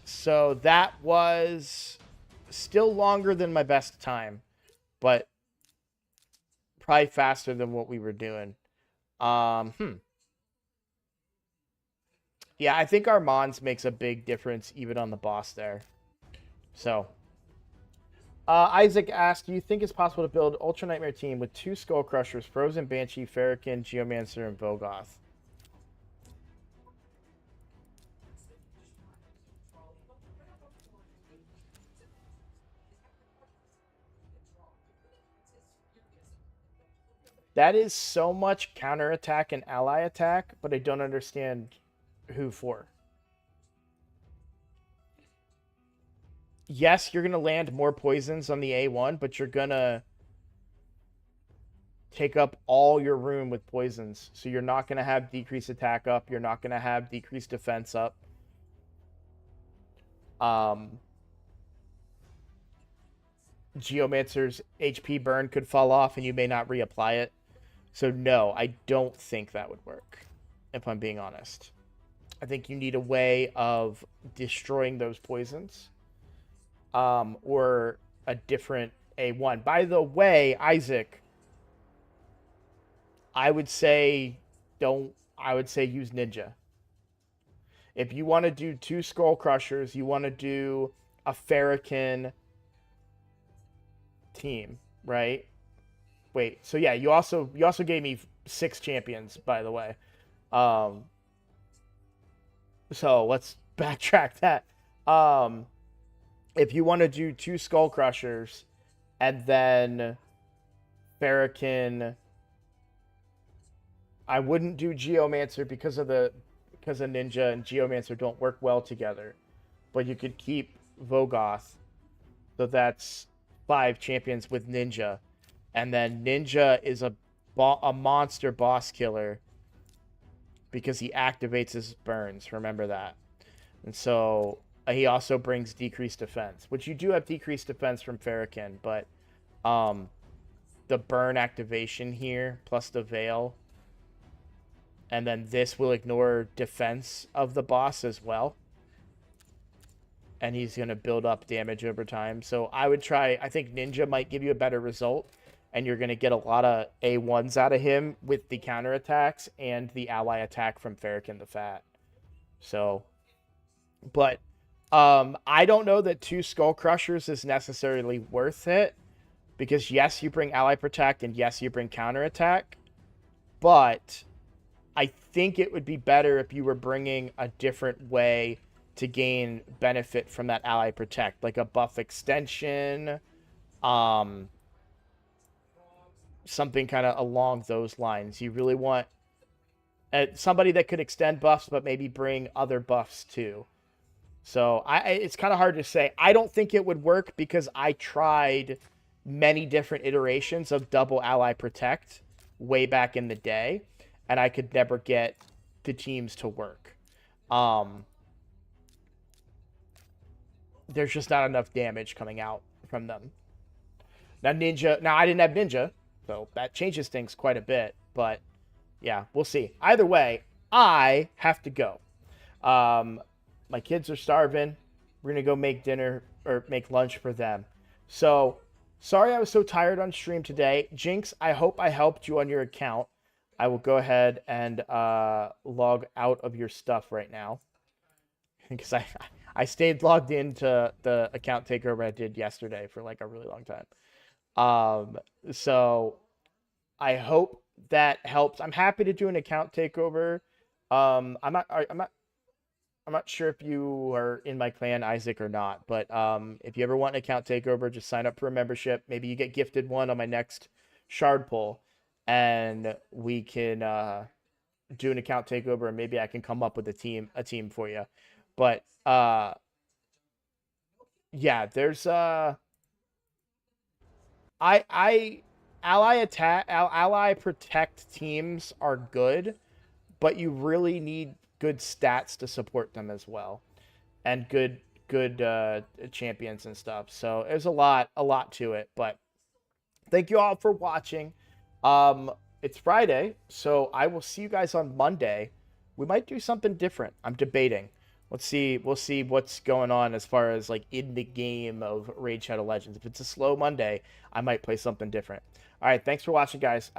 So that was still longer than my best time, but probably faster than what we were doing. Yeah, I think our Mons makes a big difference even on the boss there. So, Isaac asked, do you think it's possible to build Ultra Nightmare team with two Skull Crushers, Frozen Banshee, Farrakhan, Geomancer, and Vogoth? That is so much counterattack and ally attack, but I don't understand who for. Yes, you're going to land more poisons on the A1, but you're going to take up all your room with poisons. So you're not going to have decreased attack up. You're not going to have decreased defense up. Geomancer's HP burn could fall off and you may not reapply it. So no, I don't think that would work, if I'm being honest. I think you need a way of destroying those poisons. Or a different A1. By the way, Isaac, I would say use Ninja. If you want to do two Skull Crushers, you want to do a Farrakhan team, right? Wait, so yeah, you also gave me 6 champions, by the way. So let's backtrack that. If you want to do two Skull Crushers and then Farrakhan, I wouldn't do Geomancer because Ninja and Geomancer don't work well together. But you could keep Vogoth. So that's 5 champions with Ninja. And then Ninja is a monster boss killer because he activates his burns. Remember that. And so he also brings decreased defense, which you do have decreased defense from Farrakhan, but the burn activation here plus the veil, and then this will ignore defense of the boss as well. And he's going to build up damage over time. So I think Ninja might give you a better result. And you're going to get a lot of A1s out of him with the counterattacks and the ally attack from Farrakhan the Fat. So, but I don't know that 2 Skull Crushers is necessarily worth it. Because yes, you bring ally protect and yes, you bring counterattack. But I think it would be better if you were bringing a different way to gain benefit from that ally protect. Like a buff extension, something kind of along those lines. You really want somebody that could extend buffs, but maybe bring other buffs too. So it's kind of hard to say. I don't think it would work because I tried many different iterations of double ally protect way back in the day, and I could never get the teams to work. There's just not enough damage coming out from them. Now I didn't have Ninja. So that changes things quite a bit. But, yeah, we'll see. Either way, I have to go. My kids are starving. We're gonna go make dinner or make lunch for them. So sorry I was so tired on stream today. Jinx, I hope I helped you on your account. I will go ahead and log out of your stuff right now because I stayed logged into the account takeover I did yesterday for like a really long time. So I hope that helps. I'm happy to do an account takeover. I'm not sure if you are in my clan, Isaac, or not, but if you ever want an account takeover, just sign up for a membership. Maybe you get gifted one on my next shard pull, and we can do an account takeover, and maybe I can come up with a team for you. But yeah, there's I ally protect teams are good, but you really need good stats to support them as well, and good champions and stuff. So there's a lot to it. But thank you all for watching. Um, it's Friday, so I will see you guys on Monday. We might do something different. I'm debating. Let's see. We'll see what's going on as far as like in the game of Raid Shadow Legends. If it's a slow Monday, I might play something different. All right. Thanks for watching, guys.